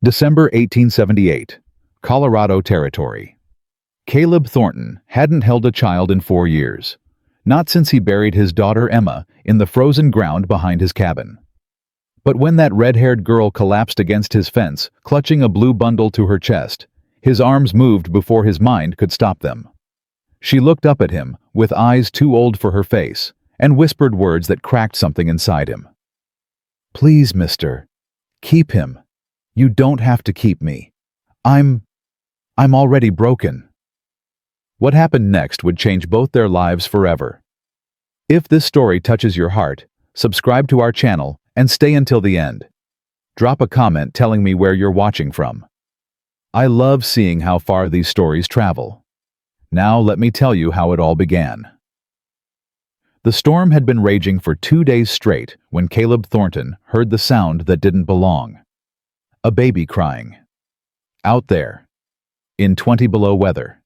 December 1878, Colorado Territory. Caleb Thornton hadn't held a child in 4 years, not since he buried his daughter Emma in the frozen ground behind his cabin. But when that red-haired girl collapsed against his fence, clutching a blue bundle to her chest, his arms moved before his mind could stop them. She looked up at him, with eyes too old for her face, and whispered words that cracked something inside him. "Please, mister, keep him. You don't have to keep me. I'm already broken." What happened next would change both their lives forever. If this story touches your heart, subscribe to our channel and stay until the end. Drop a comment telling me where you're watching from. I love seeing how far these stories travel. Now let me tell you how it all began. The storm had been raging for 2 days straight when Caleb Thornton heard the sound that didn't belong. A baby crying. Out there, in 20 below weather.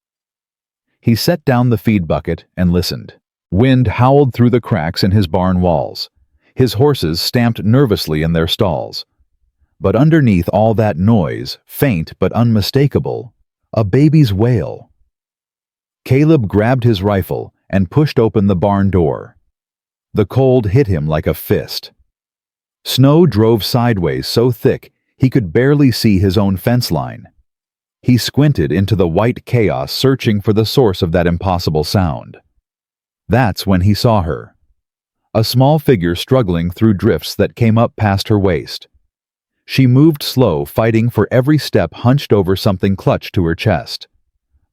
He set down the feed bucket and listened. Wind howled through the cracks in his barn walls. His horses stamped nervously in their stalls. But underneath all that noise, faint but unmistakable, a baby's wail. Caleb grabbed his rifle and pushed open the barn door. The cold hit him like a fist. Snow drove sideways so thick he could barely see his own fence line. He squinted into the white chaos, searching for the source of that impossible sound. That's when he saw her. A small figure struggling through drifts that came up past her waist. She moved slow, fighting for every step, hunched over something clutched to her chest.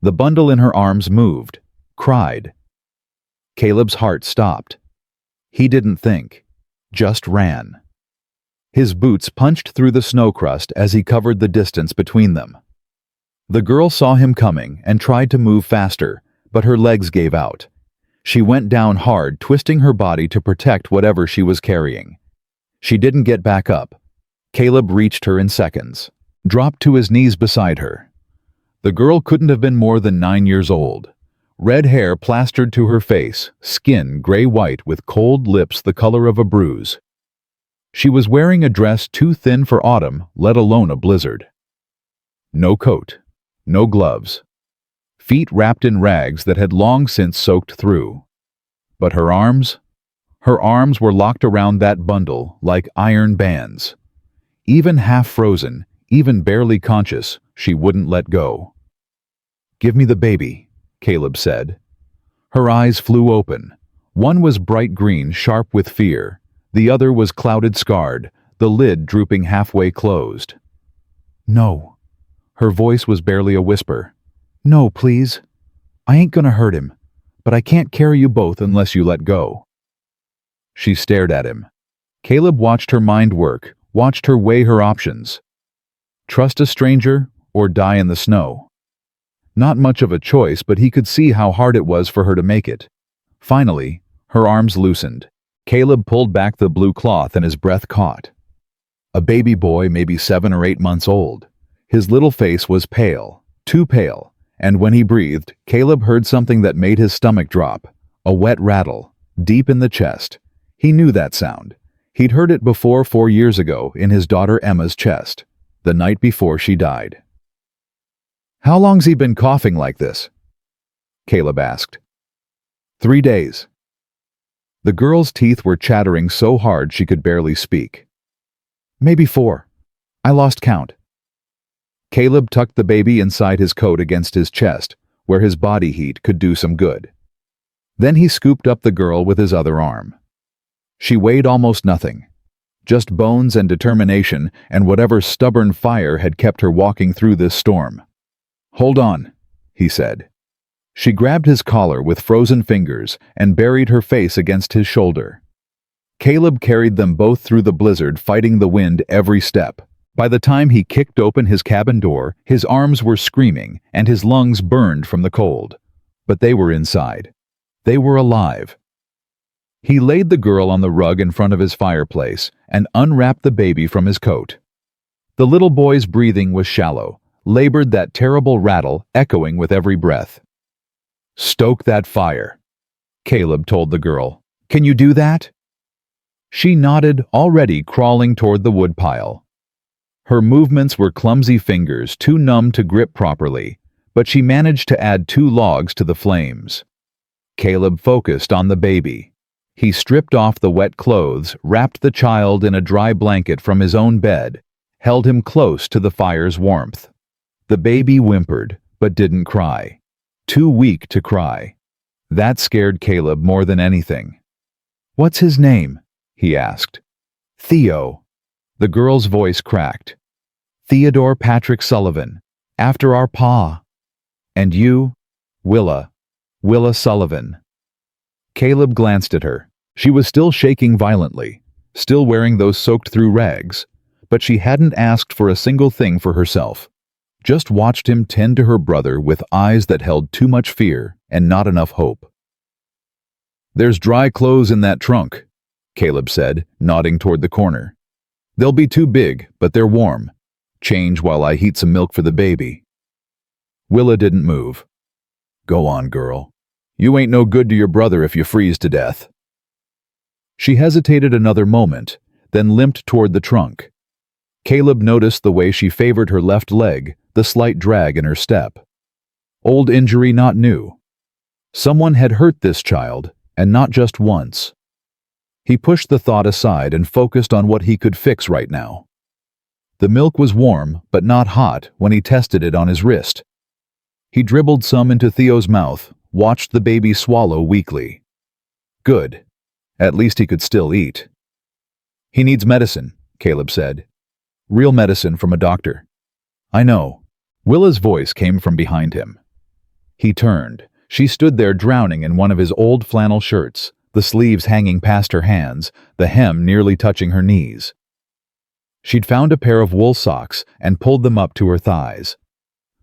The bundle in her arms moved, cried. Caleb's heart stopped. He didn't think, just ran. His boots punched through the snow crust as he covered the distance between them. The girl saw him coming and tried to move faster, but her legs gave out. She went down hard, twisting her body to protect whatever she was carrying. She didn't get back up. Caleb reached her in seconds, dropped to his knees beside her. The girl couldn't have been more than 9 years old. Red hair plastered to her face, skin gray-white with cold lips the color of a bruise. She was wearing a dress too thin for autumn, let alone a blizzard. No coat, no gloves. Feet wrapped in rags that had long since soaked through. But her arms were locked around that bundle like iron bands. Even half frozen, even barely conscious, she wouldn't let go. "Give me the baby," Caleb said. Her eyes flew open. One was bright green, sharp with fear. The other was clouded, scarred, the lid drooping halfway closed. "No." Her voice was barely a whisper. "No, please. I ain't gonna hurt him, but I can't carry you both unless you let go." She stared at him. Caleb watched her mind work, watched her weigh her options. Trust a stranger or die in the snow. Not much of a choice, but he could see how hard it was for her to make it. Finally, her arms loosened. Caleb pulled back the blue cloth and his breath caught. A baby boy, maybe 7 or 8 months old. His little face was pale, too pale, and when he breathed, Caleb heard something that made his stomach drop. A wet rattle, deep in the chest. He knew that sound. He'd heard it before 4 years ago in his daughter Emma's chest, the night before she died. "How long's he been coughing like this?" Caleb asked. 3 days. The girl's teeth were chattering so hard she could barely speak. "Maybe 4. I lost count." Caleb tucked the baby inside his coat against his chest, where his body heat could do some good. Then he scooped up the girl with his other arm. She weighed almost nothing, just bones and determination and whatever stubborn fire had kept her walking through this storm. "Hold on," he said. She grabbed his collar with frozen fingers and buried her face against his shoulder. Caleb carried them both through the blizzard, fighting the wind every step. By the time he kicked open his cabin door, his arms were screaming and his lungs burned from the cold. But they were inside. They were alive. He laid the girl on the rug in front of his fireplace and unwrapped the baby from his coat. The little boy's breathing was shallow, labored, that terrible rattle echoing with every breath. "Stoke that fire," Caleb told the girl. "Can you do that?" She nodded, already crawling toward the woodpile. Her movements were clumsy fingers, too numb to grip properly, but she managed to add 2 logs to the flames. Caleb focused on the baby. He stripped off the wet clothes, wrapped the child in a dry blanket from his own bed, held him close to the fire's warmth. The baby whimpered, but didn't cry. Too weak to cry. That scared Caleb more than anything. "What's his name?" he asked. "Theo." The girl's voice cracked. "Theodore Patrick Sullivan, after our pa." "And you?" "Willa. Willa Sullivan." Caleb glanced at her. She was still shaking violently, still wearing those soaked-through rags, but she hadn't asked for a single thing for herself. Just watched him tend to her brother with eyes that held too much fear and not enough hope. "There's dry clothes in that trunk," Caleb said, nodding toward the corner. "They'll be too big, but they're warm. Change while I heat some milk for the baby." Willa didn't move. "Go on, girl. You ain't no good to your brother if you freeze to death." She hesitated another moment, then limped toward the trunk. Caleb noticed the way she favored her left leg, the slight drag in her step. Old injury, not new. Someone had hurt this child, and not just once. He pushed the thought aside and focused on what he could fix right now. The milk was warm, but not hot when he tested it on his wrist. He dribbled some into Theo's mouth, watched the baby swallow weakly. Good. At least he could still eat. "He needs medicine," Caleb said. "Real medicine from a doctor." "I know." Willa's voice came from behind him. He turned. She stood there drowning in one of his old flannel shirts, the sleeves hanging past her hands, the hem nearly touching her knees. She'd found a pair of wool socks and pulled them up to her thighs.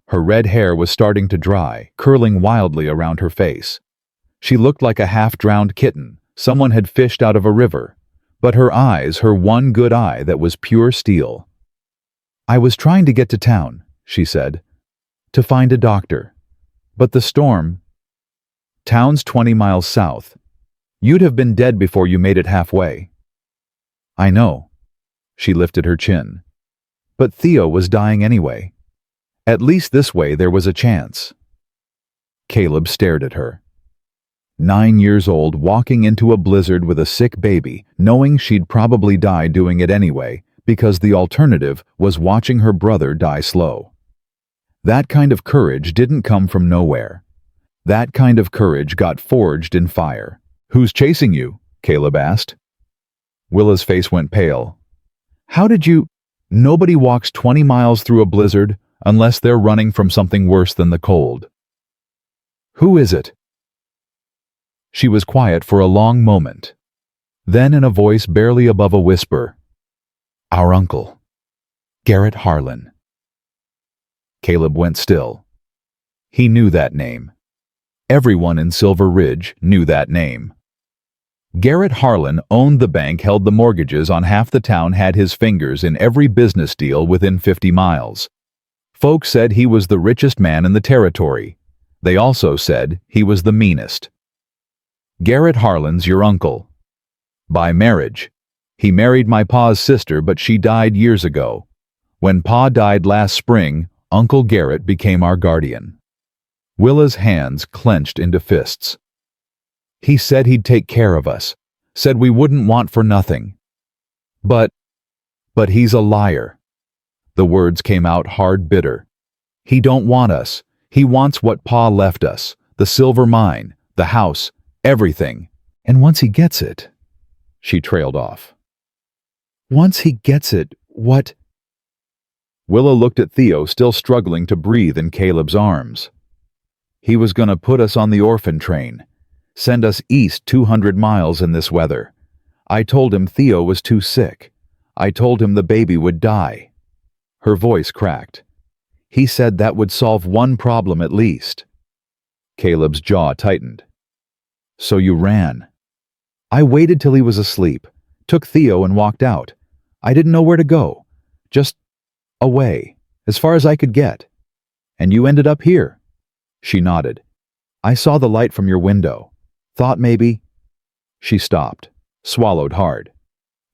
Her red hair was starting to dry, curling wildly around her face. She looked like a half-drowned kitten someone had fished out of a river, but her eyes, her one good eye that was pure steel. "I was trying to get to town," she said, "to find a doctor. But the storm—" "Town's 20 miles south. You'd have been dead before you made it halfway." "I know." She lifted her chin. "But Theo was dying anyway. At least this way there was a chance." Caleb stared at her. 9 years old, walking into a blizzard with a sick baby, knowing she'd probably die doing it anyway, because the alternative was watching her brother die slow. That kind of courage didn't come from nowhere. That kind of courage got forged in fire. "Who's chasing you?" Caleb asked. Willa's face went pale. "How did you—" "Nobody walks 20 miles through a blizzard unless they're running from something worse than the cold." "Who is it?" She was quiet for a long moment. Then, in a voice barely above a whisper, "Our uncle, Garrett Harlan." Caleb went still. He knew that name. Everyone in Silver Ridge knew that name. Garrett Harlan owned the bank, held the mortgages on half the town, had his fingers in every business deal within 50 miles. Folks said he was the richest man in the territory. They also said he was the meanest. "Garrett Harlan's your uncle. By marriage. He married my pa's sister, but she died years ago. When pa died last spring, Uncle Garrett became our guardian." Willa's hands clenched into fists. "He said he'd take care of us, said we wouldn't want for nothing. But he's a liar." The words came out hard, bitter. "He don't want us. He wants what pa left us, the silver mine, the house, everything. And once he gets it—" She trailed off. "Once he gets it, what—" Willa looked at Theo, still struggling to breathe in Caleb's arms. "He was gonna put us on the orphan train, send us east 200 miles in this weather. I told him Theo was too sick. I told him the baby would die." Her voice cracked. "He said that would solve one problem at least." Caleb's jaw tightened. "So you ran?" "I waited till he was asleep, took Theo and walked out. I didn't know where to go. Just away, as far as I could get. And you ended up here." She nodded. "I saw the light from your window. Thought maybe—" She stopped, swallowed hard.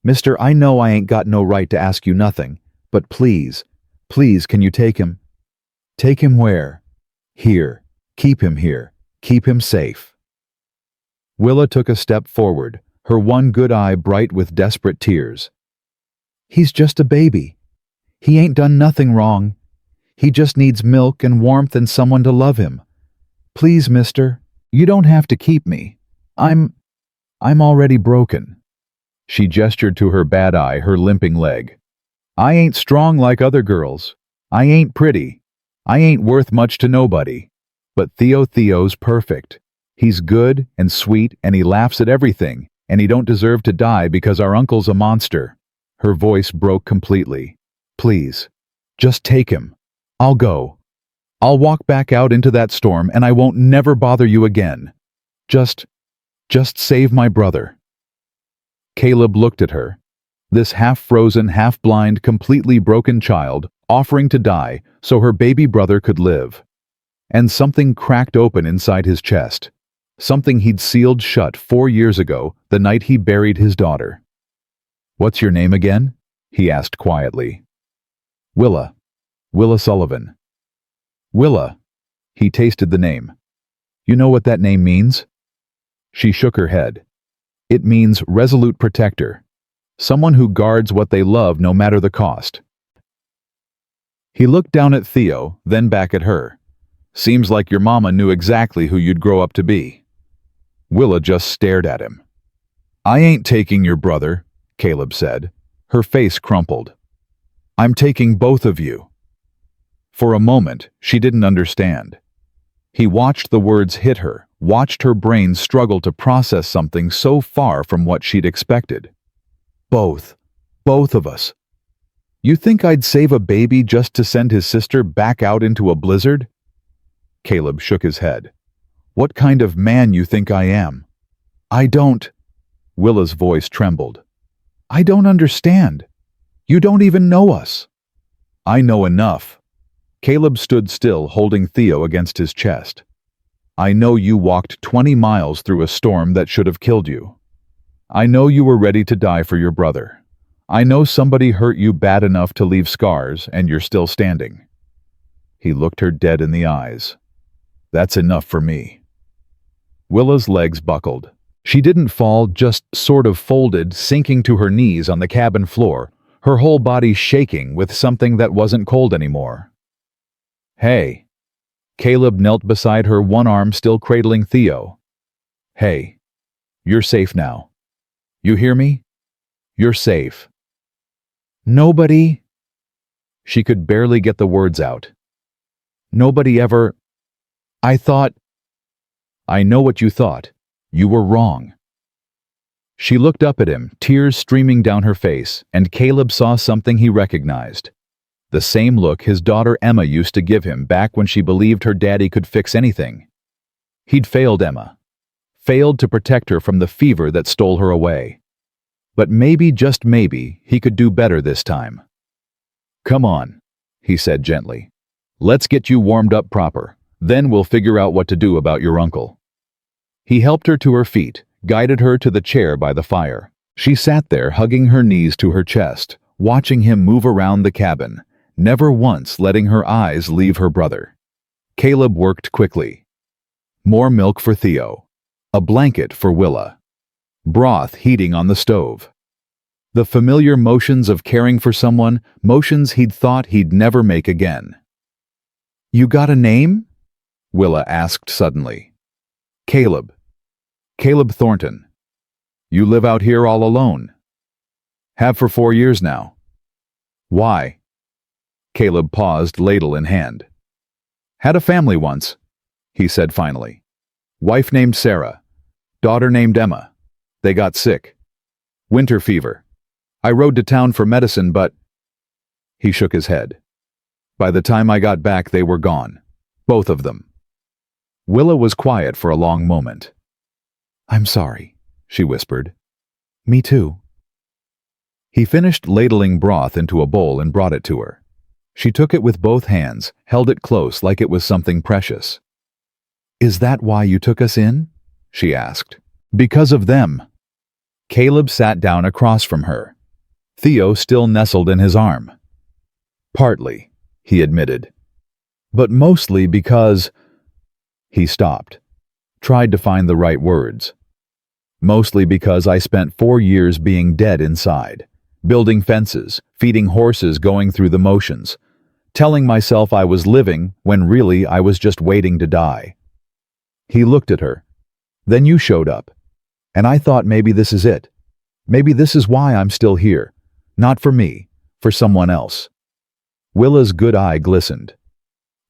"Mister, I know I ain't got no right to ask you nothing, But please, please, can you take him? Take him where? Here. Keep him here. Keep him safe. Willa took a step forward, her one good eye bright with desperate tears. He's just a baby. He ain't done nothing wrong. He just needs milk and warmth and someone to love him. Please, mister, you don't have to keep me. I'm already broken. She gestured to her bad eye, her limping leg. I ain't strong like other girls. I ain't pretty. I ain't worth much to nobody. But Theo's perfect. He's good and sweet and he laughs at everything, and he don't deserve to die because our uncle's a monster. Her voice broke completely. Please, just take him. I'll go. I'll walk back out into that storm and I won't never bother you again. Just save my brother. Caleb looked at her. This half-frozen, half-blind, completely broken child offering to die so her baby brother could live. And something cracked open inside his chest. Something he'd sealed shut 4 years ago, the night he buried his daughter. What's your name again? He asked quietly. Willa. Willa Sullivan. Willa. He tasted the name. You know what that name means? She shook her head. It means resolute protector. Someone who guards what they love no matter the cost. He looked down at Theo, then back at her. Seems like your mama knew exactly who you'd grow up to be. Willa just stared at him. I ain't taking your brother, Caleb said. Her face crumpled. I'm taking both of you. For a moment, she didn't understand. He watched the words hit her, watched her brain struggle to process something so far from what she'd expected. Both of us. You think I'd save a baby just to send his sister back out into a blizzard? Caleb shook his head. What kind of man you think I am? I don't. Willa's voice trembled. I don't understand. You don't even know us. I know enough. Caleb stood still, holding Theo against his chest. I know you walked 20 miles through a storm that should have killed you. I know you were ready to die for your brother. I know somebody hurt you bad enough to leave scars, and you're still standing. He looked her dead in the eyes. That's enough for me. Willa's legs buckled. She didn't fall, just sort of folded, sinking to her knees on the cabin floor, her whole body shaking with something that wasn't cold anymore. Hey. Caleb knelt beside her, one arm still cradling Theo. Hey. You're safe now. You hear me? You're safe. Nobody. She could barely get the words out. Nobody ever. I thought. I know what you thought. You were wrong. She looked up at him, tears streaming down her face, and Caleb saw something he recognized. The same look his daughter Emma used to give him back when she believed her daddy could fix anything. He'd failed Emma. Failed to protect her from the fever that stole her away. But maybe, just maybe, he could do better this time. Come on, he said gently. Let's get you warmed up proper. Then we'll figure out what to do about your uncle. He helped her to her feet, guided her to the chair by the fire. She sat there, hugging her knees to her chest, watching him move around the cabin, never once letting her eyes leave her brother. Caleb worked quickly. More milk for Theo. A blanket for Willa. Broth heating on the stove. The familiar motions of caring for someone, motions he'd thought he'd never make again. You got a name? Willa asked suddenly. Caleb. Caleb Thornton. You live out here all alone. Have for 4 years now. Why? Caleb paused, ladle in hand. Had a family once, he said finally. Wife named Sarah. Daughter named Emma. They got sick. Winter fever. I rode to town for medicine, but... He shook his head. By the time I got back, they were gone. Both of them. Willa was quiet for a long moment. I'm sorry, she whispered. Me too. He finished ladling broth into a bowl and brought it to her. She took it with both hands, held it close like it was something precious. Is that why you took us in? She asked. Because of them. Caleb sat down across from her. Theo still nestled in his arm. Partly, he admitted. But mostly because... He stopped, tried to find the right words. Mostly because I spent 4 years being dead inside, building fences, feeding horses, going through the motions, telling myself I was living when really I was just waiting to die. He looked at her. Then you showed up, and I thought maybe this is it. Maybe this is why I'm still here. Not for me, for someone else. Willa's good eye glistened.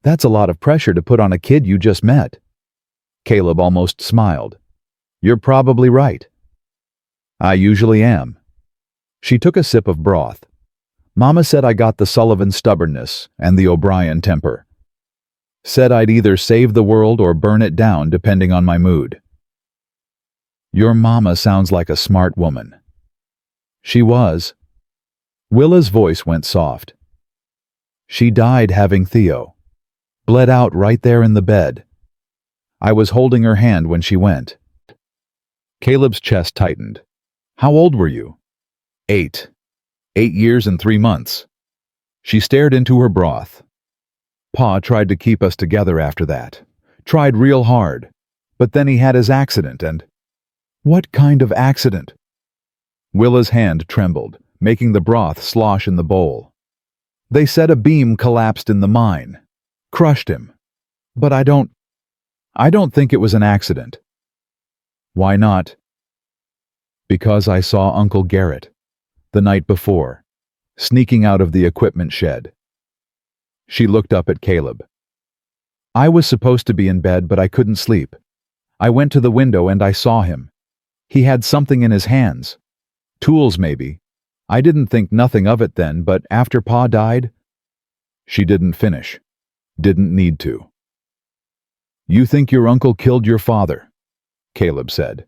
That's a lot of pressure to put on a kid you just met. Caleb almost smiled. You're probably right. I usually am. She took a sip of broth. Mama said I got the Sullivan stubbornness and the O'Brien temper. Said I'd either save the world or burn it down depending on my mood. Your mama sounds like a smart woman. She was. Willa's voice went soft. She died having Theo. Bled out right there in the bed. I was holding her hand when she went. Caleb's chest tightened. How old were you? 8. 8 years and 3 months. She stared into her broth. Pa tried to keep us together after that. Tried real hard. But then he had his accident and... What kind of accident? Willa's hand trembled, making the broth slosh in the bowl. They said a beam collapsed in the mine. Crushed him. But I don't think it was an accident. Why not? Because I saw Uncle Garrett, the night before, sneaking out of the equipment shed. She looked up at Caleb. I was supposed to be in bed, but I couldn't sleep. I went to the window and I saw him. He had something in his hands. Tools, maybe. I didn't think nothing of it then, but after Pa died... She didn't finish. Didn't need to. You think your uncle killed your father, Caleb said.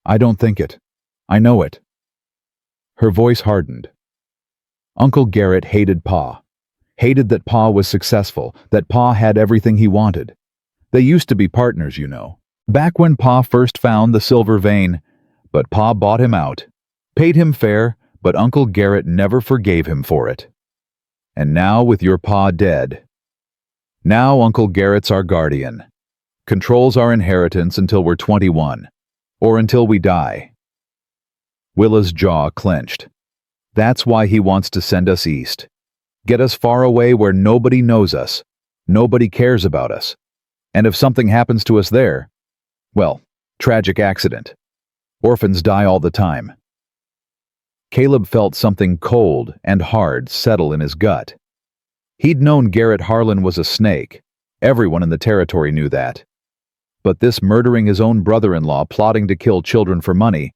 I don't think it. I know it. Her voice hardened. Uncle Garrett hated Pa. Hated that Pa was successful, that Pa had everything he wanted. They used to be partners, you know. Back when Pa first found the silver vein, but Pa bought him out. Paid him fair, but Uncle Garrett never forgave him for it. And now with your Pa dead... Now Uncle Garrett's our guardian. Controls our inheritance until we're 21. Or until we die. Willa's jaw clenched. That's why he wants to send us east. Get us far away where nobody knows us. Nobody cares about us. And if something happens to us there, well, tragic accident. Orphans die all the time. Caleb felt something cold and hard settle in his gut. He'd known Garrett Harlan was a snake. Everyone in the territory knew that. But this murdering his own brother-in-law, plotting to kill children for money,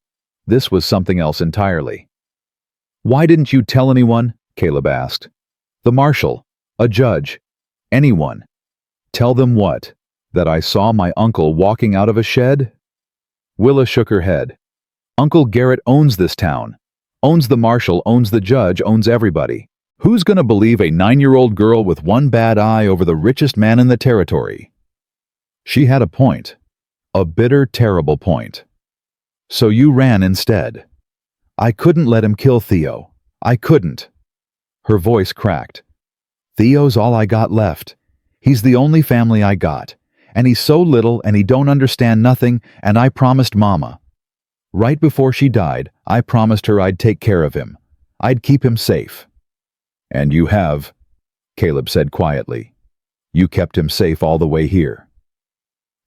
this was something else entirely. Why didn't you tell anyone? Caleb asked. The marshal, a judge, anyone. Tell them what? That I saw my uncle walking out of a shed? Willa shook her head. Uncle Garrett owns this town. Owns the marshal, owns the judge, owns everybody. Who's gonna believe a 9-year-old girl with one bad eye over the richest man in the territory? She had a point. A bitter, terrible point. So you ran instead. I couldn't let him kill Theo. I couldn't. Her voice cracked. Theo's all I got left. He's the only family I got. And he's so little and he don't understand nothing, and I promised Mama. Right before she died, I promised her I'd take care of him. I'd keep him safe. And you have, Caleb said quietly. You kept him safe all the way here.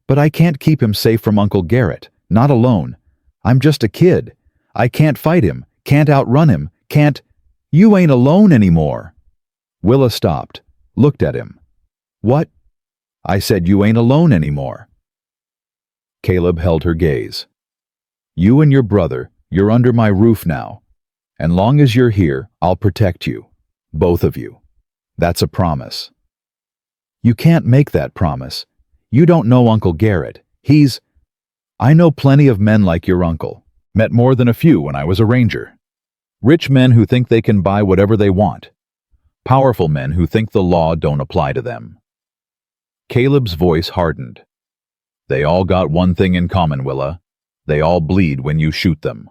But I can't keep him safe from Uncle Garrett, not alone. I'm just a kid. I can't fight him, can't outrun him, can't... You ain't alone anymore. Willa stopped, looked at him. What? I said you ain't alone anymore. Caleb held her gaze. You and your brother, you're under my roof now. And long as you're here, I'll protect you. Both of you. That's a promise. You can't make that promise. You don't know Uncle Garrett. I know plenty of men like your uncle. Met more than a few when I was a ranger. Rich men who think they can buy whatever they want. Powerful men who think the law don't apply to them. Caleb's voice hardened. They all got one thing in common, Willa. They all bleed when you shoot them.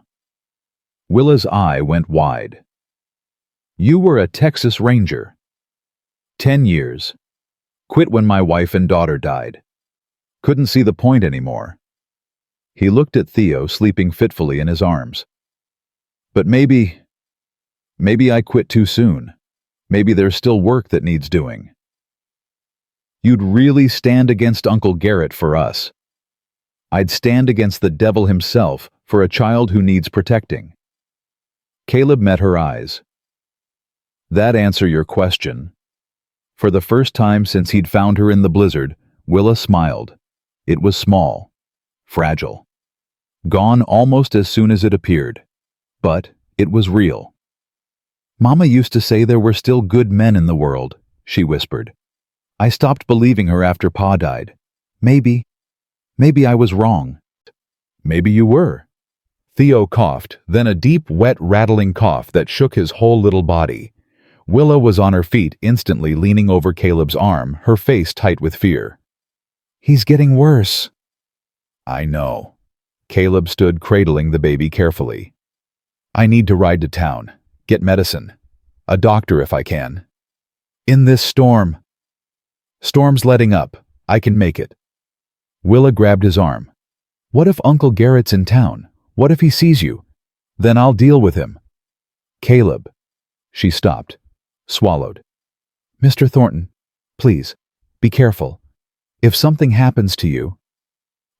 Willa's eye went wide. You were a Texas Ranger. 10 years. Quit when my wife and daughter died. Couldn't see the point anymore. He looked at Theo sleeping fitfully in his arms. But maybe I quit too soon. Maybe there's still work that needs doing. You'd really stand against Uncle Garrett for us. I'd stand against the devil himself for a child who needs protecting. Caleb met her eyes. That answer your question? For the first time since he'd found her in the blizzard, Willa smiled. It was small, fragile, gone almost as soon as it appeared. But it was real. Mama used to say there were still good men in the world, she whispered. I stopped believing her after Pa died. Maybe I was wrong. Maybe you were. Theo coughed, then a deep, wet, rattling cough that shook his whole little body. Willa was on her feet, instantly leaning over Caleb's arm, her face tight with fear. He's getting worse. I know. Caleb stood cradling the baby carefully. I need to ride to town, get medicine, a doctor if I can. In this storm. Storm's letting up. I can make it. Willa grabbed his arm. What if Uncle Garrett's in town? What if he sees you? Then I'll deal with him. Caleb. She stopped, swallowed. Mr. Thornton, please, be careful. If something happens to you,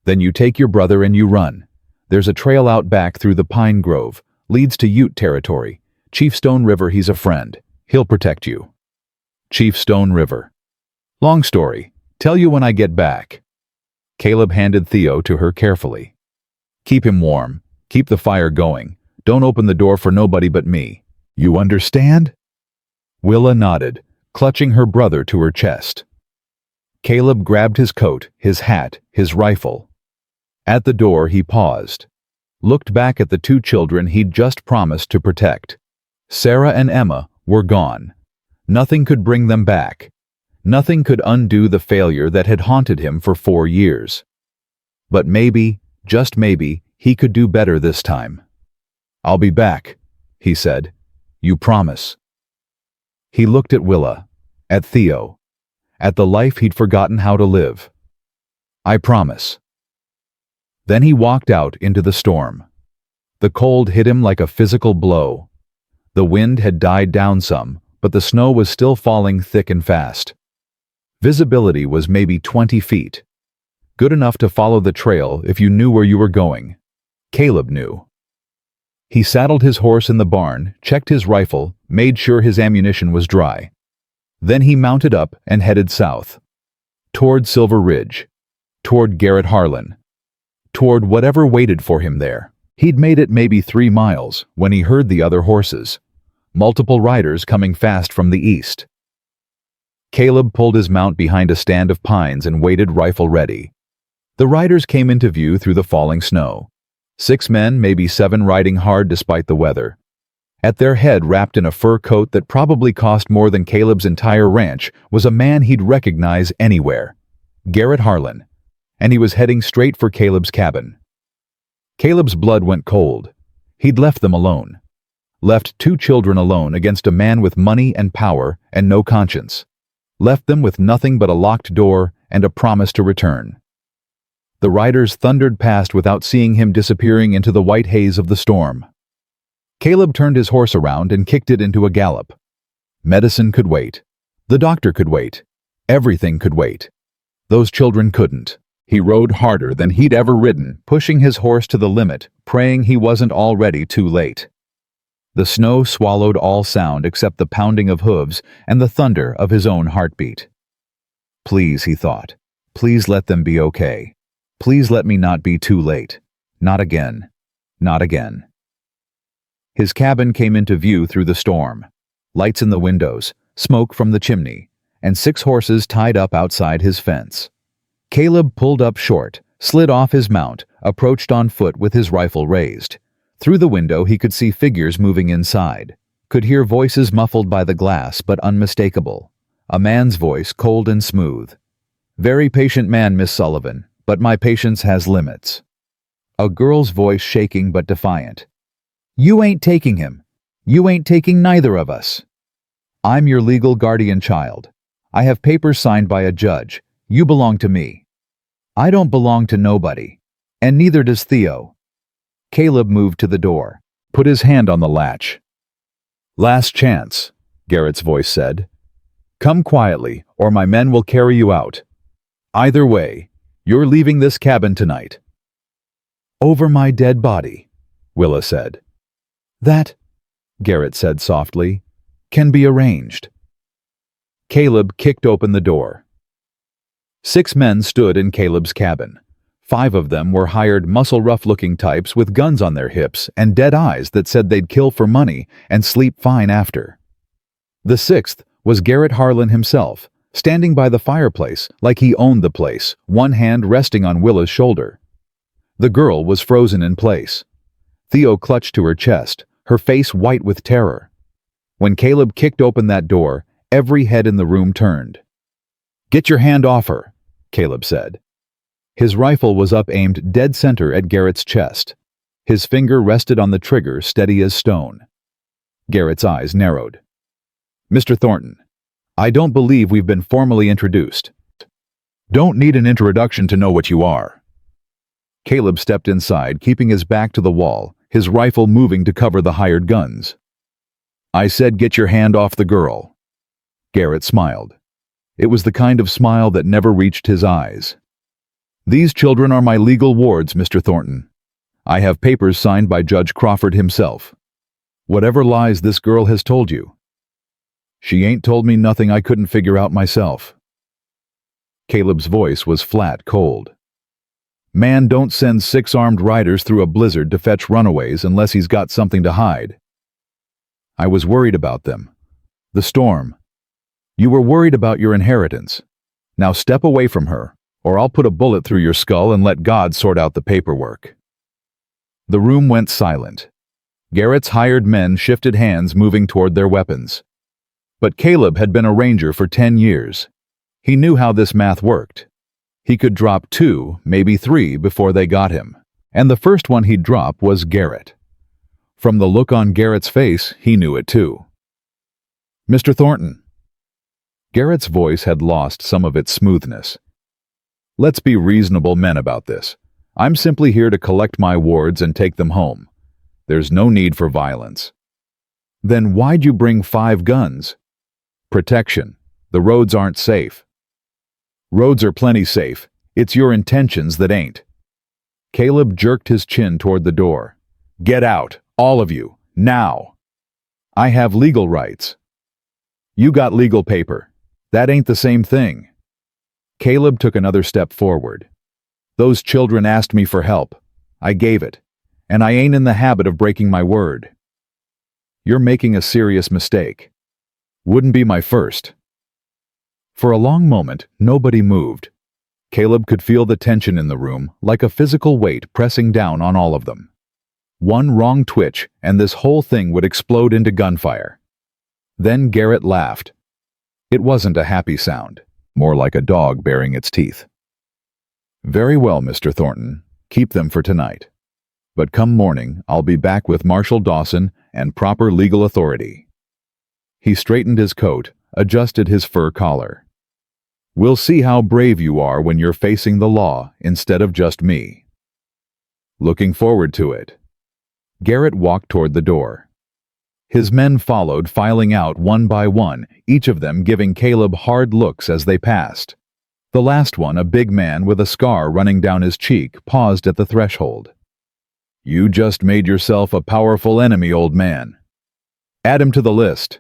then you take your brother and you run. There's a trail out back through the pine grove, leads to Ute territory. Chief Stone River, he's a friend. He'll protect you. Chief Stone River. Long story. Tell you when I get back. Caleb handed Theo to her carefully. Keep him warm. Keep the fire going. Don't open the door for nobody but me. You understand? Willa nodded, clutching her brother to her chest. Caleb grabbed his coat, his hat, his rifle. At the door he paused, looked back at the two children he'd just promised to protect. Sarah and Emma were gone. Nothing could bring them back. Nothing could undo the failure that had haunted him for 4 years. But maybe, just maybe, he could do better this time. I'll be back, he said. You promise. He looked at Willa, at Theo, at the life he'd forgotten how to live. I promise. Then he walked out into the storm. The cold hit him like a physical blow. The wind had died down some, but the snow was still falling thick and fast. Visibility was maybe 20 feet. Good enough to follow the trail if you knew where you were going. Caleb knew. He saddled his horse in the barn, checked his rifle, made sure his ammunition was dry. Then he mounted up and headed south. Toward Silver Ridge. Toward Garrett Harlan. Toward whatever waited for him there. He'd made it maybe 3 miles when he heard the other horses. Multiple riders coming fast from the east. Caleb pulled his mount behind a stand of pines and waited rifle ready. The riders came into view through the falling snow. 6 men, maybe 7, riding hard despite the weather. At their head, wrapped in a fur coat that probably cost more than Caleb's entire ranch, was a man he'd recognize anywhere. Garrett Harlan. And he was heading straight for Caleb's cabin. Caleb's blood went cold. He'd left them alone. Left 2 children alone against a man with money and power and no conscience. Left them with nothing but a locked door and a promise to return. The riders thundered past without seeing him disappearing into the white haze of the storm. Caleb turned his horse around and kicked it into a gallop. Medicine could wait. The doctor could wait. Everything could wait. Those children couldn't. He rode harder than he'd ever ridden, pushing his horse to the limit, praying he wasn't already too late. The snow swallowed all sound except the pounding of hooves and the thunder of his own heartbeat. Please, he thought. Please let them be okay. Please let me not be too late. Not again. Not again. His cabin came into view through the storm. Lights in the windows, smoke from the chimney, and 6 horses tied up outside his fence. Caleb pulled up short, slid off his mount, approached on foot with his rifle raised. Through the window he could see figures moving inside, could hear voices muffled by the glass but unmistakable. A man's voice, cold and smooth. Very patient man, Miss Sullivan, but my patience has limits. A girl's voice shaking but defiant. You ain't taking him. You ain't taking neither of us. I'm your legal guardian child. I have papers signed by a judge. You belong to me. I don't belong to nobody. And neither does Theo. Caleb moved to the door, put his hand on the latch. Last chance, Garrett's voice said. Come quietly, or my men will carry you out. Either way, you're leaving this cabin tonight. Over my dead body, Willa said. That, Garrett said softly, can be arranged. Caleb kicked open the door. 6 men stood in Caleb's cabin. 5 of them were hired muscle-rough-looking types with guns on their hips and dead eyes that said they'd kill for money and sleep fine after. The 6th was Garrett Harlan himself, standing by the fireplace like he owned the place, one hand resting on Willa's shoulder. The girl was frozen in place. Theo clutched to her chest, her face white with terror. When Caleb kicked open that door, every head in the room turned. Get your hand off her, Caleb said. His rifle was up aimed dead center at Garrett's chest. His finger rested on the trigger, steady as stone. Garrett's eyes narrowed. Mr. Thornton, I don't believe we've been formally introduced. Don't need an introduction to know what you are. Caleb stepped inside, keeping his back to the wall, his rifle moving to cover the hired guns. I said get your hand off the girl. Garrett smiled. It was the kind of smile that never reached his eyes. These children are my legal wards, Mr. Thornton. I have papers signed by Judge Crawford himself. Whatever lies this girl has told you. She ain't told me nothing I couldn't figure out myself. Caleb's voice was flat, cold. Man don't send 6 armed riders through a blizzard to fetch runaways unless he's got something to hide. I was worried about them. The storm. You were worried about your inheritance. Now step away from her, or I'll put a bullet through your skull and let God sort out the paperwork. The room went silent. Garrett's hired men shifted hands, moving toward their weapons. But Caleb had been a ranger for 10 years. He knew how this math worked. He could drop 2, maybe 3 before they got him. And the first one he'd drop was Garrett. From the look on Garrett's face, he knew it too. Mr. Thornton. Garrett's voice had lost some of its smoothness. Let's be reasonable men about this. I'm simply here to collect my wards and take them home. There's no need for violence. Then why'd you bring 5 guns? Protection. The roads aren't safe. Roads are plenty safe. It's your intentions that ain't. Caleb jerked his chin toward the door. Get out, all of you, now. I have legal rights. You got legal paper. That ain't the same thing. Caleb took another step forward. Those children asked me for help. I gave it. And I ain't in the habit of breaking my word. You're making a serious mistake. Wouldn't be my first. For a long moment, nobody moved. Caleb could feel the tension in the room, like a physical weight pressing down on all of them. One wrong twitch, and this whole thing would explode into gunfire. Then Garrett laughed. It wasn't a happy sound, more like a dog baring its teeth. Very well, Mr. Thornton. Keep them for tonight. But come morning, I'll be back with Marshal Dawson and proper legal authority. He straightened his coat, adjusted his fur collar. We'll see how brave you are when you're facing the law instead of just me. Looking forward to it. Garrett walked toward the door. His men followed, filing out one by one, each of them giving Caleb hard looks as they passed. The last one, a big man with a scar running down his cheek, paused at the threshold. You just made yourself a powerful enemy, old man. Add him to the list.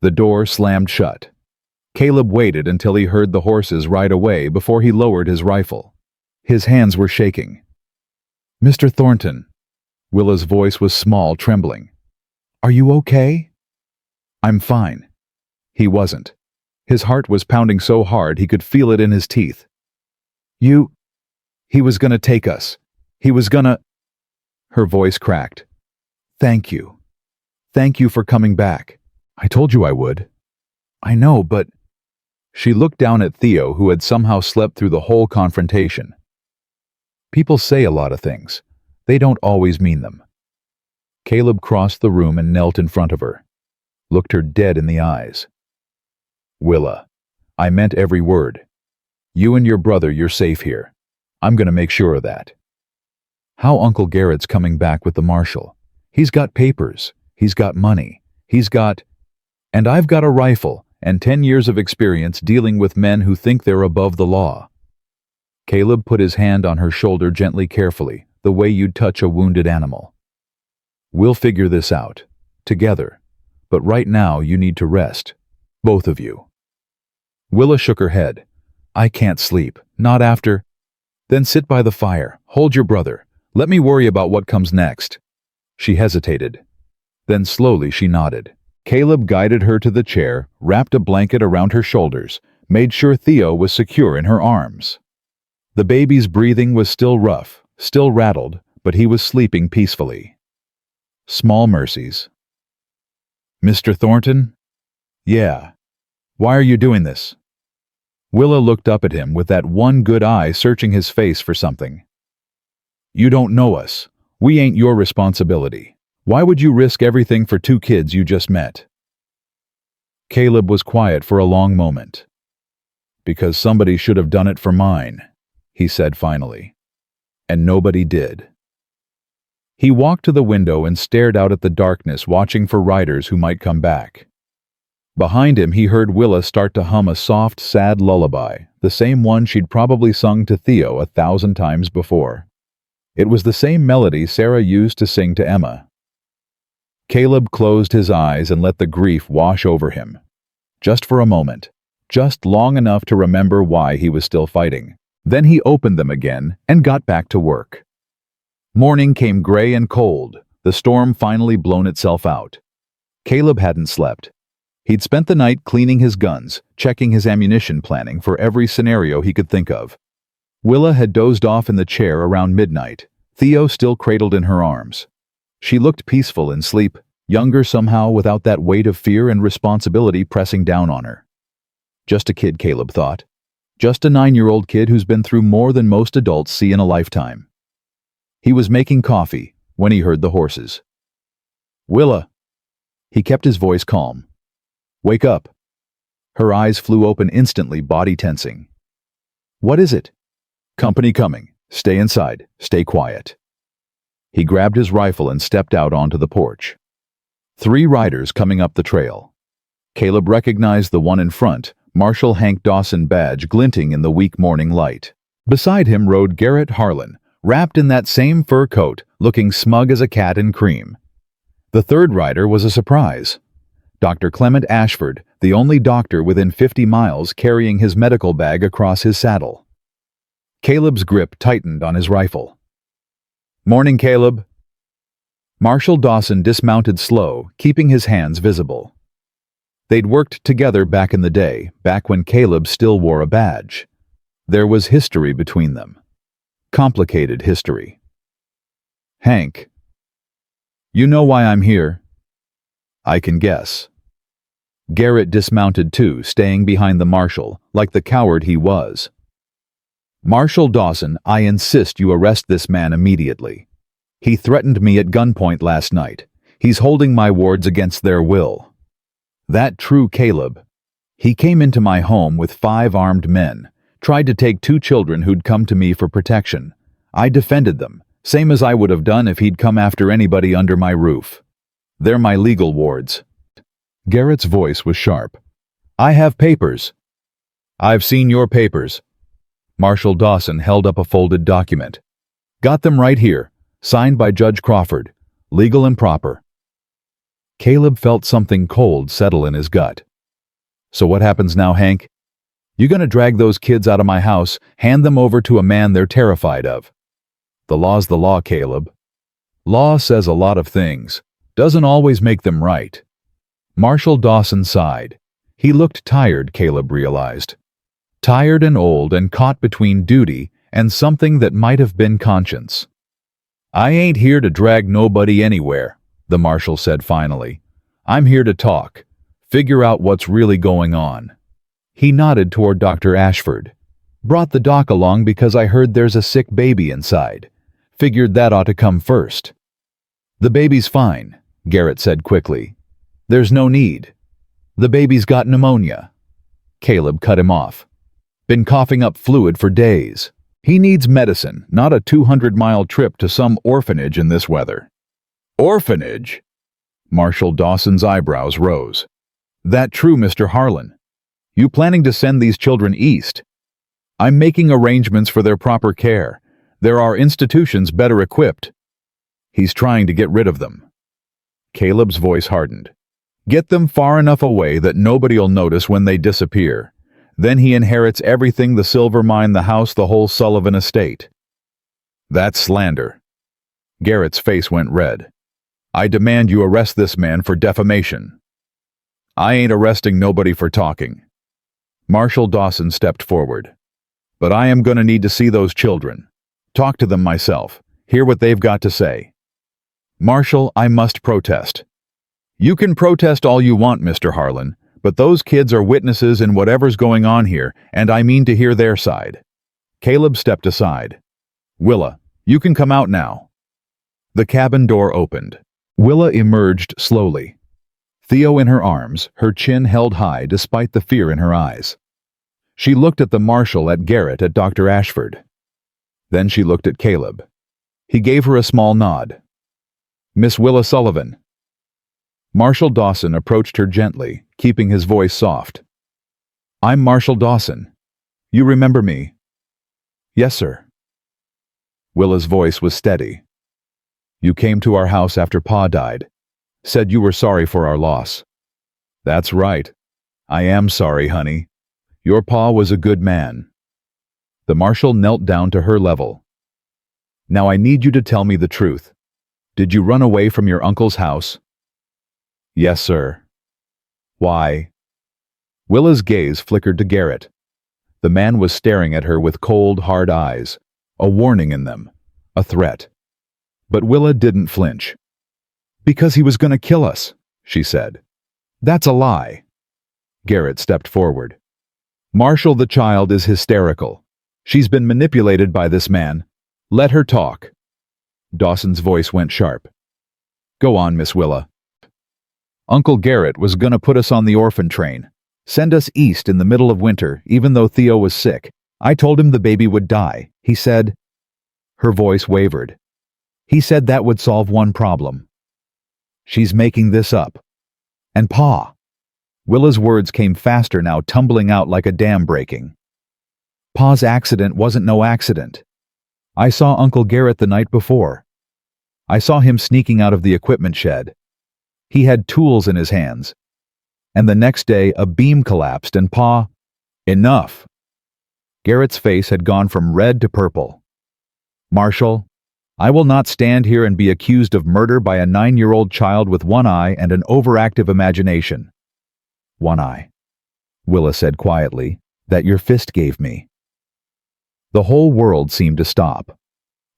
The door slammed shut. Caleb waited until he heard the horses ride away before he lowered his rifle. His hands were shaking. Mr. Thornton. Willa's voice was small, trembling. Are you okay? I'm fine. He wasn't. His heart was pounding so hard he could feel it in his teeth. He was gonna take us. He was gonna... Her voice cracked. Thank you. Thank you for coming back. I told you I would. I know, but... She looked down at Theo, who had somehow slept through the whole confrontation. People say a lot of things. They don't always mean them. Caleb crossed the room and knelt in front of her. looked her dead in the eyes. "Willa, I meant every word. You and your brother, you're safe here. I'm gonna make sure of that." "How Uncle Garrett's coming back with the marshal? He's got papers, he's got money, he's got... And I've got a rifle and 10 years of experience dealing with men who think they're above the law." Caleb put his hand on her shoulder gently, carefully, the way you'd touch a wounded animal. "We'll figure this out, together, but right now you need to rest, both of you." Willa shook her head. "I can't sleep, not after..." "Then sit by the fire, hold your brother. Let me worry about what comes next." She hesitated. Then slowly she nodded. Caleb guided her to the chair, wrapped a blanket around her shoulders, made sure Theo was secure in her arms. The baby's breathing was still rough, still rattled, but he was sleeping peacefully. Small mercies. "Mr. Thornton?" "Yeah. Why are you doing this?" Willa looked up at him with that one good eye searching his face for something. "You don't know us. We ain't your responsibility. Why would you risk everything for 2 kids you just met?" Caleb was quiet for a long moment. "Because somebody should have done it for mine," he said finally. "And nobody did." He walked to the window and stared out at the darkness, watching for riders who might come back. Behind him he heard Willa start to hum a soft, sad lullaby, the same one she'd probably sung to Theo 1,000 times before. It was the same melody Sarah used to sing to Emma. Caleb closed his eyes and let the grief wash over him. Just for a moment, just long enough to remember why he was still fighting. Then he opened them again and got back to work. Morning came gray and cold, the storm finally blown itself out. Caleb hadn't slept. He'd spent the night cleaning his guns, checking his ammunition, planning for every scenario he could think of. Willa had dozed off in the chair around midnight, Theo still cradled in her arms. She looked peaceful in sleep, younger somehow without that weight of fear and responsibility pressing down on her. Just a kid, Caleb thought. Just a 9-year-old kid who's been through more than most adults see in a lifetime. He was making coffee when he heard the horses. "Willa!" He kept his voice calm. "Wake up." Her eyes flew open instantly, body tensing. "What is it?" "Company coming. Stay inside. Stay quiet." He grabbed his rifle and stepped out onto the porch. 3 riders coming up the trail. Caleb recognized the one in front, Marshal Hank Dawson badge glinting in the weak morning light. Beside him rode Garrett Harlan, wrapped in that same fur coat, looking smug as a cat in cream. The 3rd rider was a surprise. Dr. Clement Ashford, the only doctor within 50 miles, carrying his medical bag across his saddle. Caleb's grip tightened on his rifle. "Morning, Caleb." Marshal Dawson dismounted slow, keeping his hands visible. They'd worked together back in the day, back when Caleb still wore a badge. There was history between them. Complicated history. "Hank, you know why I'm here?" "I can guess." Garrett dismounted too, staying behind the marshal, like the coward he was. "Marshal Dawson, I insist you arrest this man immediately. He threatened me at gunpoint last night. He's holding my wards against their will." That true Caleb. He came into my home with 5 armed men, tried to take 2 children who'd come to me for protection. I defended them, same as I would have done if he'd come after anybody under my roof. They're my legal wards. Garrett's voice was sharp. "I have papers." "I've seen your papers." Marshal Dawson held up a folded document. "Got them right here, signed by Judge Crawford. Legal and proper." Caleb felt something cold settle in his gut. "So what happens now, Hank? You gonna drag those kids out of my house, hand them over to a man they're terrified of?" "The law's the law, Caleb. Law says a lot of things, doesn't always make them right." Marshal Dawson sighed. He looked tired, Caleb realized. Tired and old and caught between duty and something that might have been conscience. "I ain't here to drag nobody anywhere," the marshal said finally. "I'm here to talk, figure out what's really going on." He nodded toward Dr. Ashford. "Brought the doc along because I heard there's a sick baby inside. Figured that ought to come first." "The baby's fine," Garrett said quickly. There's no need. The baby's got pneumonia. Caleb cut him off. Been coughing up fluid for days. He needs medicine, not a 200-mile trip to some orphanage in this weather. Orphanage? Marshal Dawson's eyebrows rose. That true, Mr. Harlan? You planning to send these children east? I'm making arrangements for their proper care. There are institutions better equipped. He's trying to get rid of them. Caleb's voice hardened. Get them far enough away that nobody'll notice when they disappear. Then he inherits everything, the silver mine, the house, the whole Sullivan estate. That's slander. Garrett's face went red. I demand you arrest this man for defamation. I ain't arresting nobody for talking. Marshal Dawson stepped forward. But I am gonna need to see those children. Talk to them myself. Hear what they've got to say. Marshal, I must protest. You can protest all you want, Mr. Harlan, but those kids are witnesses in whatever's going on here, and I mean to hear their side. Caleb stepped aside. Willa, you can come out now. The cabin door opened. Willa emerged slowly. Theo in her arms, her chin held high despite the fear in her eyes. She looked at the marshal, at Garrett, at Dr. Ashford. Then she looked at Caleb. He gave her a small nod. Miss Willa Sullivan. Marshal Dawson approached her gently, keeping his voice soft. I'm Marshal Dawson. You remember me? Yes, sir. Willa's voice was steady. You came to our house after Pa died. Said you were sorry for our loss. That's right. I am sorry, honey. Your Pa was a good man. The marshal knelt down to her level. Now I need you to tell me the truth. Did you run away from your uncle's house? Yes, sir. Why? Willa's gaze flickered to Garrett. The man was staring at her with cold, hard eyes, a warning in them, a threat. But Willa didn't flinch. Because he was going to kill us, she said. That's a lie. Garrett stepped forward. Marshal, the child is hysterical. She's been manipulated by this man. Let her talk. Dawson's voice went sharp. Go on, Miss Willa. Uncle Garrett was gonna put us on the orphan train. Send us east in the middle of winter, even though Theo was sick. I told him the baby would die. He said... Her voice wavered. He said that would solve one problem. She's making this up. And Pa. Willa's words came faster now, tumbling out like a dam breaking. Pa's accident wasn't no accident. I saw Uncle Garrett the night before. I saw him sneaking out of the equipment shed. He had tools in his hands. And the next day, a beam collapsed and Pa... Enough. Garrett's face had gone from red to purple. Marshal, I will not stand here and be accused of murder by a 9-year-old child with one eye and an overactive imagination. One eye, Willa said quietly, that your fist gave me. The whole world seemed to stop.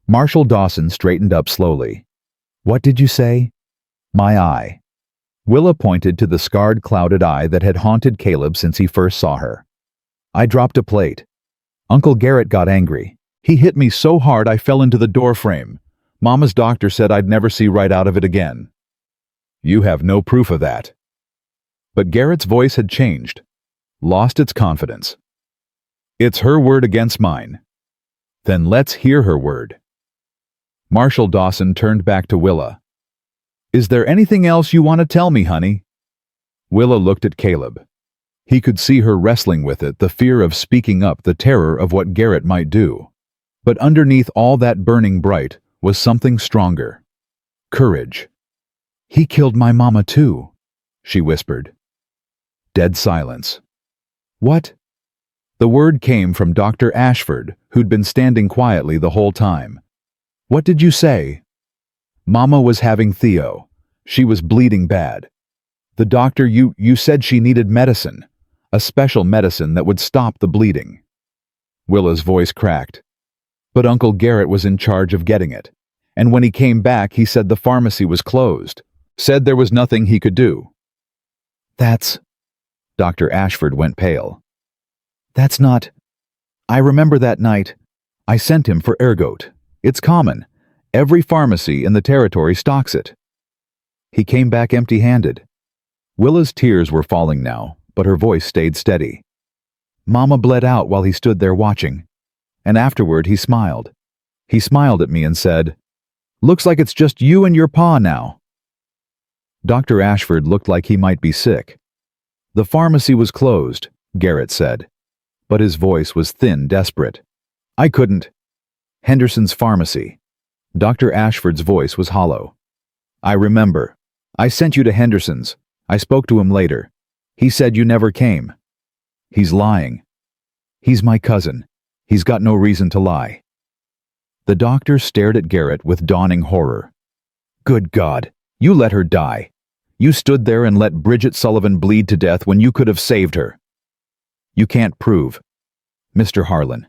Marshal Dawson straightened up slowly. What did you say? My eye. Willa pointed to the scarred, clouded eye that had haunted Caleb since he first saw her. I dropped a plate. Uncle Garrett got angry. He hit me so hard I fell into the doorframe. Mama's doctor said I'd never see right out of it again. You have no proof of that. But Garrett's voice had changed, lost its confidence. It's her word against mine. Then let's hear her word. Marshal Dawson turned back to Willa. Is there anything else you want to tell me, honey? Willa looked at Caleb. He could see her wrestling with it, the fear of speaking up, the terror of what Garrett might do. But underneath all that burning bright was something stronger. Courage. He killed my mama too, she whispered. Dead silence. What? The word came from Dr. Ashford, who'd been standing quietly the whole time. What did you say? Mama was having Theo. She was bleeding bad. The doctor, you said she needed medicine. A special medicine that would stop the bleeding. Willa's voice cracked. But Uncle Garrett was in charge of getting it. And when he came back, he said the pharmacy was closed. Said there was nothing he could do. That's... Dr. Ashford went pale. That's not... I remember that night. I sent him for ergot. It's common. Every pharmacy in the territory stocks it. He came back empty-handed. Willa's tears were falling now, but her voice stayed steady. Mama bled out while he stood there watching. And afterward he smiled. He smiled at me and said, "Looks like it's just you and your pa now." Dr. Ashford looked like he might be sick. "The pharmacy was closed," Garrett said. But his voice was thin, desperate. "I couldn't." "Henderson's pharmacy." Dr. Ashford's voice was hollow. "I remember. I sent you to Henderson's. I spoke to him later. He said you never came." "He's lying." "He's my cousin. He's got no reason to lie." The doctor stared at Garrett with dawning horror. "Good God, you let her die. You stood there and let Bridget Sullivan bleed to death when you could have saved her." "You can't prove." "Mr. Harlan."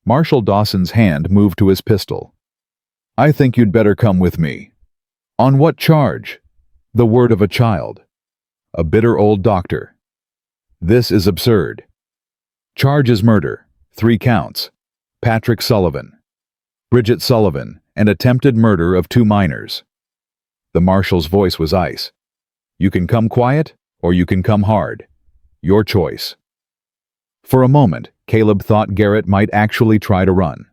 Marshal Dawson's hand moved to his pistol. "I think you'd better come with me." "On what charge?" "The word of a child." A bitter old doctor. "This is absurd." "Charge is murder. 3 counts. Patrick Sullivan, Bridget Sullivan, and attempted murder of 2 minors. The marshal's voice was ice. "You can come quiet, or you can come hard. Your choice." For a moment, Caleb thought Garrett might actually try to run.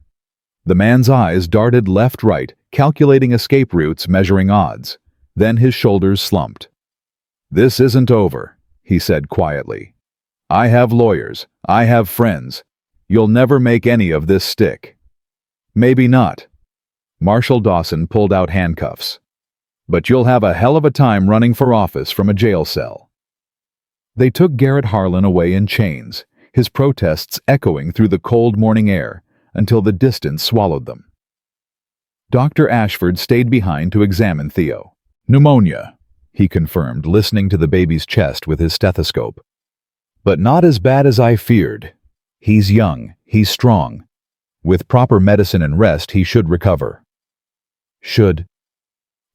The man's eyes darted left-right, calculating escape routes, measuring odds. Then his shoulders slumped. "This isn't over," he said quietly. "I have lawyers. I have friends. You'll never make any of this stick." "Maybe not." Marshal Dawson pulled out handcuffs. "But you'll have a hell of a time running for office from a jail cell." They took Garrett Harlan away in chains, his protests echoing through the cold morning air until the distance swallowed them. Dr. Ashford stayed behind to examine Theo. "Pneumonia," he confirmed, listening to the baby's chest with his stethoscope. "But not as bad as I feared. He's young, he's strong. With proper medicine and rest, he should recover." "Should?"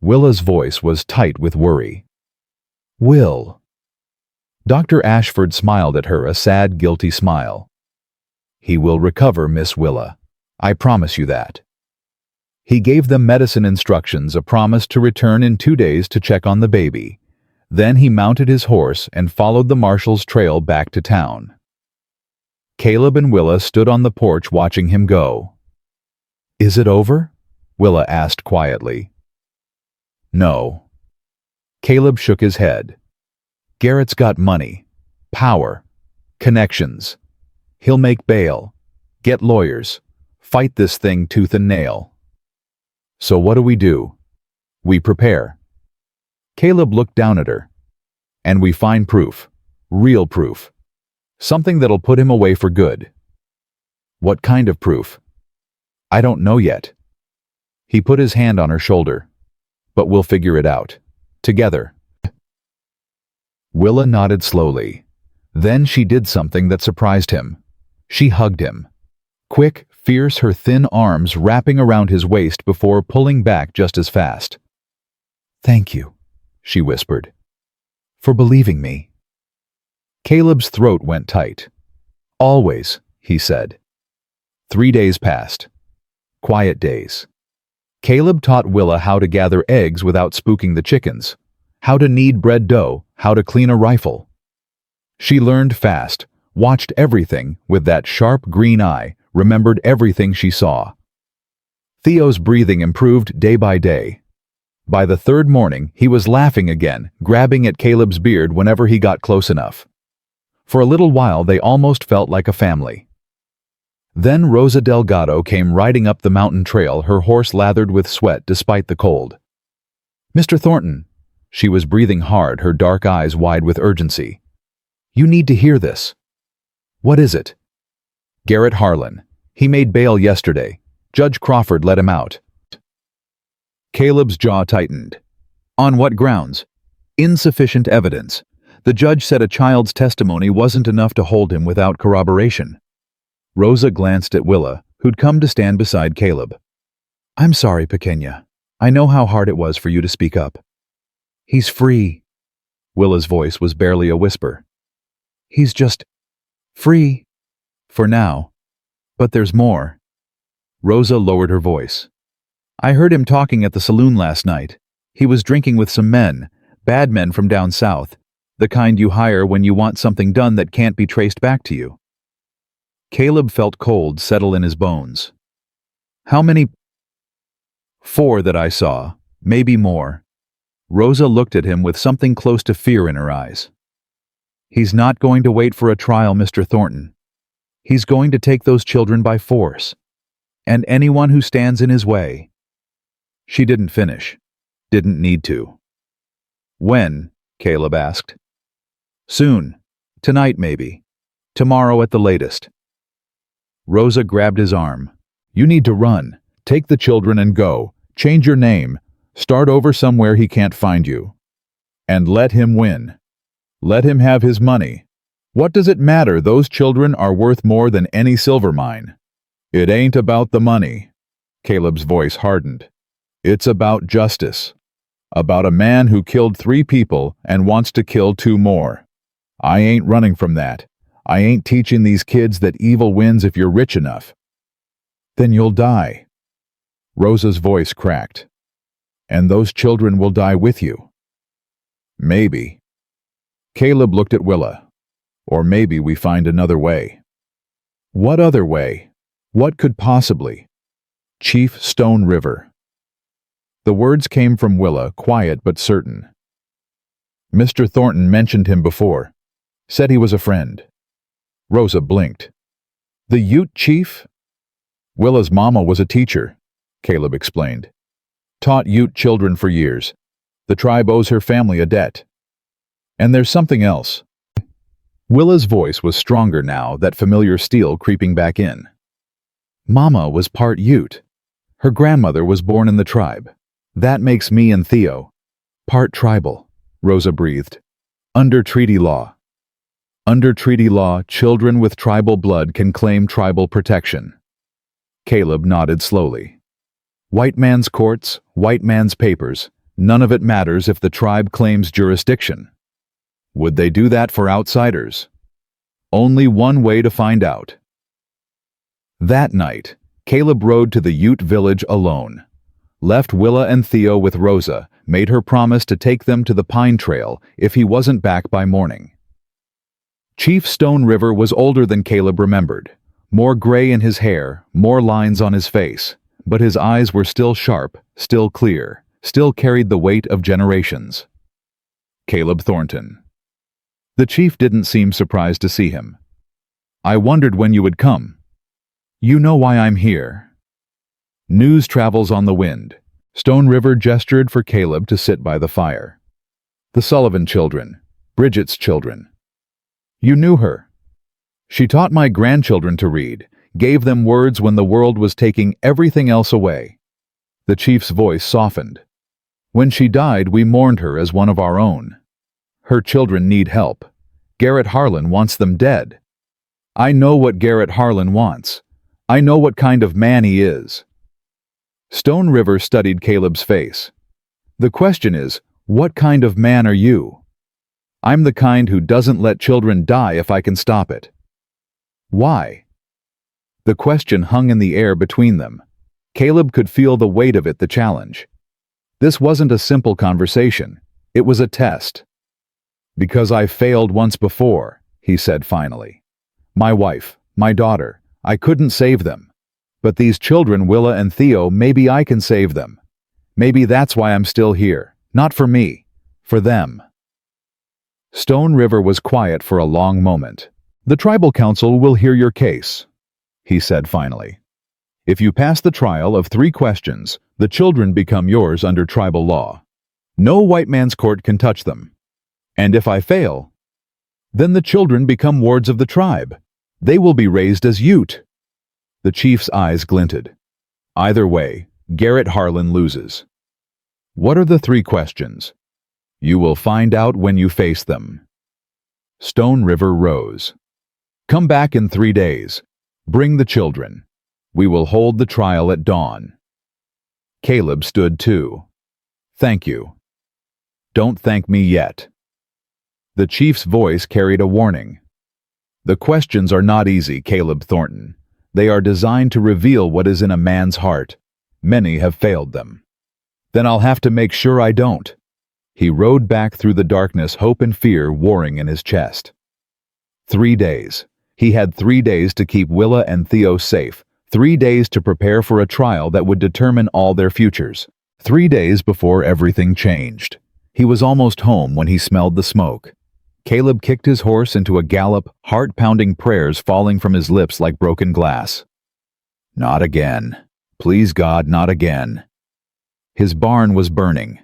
Willa's voice was tight with worry. "Will." Dr. Ashford smiled at her, a sad, guilty smile. "He will recover, Miss Willa. I promise you that." He gave them medicine instructions, a promise to return in 2 days to check on the baby. Then he mounted his horse and followed the marshal's trail back to town. Caleb and Willa stood on the porch watching him go. "Is it over?" Willa asked quietly. "No." Caleb shook his head. "Garrett's got money, power, connections. He'll make bail, get lawyers, fight this thing tooth and nail. So what do? We prepare." Caleb looked down at her. "And we find proof, real proof. Something that'll put him away for good." "What kind of proof?" "I don't know yet." He put his hand on her shoulder. "But we'll figure it out. Together." Willa nodded slowly. Then she did something that surprised him. She hugged him. Quick, fierce, her thin arms wrapping around his waist before pulling back just as fast. "Thank you," she whispered, "for believing me." Caleb's throat went tight. "Always," he said. 3 days passed. Quiet days. Caleb taught Willa how to gather eggs without spooking the chickens, how to knead bread dough, how to clean a rifle. She learned fast, watched everything with that sharp green eye, remembered everything she saw. Theo's breathing improved day by day. By the 3rd morning, he was laughing again, grabbing at Caleb's beard whenever he got close enough. For a little while, they almost felt like a family. Then Rosa Delgado came riding up the mountain trail, her horse lathered with sweat despite the cold. "Mr. Thornton," she was breathing hard, her dark eyes wide with urgency. "You need to hear this." "What is it?" "Garrett Harlan. He made bail yesterday. Judge Crawford let him out." Caleb's jaw tightened. "On what grounds?" "Insufficient evidence. The judge said a child's testimony wasn't enough to hold him without corroboration." Rosa glanced at Willa, who'd come to stand beside Caleb. "I'm sorry, Pequeña. I know how hard it was for you to speak up." "He's free." Willa's voice was barely a whisper. "He's just free. For now. But there's more." Rosa lowered her voice. "I heard him talking at the saloon last night. He was drinking with some men. Bad men from down south. The kind you hire when you want something done that can't be traced back to you. Caleb felt cold settle in his bones. How many? 4 that I saw, maybe more. Rosa looked at him with something close to fear in her eyes. He's not going to wait for a trial, Mr. Thornton. He's going to take those children by force. And anyone who stands in his way. She didn't finish. Didn't need to. When? Caleb asked. Soon. Tonight, maybe. Tomorrow at the latest. Rosa grabbed his arm. You need to run. Take the children and go. Change your name. Start over somewhere he can't find you. And let him win. Let him have his money. What does it matter? Those children are worth more than any silver mine. It ain't about the money. Caleb's voice hardened. It's about justice. About a man who killed 3 people and wants to kill 2 more. I ain't running from that. I ain't teaching these kids that evil wins if you're rich enough. Then you'll die. Rosa's voice cracked. And those children will die with you. Maybe. Caleb looked at Willa. Or maybe we find another way. What other way? What could possibly? Chief Stone River. The words came from Willa, quiet but certain. Mr. Thornton mentioned him before. Said he was a friend. Rosa blinked. The Ute chief? Willa's mama was a teacher, Caleb explained. Taught Ute children for years. The tribe owes her family a debt. And there's something else. Willa's voice was stronger now, that familiar steel creeping back in. Mama was part Ute. Her grandmother was born in the tribe. That makes me and Theo part tribal, Rosa breathed. Under treaty law. Under treaty law, children with tribal blood can claim tribal protection. Caleb nodded slowly. White man's courts, white man's papers, none of it matters if the tribe claims jurisdiction. Would they do that for outsiders? Only one way to find out. That night, Caleb rode to the Ute village alone. Left Willa and Theo with Rosa, made her promise to take them to the Pine Trail if he wasn't back by morning. Chief Stone River was older than Caleb remembered. More gray in his hair, more lines on his face, but his eyes were still sharp, still clear, still carried the weight of generations. Caleb Thornton. The chief didn't seem surprised to see him. I wondered when you would come. You know why I'm here. News travels on the wind. Stone River gestured for Caleb to sit by the fire. The Sullivan children, Bridget's children. You knew her. She taught my grandchildren to read, gave them words when the world was taking everything else away. The chief's voice softened. When she died, we mourned her as one of our own. Her children need help. Garrett Harlan wants them dead. I know what Garrett Harlan wants. I know what kind of man he is. Stone River studied Caleb's face. The question is, what kind of man are you? I'm the kind who doesn't let children die if I can stop it. Why? The question hung in the air between them. Caleb could feel the weight of it, the challenge. This wasn't a simple conversation. It was a test. Because I failed once before, he said finally. My wife, my daughter, I couldn't save them. But these children, Willa and Theo, maybe I can save them. Maybe that's why I'm still here. Not for me. For them. Stone River was quiet for a long moment. The tribal council will hear your case, he said finally. If you pass the trial of 3 questions, the children become yours under tribal law. No white man's court can touch them. And if I fail, then the children become wards of the tribe. They will be raised as Ute. The chief's eyes glinted. Either way, Garrett Harlan loses. What are the 3 questions? You will find out when you face them. Stone River rose. Come back in 3 days. Bring the children. We will hold the trial at dawn. Caleb stood too. Thank you. Don't thank me yet. The chief's voice carried a warning. The questions are not easy, Caleb Thornton. They are designed to reveal what is in a man's heart. Many have failed them. Then I'll have to make sure I don't. He rode back through the darkness, hope and fear warring in his chest. 3 days. He had 3 days to keep Willa and Theo safe. 3 days to prepare for a trial that would determine all their futures. 3 days before everything changed. He was almost home when he smelled the smoke. Caleb kicked his horse into a gallop, heart-pounding prayers falling from his lips like broken glass. Not again. Please God, not again. His barn was burning.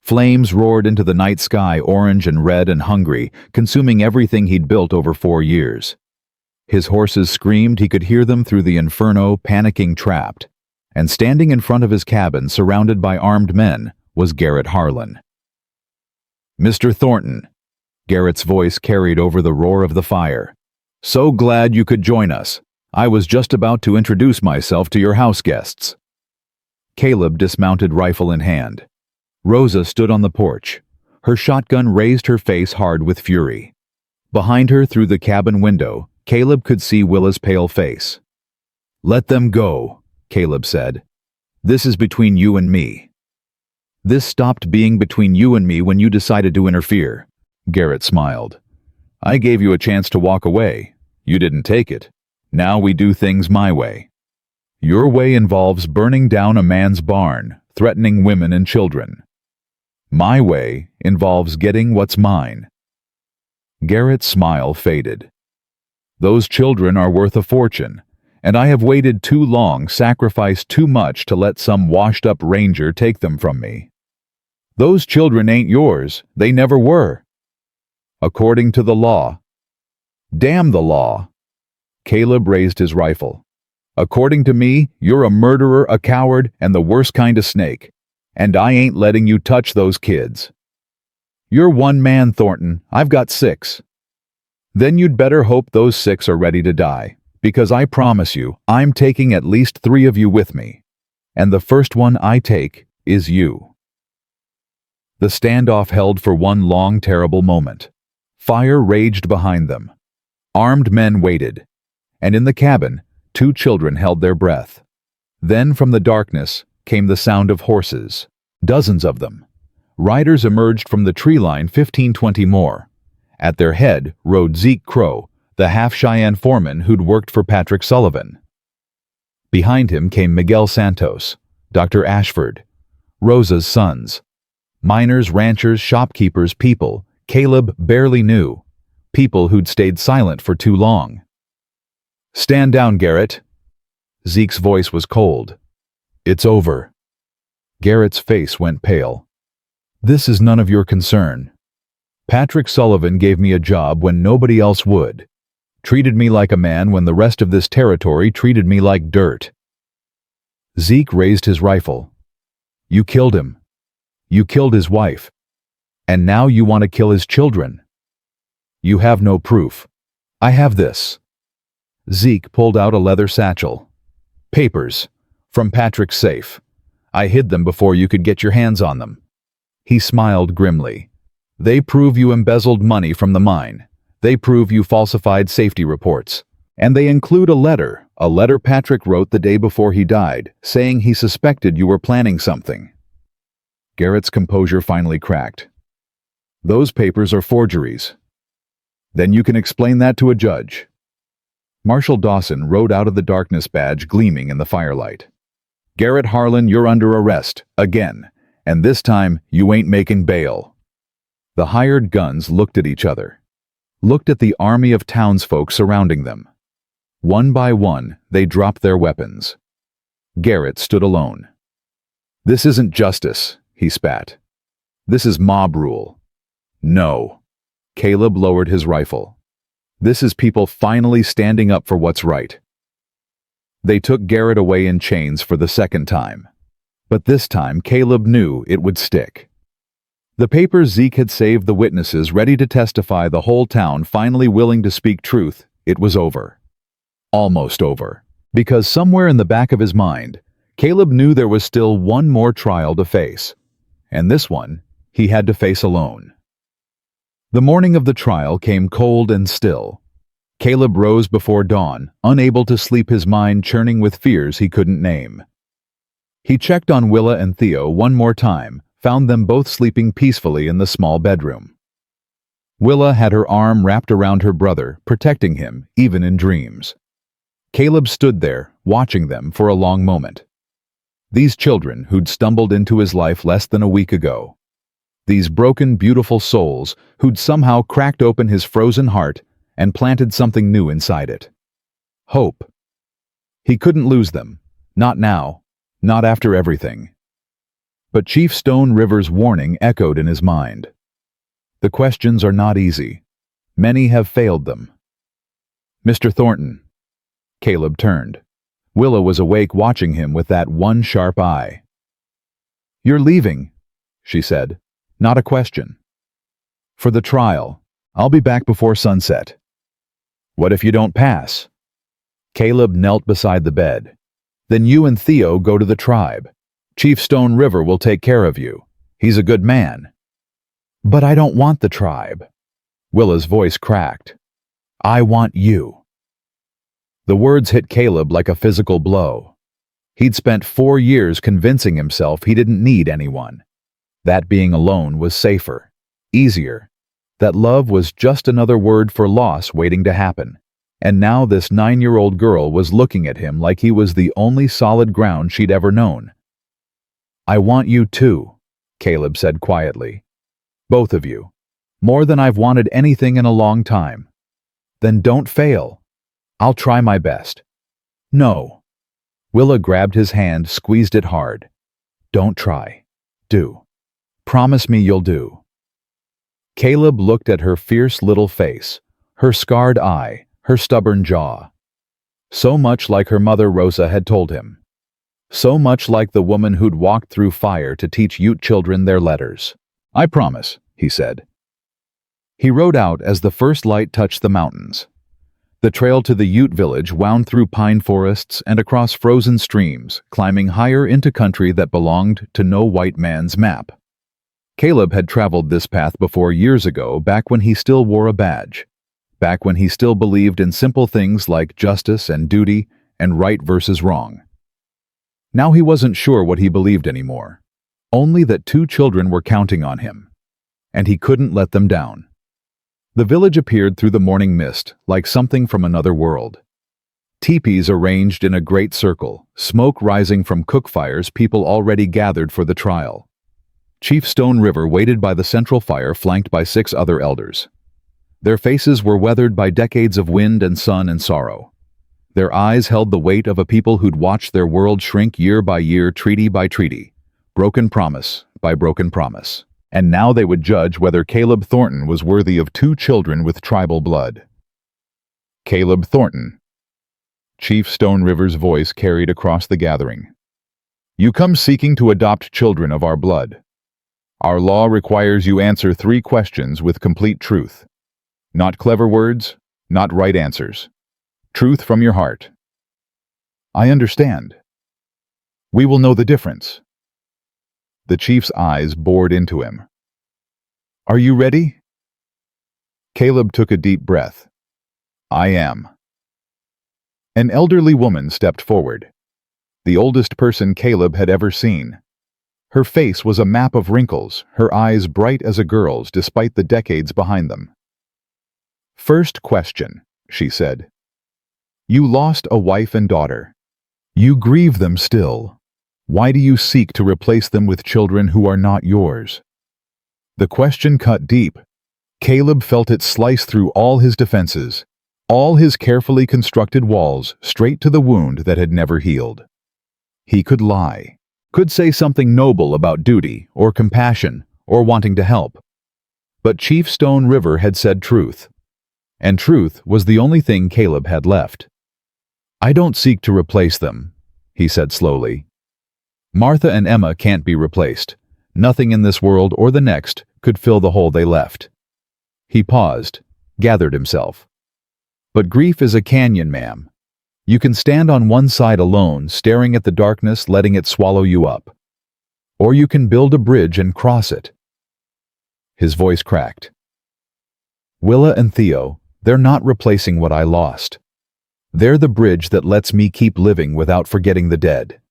Flames roared into the night sky, orange and red and hungry, consuming everything he'd built over 4 years. His horses screamed, he could hear them through the inferno, panicking, trapped. And standing in front of his cabin, surrounded by armed men, was Garrett Harlan. "Mr. Thornton," Garrett's voice carried over the roar of the fire. "So glad you could join us. I was just about to introduce myself to your house guests." Caleb dismounted, rifle in hand. Rosa stood on the porch. Her shotgun raised, her face hard with fury. Behind her, through the cabin window, Caleb could see Willa's pale face. "Let them go," Caleb said. "This is between you and me." "This stopped being between you and me when you decided to interfere," Garrett smiled. "I gave you a chance to walk away. You didn't take it. Now we do things my way. Your way involves burning down a man's barn, threatening women and children. My way involves getting what's mine." Garrett's smile faded. "Those children are worth a fortune, and I have waited too long, sacrificed too much to let some washed-up ranger take them from me. Those children ain't yours. They never were. According to the law." "Damn the law." Caleb raised his rifle. "According to me, you're a murderer, a coward, and the worst kind of snake. And I ain't letting you touch those kids." "You're one man, Thornton. I've got 6. "Then you'd better hope those 6 are ready to die, because I promise you, I'm taking at least 3 of you with me. And the first one I take is you." The standoff held for one long, terrible moment. Fire raged behind them. Armed men waited. And in the cabin, 2 children held their breath. Then from the darkness came the sound of horses. Dozens of them. Riders emerged from the tree line, 15-20 more. At their head rode Zeke Crow, the half-Cheyenne foreman who'd worked for Patrick Sullivan. Behind him came Miguel Santos, Dr. Ashford, Rosa's sons. Miners, ranchers, shopkeepers, people Caleb barely knew. People who'd stayed silent for too long. "Stand down, Garrett." Zeke's voice was cold. "It's over." Garrett's face went pale. "This is none of your concern. Patrick Sullivan gave me a job when nobody else would. Treated me like a man when the rest of this territory treated me like dirt." Zeke raised his rifle. "You killed him. You killed his wife. And now you want to kill his children. You have no proof. I have this." Zeke pulled out a leather satchel. "Papers. From Patrick's safe. I hid them before you could get your hands on them." He smiled grimly. "They prove you embezzled money from the mine. They prove you falsified safety reports. And they include a letter Patrick wrote the day before he died, saying he suspected you were planning something." Garrett's composure finally cracked. "Those papers are forgeries." "Then you can explain that to a judge." Marshal Dawson rode out of the darkness, badge gleaming in the firelight. "Garrett Harlan, you're under arrest, again, and this time you ain't making bail." The hired guns looked at each other, looked at the army of townsfolk surrounding them. One by one, they dropped their weapons. Garrett stood alone. "This isn't justice," he spat. "This is mob rule." "No." Caleb lowered his rifle. "This is people finally standing up for what's right." They took Garrett away in chains for the second time. But this time, Caleb knew it would stick. The papers Zeke had saved, the witnesses ready to testify, the whole town finally willing to speak truth. It was over. Almost over. Because somewhere in the back of his mind, Caleb knew there was still one more trial to face. And this one, he had to face alone. The morning of the trial came cold and still. Caleb rose before dawn, unable to sleep, his mind churning with fears he couldn't name. He checked on Willa and Theo one more time, found them both sleeping peacefully in the small bedroom. Willa had her arm wrapped around her brother, protecting him, even in dreams. Caleb stood there, watching them for a long moment. These children who'd stumbled into his life less than a week ago. These broken, beautiful souls who'd somehow cracked open his frozen heart and planted something new inside it. Hope. He couldn't lose them. Not now. Not after everything. But Chief Stone River's warning echoed in his mind. The questions are not easy. Many have failed them. Mr. Thornton. Caleb turned. Willa was awake watching him with that one sharp eye. You're leaving, she said. Not a question. For the trial. I'll be back before sunset. What if you don't pass? Caleb knelt beside the bed. Then you and Theo go to the tribe. Chief Stone River will take care of you. He's a good man. But I don't want the tribe. Willa's voice cracked. I want you. The words hit Caleb like a physical blow. He'd spent 4 years convincing himself he didn't need anyone. That being alone was safer, easier. That love was just another word for loss waiting to happen. And now this 9-year-old girl was looking at him like he was the only solid ground she'd ever known. I want you too, Caleb said quietly. Both of you. More than I've wanted anything in a long time. Then don't fail. I'll try my best. No. Willa grabbed his hand, squeezed it hard. Don't try. Do. Promise me you'll do. Caleb looked at her fierce little face, her scarred eye, her stubborn jaw. So much like her mother Rosa had told him. So much like the woman who'd walked through fire to teach Ute children their letters. I promise, he said. He rode out as the first light touched the mountains. The trail to the Ute village wound through pine forests and across frozen streams, climbing higher into country that belonged to no white man's map. Caleb had traveled this path before years ago, back when he still wore a badge. Back when he still believed in simple things like justice and duty and right versus wrong. Now he wasn't sure what he believed anymore. Only that 2 children were counting on him. And he couldn't let them down. The village appeared through the morning mist, like something from another world. Teepees arranged in a great circle, smoke rising from cook fires people already gathered for the trial. Chief Stone River waited by the central fire flanked by 6 other elders. Their faces were weathered by decades of wind and sun and sorrow. Their eyes held the weight of a people who'd watched their world shrink year by year, treaty by treaty, broken promise by broken promise. And now they would judge whether Caleb Thornton was worthy of 2 children with tribal blood. Caleb Thornton. Chief Stone River's voice carried across the gathering. You come seeking to adopt children of our blood. Our law requires you answer 3 questions with complete truth. Not clever words, not right answers. Truth from your heart. I understand. We will know the difference. The chief's eyes bored into him. Are you ready? Caleb took a deep breath. I am. An elderly woman stepped forward. The oldest person Caleb had ever seen. Her face was a map of wrinkles, her eyes bright as a girl's despite the decades behind them. First question, she said. You lost a wife and daughter. You grieve them still. Why do you seek to replace them with children who are not yours? The question cut deep. Caleb felt it slice through all his defenses, all his carefully constructed walls, straight to the wound that had never healed. He could lie, could say something noble about duty or compassion or wanting to help. But Chief Stone River had said truth, and truth was the only thing Caleb had left. I don't seek to replace them, he said slowly. Martha and Emma can't be replaced. Nothing in this world or the next could fill the hole they left. He paused, gathered himself. But grief is a canyon, ma'am. You can stand on one side alone, staring at the darkness, letting it swallow you up. Or you can build a bridge and cross it. His voice cracked. Willa and Theo, they're not replacing what I lost. They're the bridge that lets me keep living without forgetting the dead.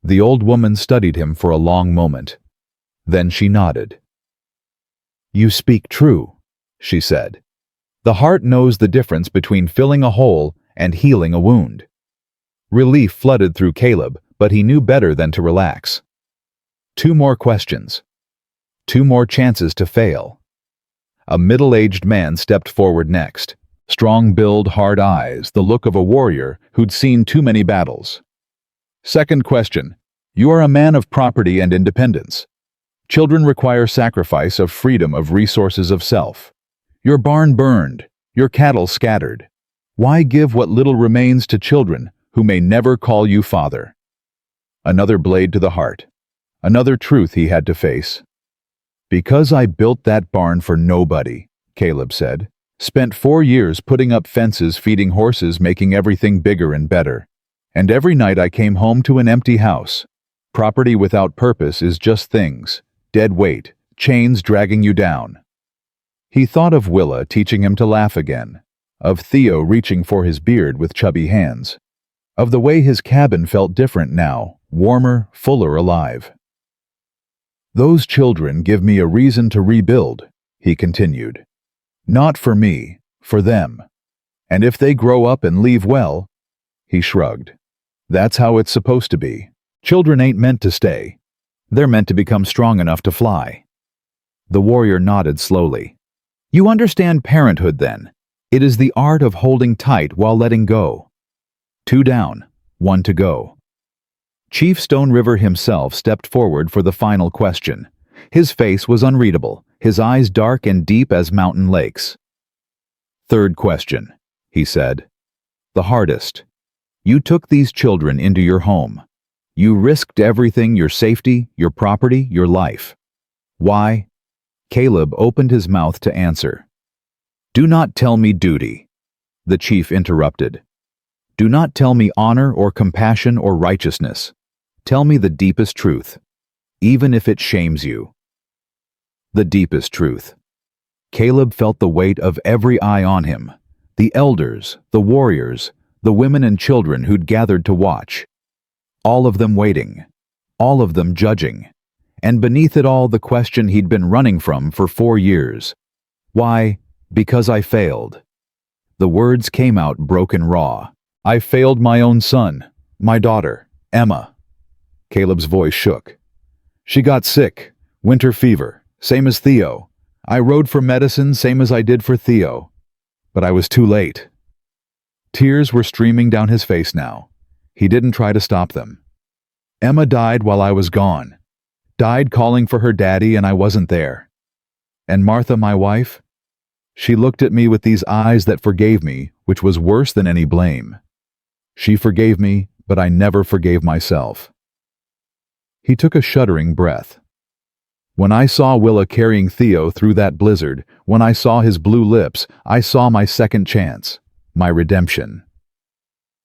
The old woman studied him for a long moment. Then she nodded. "You speak true," she said. "The heart knows the difference between filling a hole and healing a wound." Relief flooded through Caleb, but he knew better than to relax. 2 more questions. 2 more chances to fail. A middle-aged man stepped forward next. Strong build, hard eyes, the look of a warrior who'd seen too many battles. "Second question. You are a man of property and independence. Children require sacrifice of freedom, of resources, of self. Your barn burned, your cattle scattered. Why give what little remains to children who may never call you father?" Another blade to the heart. Another truth he had to face. "Because I built that barn for nobody," Caleb said. "Spent 4 years putting up fences, feeding horses, making everything bigger and better. And every night I came home to an empty house. Property without purpose is just things, dead weight, chains dragging you down." He thought of Willa teaching him to laugh again, of Theo reaching for his beard with chubby hands, of the way his cabin felt different now, warmer, fuller, alive. "Those children give me a reason to rebuild," he continued. "Not for me, for them. And if they grow up and leave well," he shrugged. "That's how it's supposed to be. Children ain't meant to stay. They're meant to become strong enough to fly." The warrior nodded slowly. "You understand parenthood then. It is the art of holding tight while letting go." 2 down, 1 to go. Chief Stone River himself stepped forward for the final question. His face was unreadable, his eyes dark and deep as mountain lakes. "Third question," he said. "The hardest. You took these children into your home. You risked everything, your safety, your property, your life. Why?" Caleb opened his mouth to answer. "Do not tell me duty," the chief interrupted. "Do not tell me honor or compassion or righteousness. Tell me the deepest truth, even if it shames you." The deepest truth. Caleb felt the weight of every eye on him, the elders, the warriors, the women and children who'd gathered to watch. All of them waiting, all of them judging, and beneath it all the question he'd been running from for 4 years. Why? Because I failed. The words came out broken raw. "I failed my own son, my daughter, Emma." Caleb's voice shook. "She got sick, winter fever, same as Theo. I rode for medicine, same as I did for Theo. But I was too late." Tears were streaming down his face now. He didn't try to stop them. "Emma died while I was gone. Died calling for her daddy and I wasn't there. And Martha, my wife? She looked at me with these eyes that forgave me, which was worse than any blame. She forgave me, but I never forgave myself." He took a shuddering breath. "When I saw Willa carrying Theo through that blizzard, when I saw his blue lips, I saw my second chance, my redemption."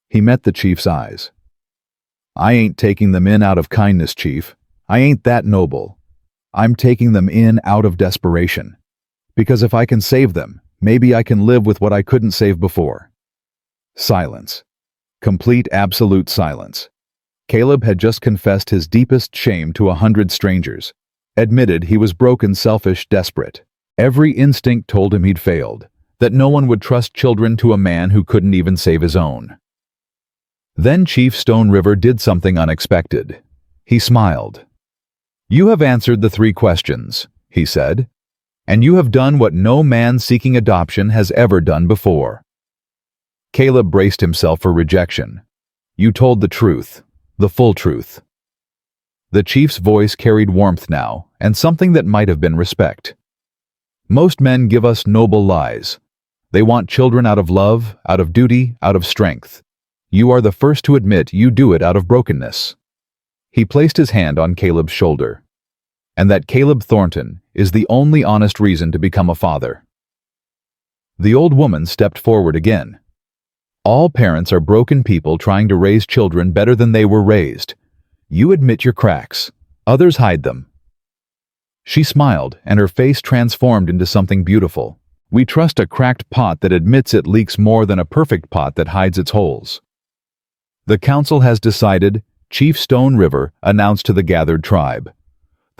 He met the chief's eyes. "I ain't taking them in out of kindness, Chief. I ain't that noble. I'm taking them in out of desperation. Because if I can save them, maybe I can live with what I couldn't save before." Silence. Complete, absolute silence. Caleb had just confessed his deepest shame to 100 strangers. Admitted he was broken, selfish, desperate. Every instinct told him he'd failed, that no one would trust children to a man who couldn't even save his own. Then Chief Stone River did something unexpected. He smiled. "You have answered the 3 questions," he said, "and you have done what no man seeking adoption has ever done before." Caleb braced himself for rejection. "You told the truth, the full truth." The chief's voice carried warmth now, and something that might have been respect. "Most men give us noble lies. They want children out of love, out of duty, out of strength. You are the first to admit you do it out of brokenness." He placed his hand on Caleb's shoulder. "And that Caleb Thornton is the only honest reason to become a father." The old woman stepped forward again. "All parents are broken people trying to raise children better than they were raised. You admit your cracks. Others hide them." She smiled, and her face transformed into something beautiful. "We trust a cracked pot that admits it leaks more than a perfect pot that hides its holes." "The council has decided," Chief Stone River announced to the gathered tribe.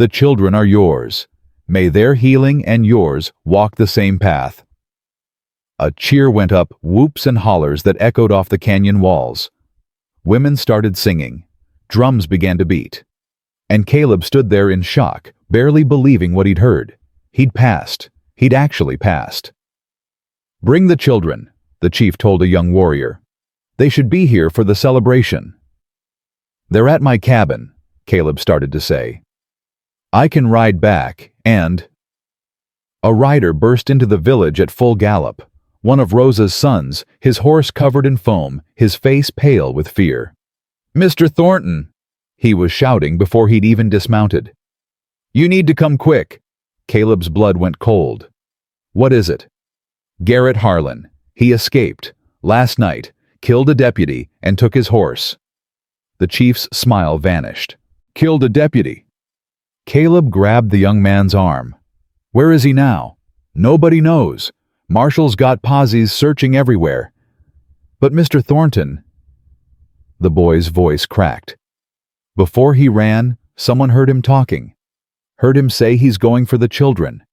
The children are yours. May their healing and yours walk the same path." A cheer went up, whoops and hollers that echoed off the canyon walls. Women started singing. Drums began to beat. And Caleb stood there in shock, barely believing what he'd heard. He'd passed. He'd actually passed. "Bring the children," the chief told a young warrior. "They should be here for the celebration." "They're at my cabin," Caleb started to say. "I can ride back, and—" A rider burst into the village at full gallop. One of Rosa's sons, his horse covered in foam, his face pale with fear. "Mr. Thornton!" he was shouting before he'd even dismounted. "You need to come quick." Caleb's blood went cold. "What is it?" "Garrett Harlan. He escaped. Last night, killed a deputy, and took his horse." The chief's smile vanished. "Killed a deputy?" Caleb grabbed the young man's arm. "Where is he now?" "Nobody knows. Marshals got posses searching everywhere." "But Mr. Thornton—" The boy's voice cracked. "Before he ran, someone heard him talking. Heard him say he's going for the children.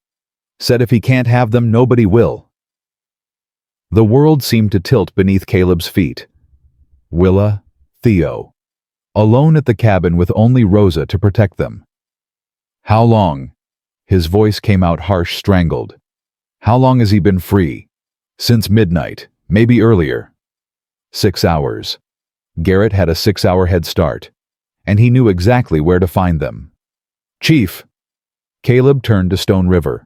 Said if he can't have them, nobody will." The world seemed to tilt beneath Caleb's feet. Willa, Theo. Alone at the cabin with only Rosa to protect them. "How long?" His voice came out harsh, strangled. "How long has he been free?" "Since midnight, maybe earlier." 6 hours. Garrett had a 6-hour head start, and he knew exactly where to find them. "Chief!" Caleb turned to Stone River.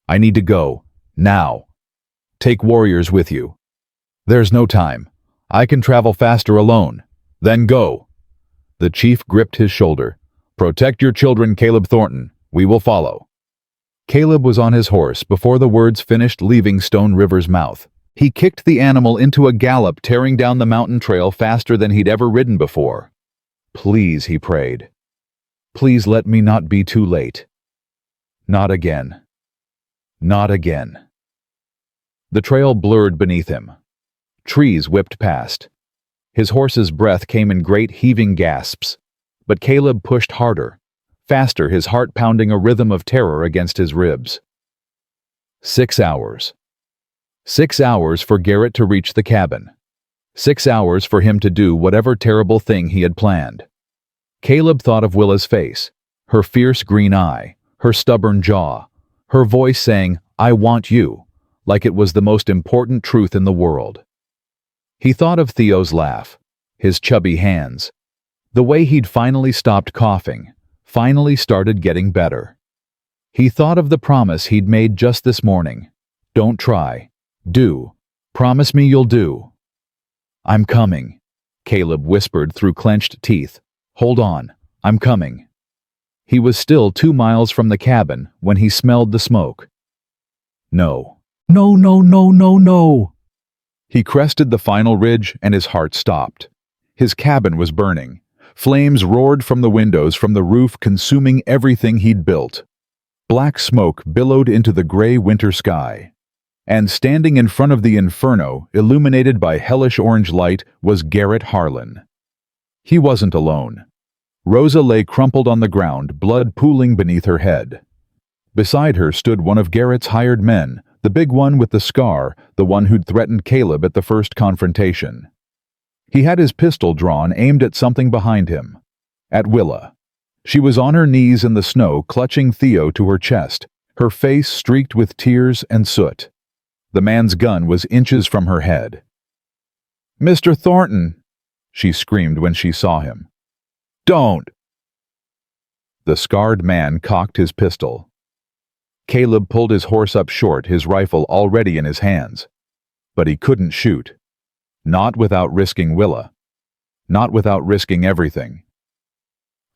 "I need to go. Now. Take warriors with you." "There's no time. I can travel faster alone." "Then go." The chief gripped his shoulder. "Protect your children, Caleb Thornton. We will follow." Caleb was on his horse before the words finished leaving Stone River's mouth. He kicked the animal into a gallop, tearing down the mountain trail faster than he'd ever ridden before. "Please," he prayed. "Please let me not be too late. Not again. Not again." The trail blurred beneath him. Trees whipped past. His horse's breath came in great heaving gasps, but Caleb pushed harder, faster, his heart pounding a rhythm of terror against his ribs. 6 hours. 6 hours for Garrett to reach the cabin. 6 hours for him to do whatever terrible thing he had planned. Caleb thought of Willa's face, her fierce green eye, her stubborn jaw, her voice saying, "I want you," like it was the most important truth in the world. He thought of Theo's laugh, his chubby hands, the way he'd finally stopped coughing, finally started getting better. He thought of the promise he'd made just this morning. "Don't try. Do. Promise me you'll do." "I'm coming," Caleb whispered through clenched teeth. "Hold on. I'm coming." He was still 2 miles from the cabin when he smelled the smoke. No. No, no, no, no, no. He crested the final ridge and his heart stopped. His cabin was burning. Flames roared from the windows, from the roof, consuming everything he'd built. Black smoke billowed into the gray winter sky. And standing in front of the inferno, illuminated by hellish orange light, was Garrett Harlan. He wasn't alone. Rosa lay crumpled on the ground, blood pooling beneath her head. Beside her stood one of Garrett's hired men, the big one with the scar, the one who'd threatened Caleb at the first confrontation. He had his pistol drawn, aimed at something behind him. At Willa. She was on her knees in the snow, clutching Theo to her chest, her face streaked with tears and soot. The man's gun was inches from her head. "Mr. Thornton!" she screamed when she saw him. "Don't!" The scarred man cocked his pistol. Caleb pulled his horse up short, his rifle already in his hands. But he couldn't shoot. Not without risking Willa. Not without risking everything.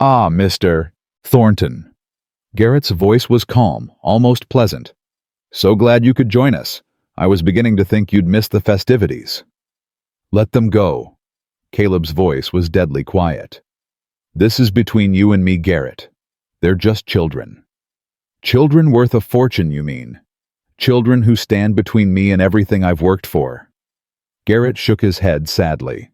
"Ah, Mr. Thornton." Garrett's voice was calm, almost pleasant. "So glad you could join us. I was beginning to think you'd missed the festivities." "Let them go." Caleb's voice was deadly quiet. "This is between you and me, Garrett. They're just children." "Children worth a fortune, you mean? Children who stand between me and everything I've worked for?" Garrett shook his head sadly.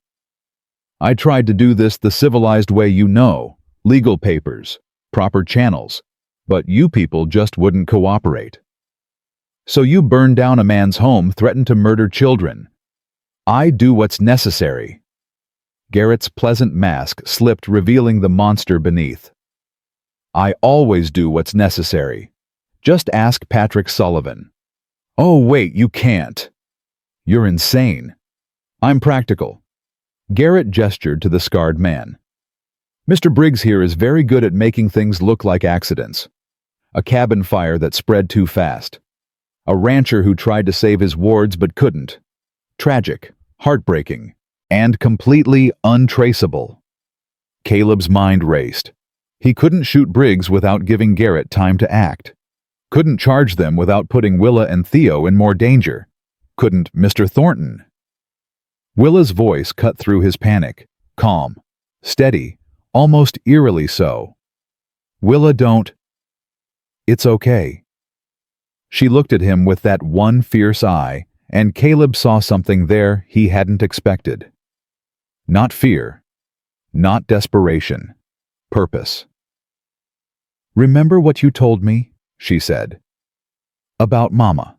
"I tried to do this the civilized way you know. Legal papers, proper channels, But you people just wouldn't cooperate. So you burned down a man's home, threatened to murder children. I do what's necessary. Garrett's pleasant mask slipped, revealing the monster beneath. I always do what's necessary. Just ask Patrick Sullivan. Oh, wait, you can't. You're insane. I'm practical. Garrett gestured to the scarred man. Mr. Briggs here is very good at making things look like accidents. A cabin fire that spread too fast. A rancher who tried to save his wards but couldn't. Tragic, heartbreaking, and completely untraceable. Caleb's mind raced. He couldn't shoot Briggs without giving Garrett time to act. Couldn't charge them without putting Willa and Theo in more danger. Couldn't Mr. Thornton. Willa's voice cut through his panic, calm, steady, almost eerily so. Willa, don't. It's okay. She looked at him with that one fierce eye, and Caleb saw something there he hadn't expected. Not fear, not desperation, purpose. Remember what you told me, she said. About Mama.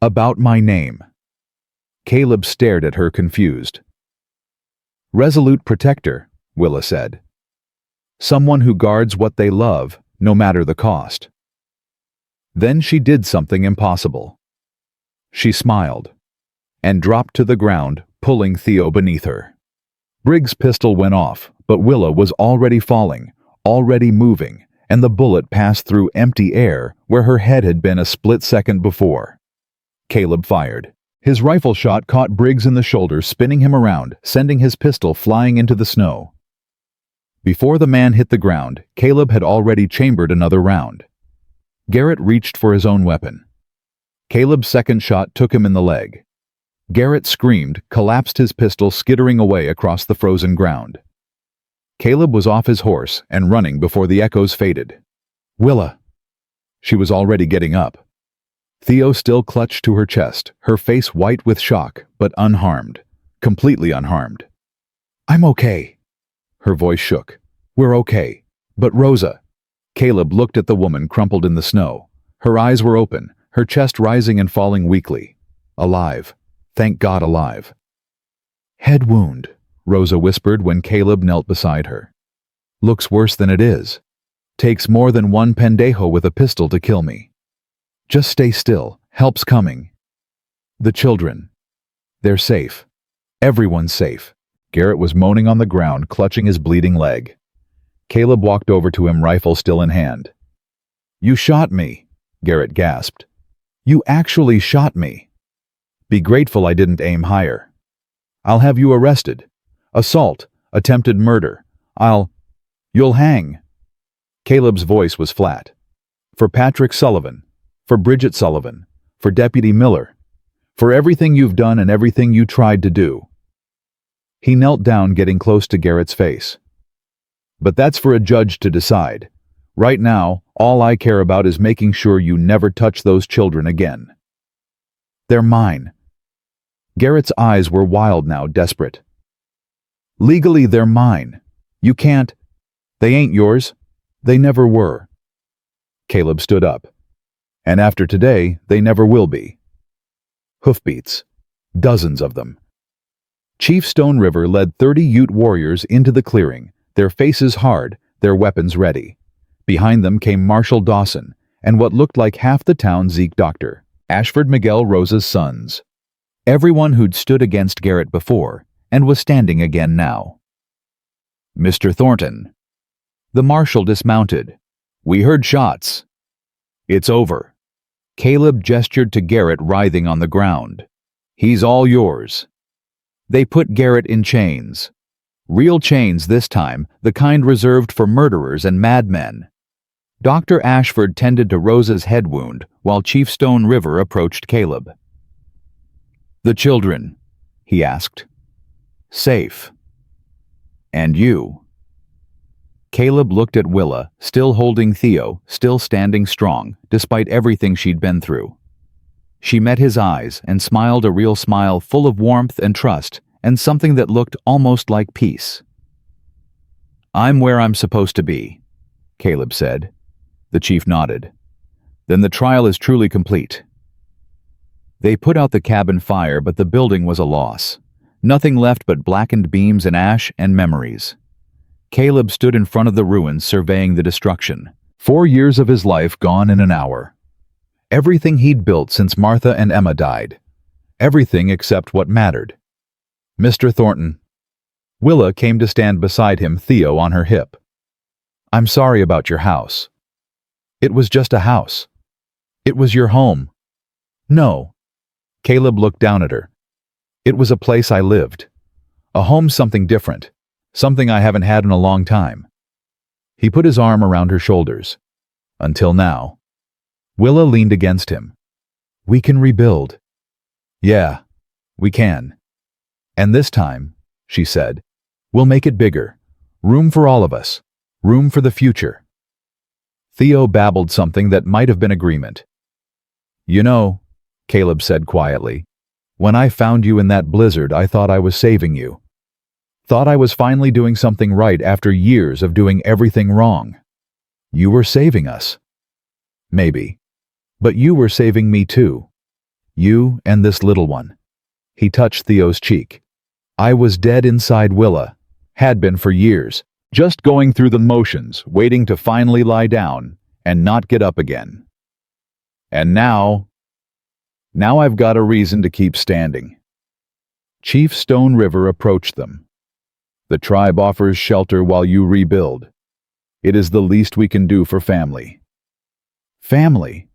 About my name. Caleb stared at her confused. Resolute protector, Willa said. Someone who guards what they love, no matter the cost. Then she did something impossible. She smiled, and dropped to the ground, pulling Theo beneath her. Briggs' pistol went off, but Willa was already falling, already moving, and the bullet passed through empty air where her head had been a split second before. Caleb fired. His rifle shot caught Briggs in the shoulder, spinning him around, sending his pistol flying into the snow. Before the man hit the ground, Caleb had already chambered another round. Garrett reached for his own weapon. Caleb's second shot took him in the leg. Garrett screamed, collapsed his pistol, skittering away across the frozen ground. Caleb was off his horse and running before the echoes faded. Willa! She was already getting up. Theo still clutched to her chest, her face white with shock, but unharmed, completely unharmed. I'm okay. Her voice shook. We're okay. But Rosa. Caleb looked at the woman crumpled in the snow. Her eyes were open, her chest rising and falling weakly. Alive. Thank God, alive. Head wound, Rosa whispered when Caleb knelt beside her. Looks worse than it is. Takes more than one pendejo with a pistol to kill me. Just stay still. Help's coming. The children. They're safe. Everyone's safe. Garrett was moaning on the ground, clutching his bleeding leg. Caleb walked over to him, rifle still in hand. You shot me, Garrett gasped. You actually shot me. Be grateful I didn't aim higher. I'll have you arrested. Assault, attempted murder. You'll hang. Caleb's voice was flat. For Patrick Sullivan. For Bridget Sullivan, for Deputy Miller, for everything you've done and everything you tried to do. He knelt down, getting close to Garrett's face. But that's for a judge to decide. Right now, all I care about is making sure you never touch those children again. They're mine. Garrett's eyes were wild now, desperate. Legally, they're mine. You can't. They ain't yours. They never were. Caleb stood up. And after today, they never will be. Hoofbeats. Dozens of them. Chief Stone River led 30 Ute warriors into the clearing, their faces hard, their weapons ready. Behind them came Marshal Dawson and what looked like half the town's Zeke Doctor, Ashford Miguel Rosa's sons. Everyone who'd stood against Garrett before and was standing again now. Mr. Thornton. The marshal dismounted. We heard shots. It's over. Caleb gestured to Garrett writhing on the ground. He's all yours. They put Garrett in chains. Real chains this time, the kind reserved for murderers and madmen. Dr. Ashford tended to Rosa's head wound while Chief Stone River approached Caleb. The children, he asked. Safe. And you? Caleb looked at Willa, still holding Theo, still standing strong, despite everything she'd been through. She met his eyes and smiled a real smile full of warmth and trust and something that looked almost like peace. I'm where I'm supposed to be, Caleb said. The chief nodded. Then the trial is truly complete. They put out the cabin fire, but the building was a loss. Nothing left but blackened beams and ash and memories. Caleb stood in front of the ruins surveying the destruction. 4 years of his life gone in an hour. Everything he'd built since Martha and Emma died. Everything except what mattered. Mr. Thornton. Willa came to stand beside him, Theo on her hip. I'm sorry about your house. It was just a house. It was your home. No. Caleb looked down at her. It was a place I lived. A home, something different. Something I haven't had in a long time. He put his arm around her shoulders. Until now. Willa leaned against him. We can rebuild. Yeah, we can. And this time, she said, we'll make it bigger. Room for all of us. Room for the future. Theo babbled something that might have been agreement. You know, Caleb said quietly, when I found you in that blizzard, I thought I was saving you. Thought I was finally doing something right after years of doing everything wrong. You were saving us. Maybe. But you were saving me too. You and this little one. He touched Theo's cheek. I was dead inside Willa. Had been for years. Just going through the motions, waiting to finally lie down and not get up again. And now I've got a reason to keep standing. Chief Stone River approached them. The tribe offers shelter while you rebuild. It is the least we can do for family. Family?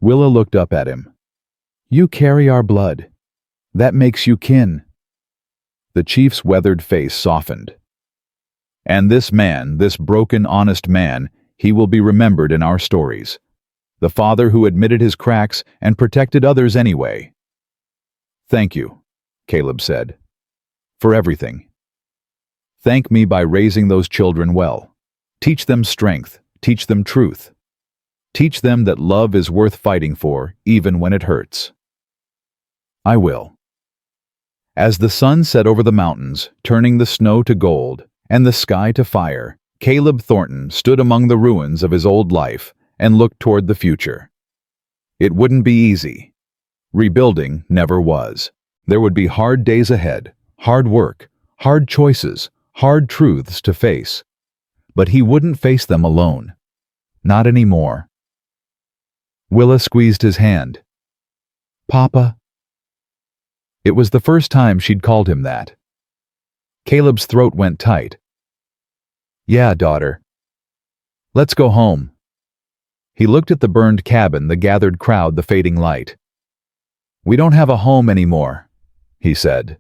Willa looked up at him. You carry our blood. That makes you kin. The chief's weathered face softened. And this man, this broken, honest man, he will be remembered in our stories. The father who admitted his cracks and protected others anyway. Thank you, Caleb said, for everything. Thank me by raising those children well. Teach them strength, teach them truth. Teach them that love is worth fighting for, even when it hurts. I will. As the sun set over the mountains, turning the snow to gold and the sky to fire, Caleb Thornton stood among the ruins of his old life and looked toward the future. It wouldn't be easy. Rebuilding never was. There would be hard days ahead, hard work, hard choices, hard truths to face. But he wouldn't face them alone. Not anymore. Willa squeezed his hand. Papa. It was the first time she'd called him that. Caleb's throat went tight. Yeah, daughter. Let's go home. He looked at the burned cabin, the gathered crowd, the fading light. We don't have a home anymore, he said.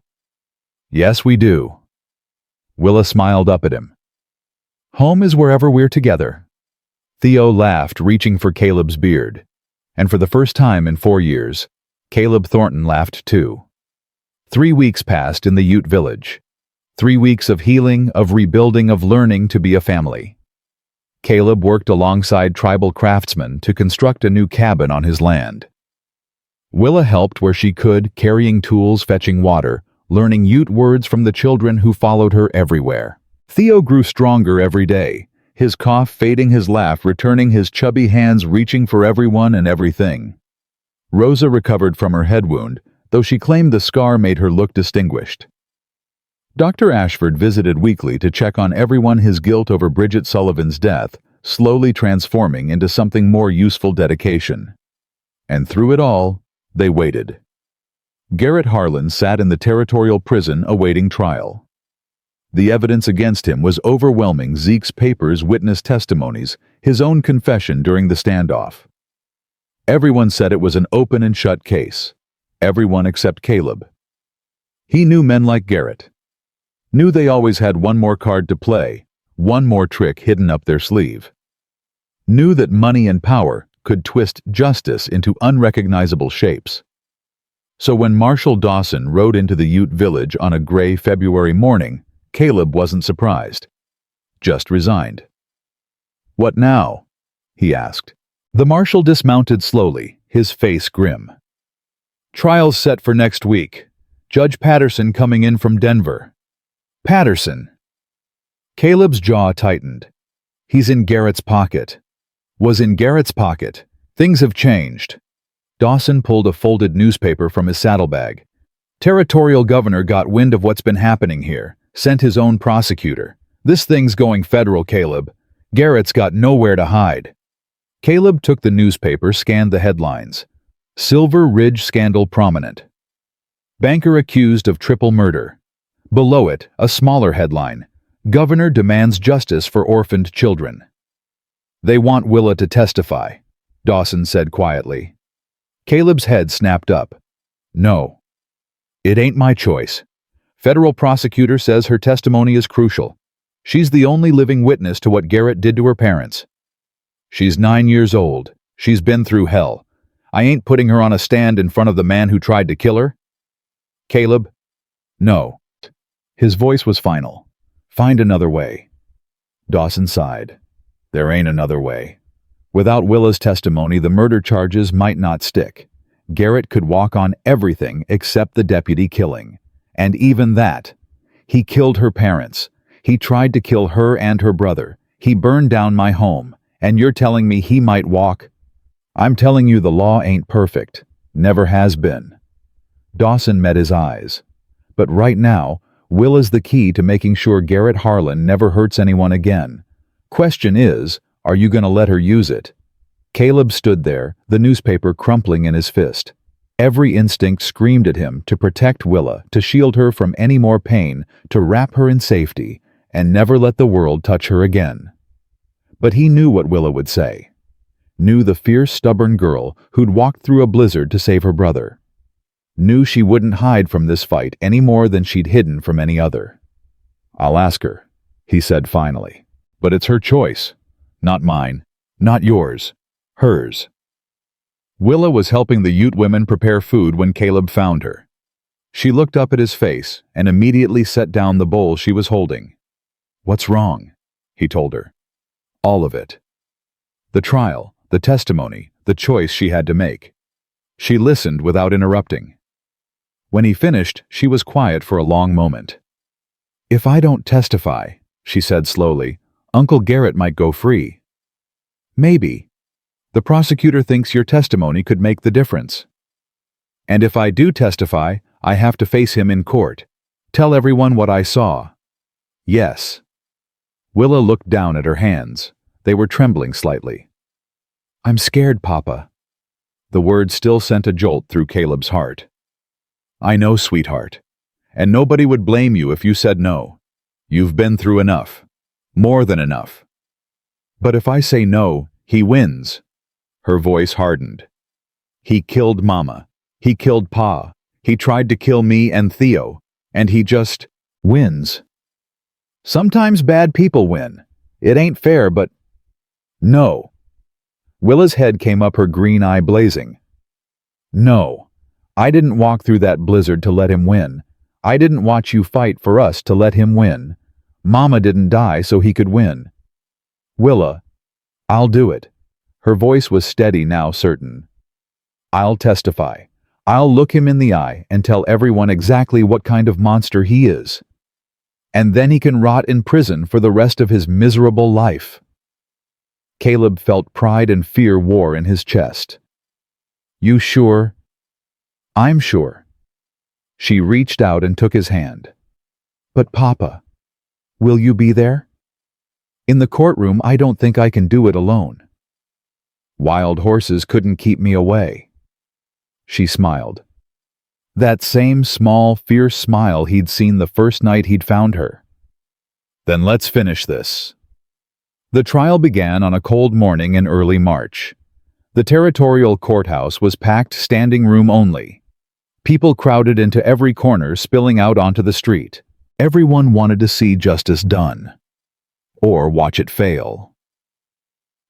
Yes, we do. Willa smiled up at him. Home is wherever we're together. Theo laughed, reaching for Caleb's beard. And for the first time in 4 years, Caleb Thornton laughed too. 3 weeks passed in the Ute village. 3 weeks of healing, of rebuilding, of learning to be a family. Caleb worked alongside tribal craftsmen to construct a new cabin on his land. Willa helped where she could, carrying tools, fetching water, learning Ute words from the children who followed her everywhere. Theo grew stronger every day, his cough fading, his laugh returning, his chubby hands reaching for everyone and everything. Rosa recovered from her head wound, though she claimed the scar made her look distinguished. Dr. Ashford visited weekly to check on everyone, his guilt over Bridget Sullivan's death slowly transforming into something more useful dedication. And through it all, they waited. Garrett Harlan sat in the territorial prison awaiting trial. The evidence against him was overwhelming: Zeke's papers, witness testimonies, his own confession during the standoff. Everyone said it was an open and shut case. Everyone except Caleb. He knew men like Garrett. Knew they always had one more card to play, one more trick hidden up their sleeve. Knew that money and power could twist justice into unrecognizable shapes. So when Marshal Dawson rode into the Ute village on a gray February morning, Caleb wasn't surprised. Just resigned. What now? He asked. The marshal dismounted slowly, his face grim. Trial's set for next week. Judge Patterson coming in from Denver. Patterson. Caleb's jaw tightened. He's in Garrett's pocket. was in Garrett's pocket. Things have changed. Dawson pulled a folded newspaper from his saddlebag. Territorial governor got wind of what's been happening here, sent his own prosecutor. This thing's going federal, Caleb. Garrett's got nowhere to hide. Caleb took the newspaper, scanned the headlines. Silver Ridge scandal prominent. Banker accused of triple murder. Below it, a smaller headline. Governor demands justice for orphaned children. They want Willa to testify, Dawson said quietly. Caleb's head snapped up. No. It ain't my choice. Federal prosecutor says her testimony is crucial. She's the only living witness to what Garrett did to her parents. She's 9 years old. She's been through hell. I ain't putting her on a stand in front of the man who tried to kill her. Caleb? No. His voice was final. Find another way. Dawson sighed. There ain't another way. Without Willa's testimony, the murder charges might not stick. Garrett could walk on everything except the deputy killing. And even that. He killed her parents. He tried to kill her and her brother. He burned down my home. And you're telling me he might walk? I'm telling you the law ain't perfect. Never has been. Dawson met his eyes. But right now, Willa's the key to making sure Garrett Harlan never hurts anyone again. Question is, are you going to let her use it? Caleb stood there, the newspaper crumpling in his fist. Every instinct screamed at him to protect Willa, to shield her from any more pain, to wrap her in safety, and never let the world touch her again. But he knew what Willa would say. Knew the fierce, stubborn girl who'd walked through a blizzard to save her brother. Knew she wouldn't hide from this fight any more than she'd hidden from any other. I'll ask her, he said finally. But it's her choice. Not mine. Not yours. Hers. Willa was helping the Ute women prepare food when Caleb found her. She looked up at his face and immediately set down the bowl she was holding. What's wrong? He told her. All of it. The trial, the testimony, the choice she had to make. She listened without interrupting. When he finished, she was quiet for a long moment. If I don't testify, she said slowly, Uncle Garrett might go free. Maybe. The prosecutor thinks your testimony could make the difference. And if I do testify, I have to face him in court. Tell everyone what I saw. Yes. Willa looked down at her hands. They were trembling slightly. I'm scared, Papa. The word still sent a jolt through Caleb's heart. I know, sweetheart. And nobody would blame you if you said no. You've been through enough. More than enough. But if I say no, he wins. Her voice hardened. He killed Mama. He killed Pa. He tried to kill me and Theo. And he just wins. Sometimes bad people win. It ain't fair, but... No. Willa's head came up, her green eye blazing. No. I didn't walk through that blizzard to let him win. I didn't watch you fight for us to let him win. Mama didn't die so he could win. Willa, I'll do it. Her voice was steady now, certain. I'll testify. I'll look him in the eye and tell everyone exactly what kind of monster he is. And then he can rot in prison for the rest of his miserable life. Caleb felt pride and fear war in his chest. You sure? I'm sure. She reached out and took his hand. But Papa, will you be there? In the courtroom, I don't think I can do it alone. Wild horses couldn't keep me away. She smiled. That same small, fierce smile he'd seen the first night he'd found her. Then let's finish this. The trial began on a cold morning in early March. The territorial courthouse was packed, standing room only. People crowded into every corner, spilling out onto the street. Everyone wanted to see justice done. Or watch it fail.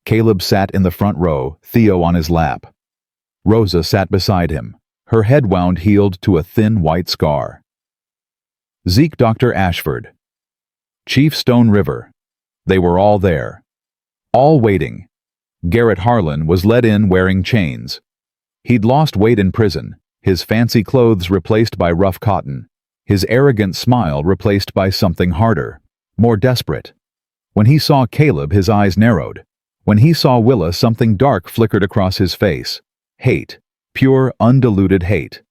Caleb sat in the front row, Theo on his lap. Rosa sat beside him, her head wound healed to a thin white scar. Zeke Dr. Ashford. Chief Stone River. They were all there. All waiting. Garrett Harlan was led in wearing chains. He'd lost weight in prison, his fancy clothes replaced by rough cotton, his arrogant smile replaced by something harder, more desperate. When he saw Caleb, his eyes narrowed. When he saw Willa, something dark flickered across his face. Hate. Pure, undiluted hate.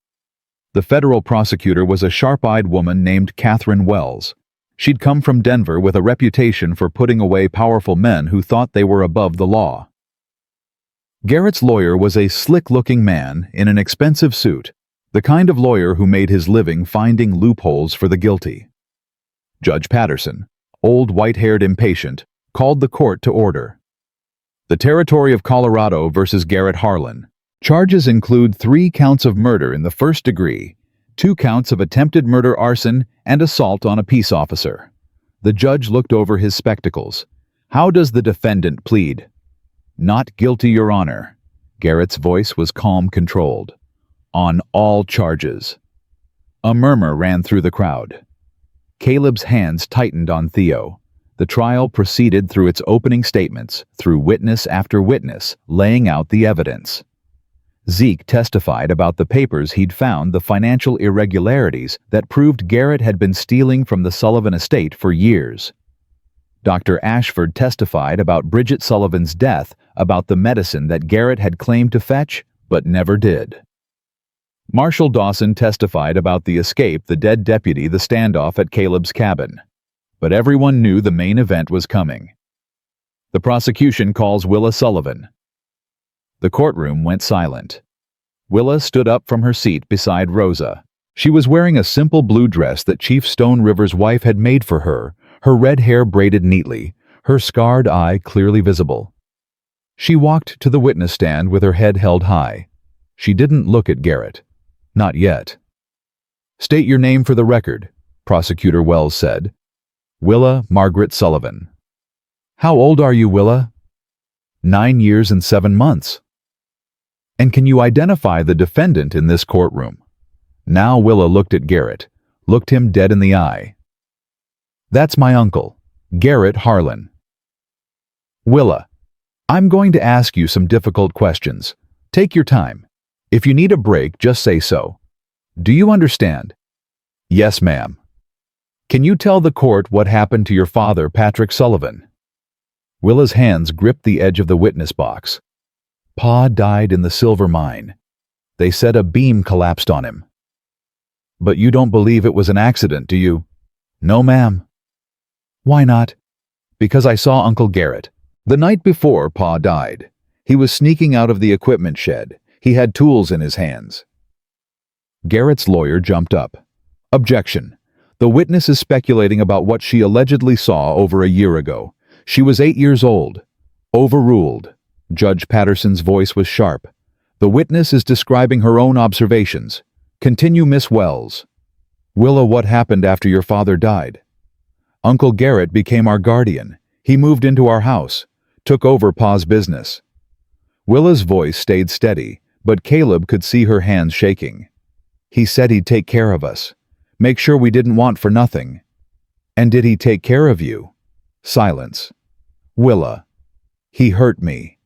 The federal prosecutor was a sharp-eyed woman named Catherine Wells. She'd come from Denver with a reputation for putting away powerful men who thought they were above the law. Garrett's lawyer was a slick-looking man in an expensive suit, the kind of lawyer who made his living finding loopholes for the guilty. Judge Patterson, old white-haired impatient, called the court to order. The Territory of Colorado versus Garrett Harlan. Charges include 3 counts of murder in the first degree, 2 counts of attempted murder, arson, and assault on a peace officer. The judge looked over his spectacles. How does the defendant plead? Not guilty, Your Honor. Garrett's voice was calm, controlled. On all charges. A murmur ran through the crowd. Caleb's hands tightened on Theo. The trial proceeded through its opening statements, through witness after witness, laying out the evidence. Zeke testified about the papers he'd found, the financial irregularities that proved Garrett had been stealing from the Sullivan estate for years. Dr. Ashford testified about Bridget Sullivan's death, about the medicine that Garrett had claimed to fetch, but never did. Marshal Dawson testified about the escape, the dead deputy, the standoff at Caleb's cabin. But everyone knew the main event was coming. The prosecution calls Willa Sullivan. The courtroom went silent. Willa stood up from her seat beside Rosa. She was wearing a simple blue dress that Chief Stone River's wife had made for her red hair braided neatly, her scarred eye clearly visible. She walked to the witness stand with her head held high. She didn't look at Garrett. Not yet. State your name for the record, Prosecutor Wells said. Willa Margaret Sullivan. How old are you, Willa? 9 years and 7 months. And can you identify the defendant in this courtroom? Now Willa looked at Garrett, looked him dead in the eye. That's my uncle, Garrett Harlan. Willa, I'm going to ask you some difficult questions. Take your time. If you need a break, just say so. Do you understand? Yes, ma'am. Can you tell the court what happened to your father, Patrick Sullivan? Willa's hands gripped the edge of the witness box. Pa died in the silver mine. They said a beam collapsed on him. But you don't believe it was an accident, do you? No, ma'am. Why not? Because I saw Uncle Garrett. The night before Pa died, he was sneaking out of the equipment shed. He had tools in his hands. Garrett's lawyer jumped up. Objection. The witness is speculating about what she allegedly saw over a year ago. She was 8 years old. Overruled. Judge Patterson's voice was sharp. The witness is describing her own observations. Continue, Miss Wells. Willa, what happened after your father died? Uncle Garrett became our guardian. He moved into our house, took over Pa's business. Willa's voice stayed steady, but Caleb could see her hands shaking. He said he'd take care of us, make sure we didn't want for nothing. And did he take care of you? Silence. Willa. He hurt me.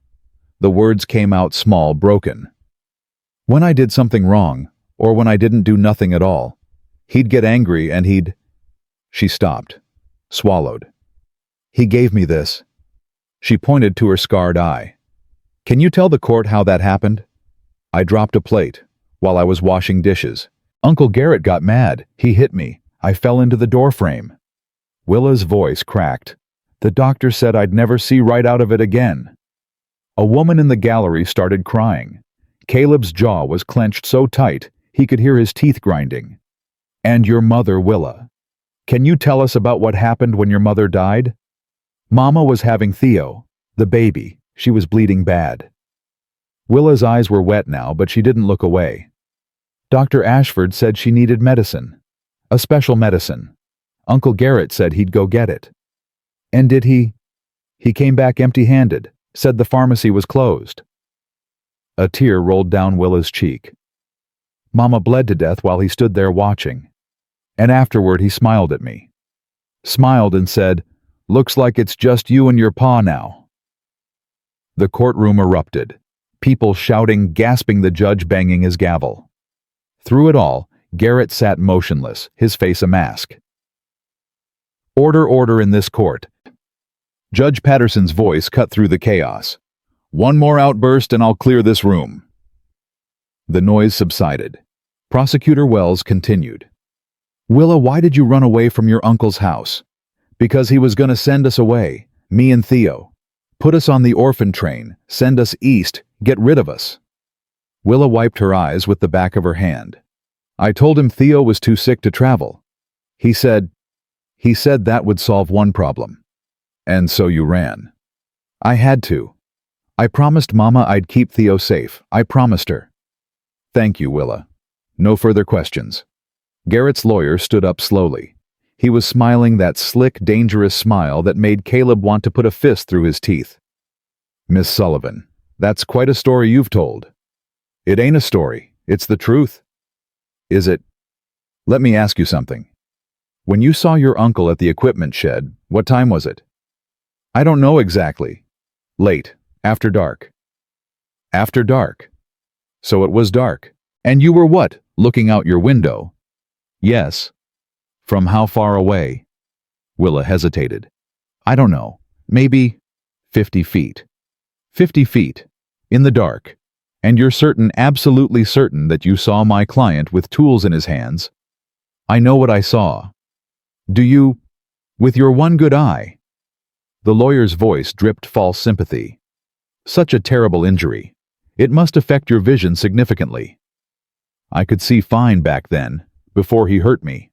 The words came out small, broken. When I did something wrong, or when I didn't do nothing at all, he'd get angry and he'd... She stopped, swallowed. He gave me this. She pointed to her scarred eye. Can you tell the court how that happened? I dropped a plate while I was washing dishes. Uncle Garrett got mad. He hit me. I fell into the doorframe. Willa's voice cracked. The doctor said I'd never see right out of it again. A woman in the gallery started crying. Caleb's jaw was clenched so tight he could hear his teeth grinding. And your mother, Willa. Can you tell us about what happened when your mother died? Mama was having Theo, the baby. She was bleeding bad. Willa's eyes were wet now, but she didn't look away. Dr. Ashford said she needed medicine. A special medicine. Uncle Garrett said he'd go get it. And did he? He came back empty-handed, said the pharmacy was closed. A tear rolled down Willa's cheek. Mama bled to death while he stood there watching. And afterward he smiled at me. Smiled and said, "Looks like it's just you and your pa now." The courtroom erupted. People shouting, gasping, the judge banging his gavel. Through it all, Garrett sat motionless, his face a mask. Order, order in this court. Judge Patterson's voice cut through the chaos. "One more outburst and I'll clear this room." The noise subsided. Prosecutor Wells continued. "Willa, why did you run away from your uncle's house?" "Because he was going to send us away, me and Theo. Put us on the orphan train, send us east, get rid of us." Willa wiped her eyes with the back of her hand. "I told him Theo was too sick to travel. He said that would solve one problem. And so you ran." "I had to. I promised Mama I'd keep Theo safe. I promised her." "Thank you, Willa. No further questions." Garrett's lawyer stood up slowly. He was smiling that slick, dangerous smile that made Caleb want to put a fist through his teeth. "Miss Sullivan, that's quite a story you've told." "It ain't a story. It's the truth." "Is it? Let me ask you something. When you saw your uncle at the equipment shed, what time was it?" "I don't know exactly. Late. After dark." "After dark. So it was dark. And you were what, looking out your window?" "Yes." "From how far away?" Willa hesitated. "I don't know. Maybe 50 feet. 50 feet. In the dark. And you're certain, absolutely certain, that you saw my client with tools in his hands?" "I know what I saw." "Do you? With your one good eye?" The lawyer's voice dripped false sympathy. "Such a terrible injury. It must affect your vision significantly." "I could see fine back then, before he hurt me."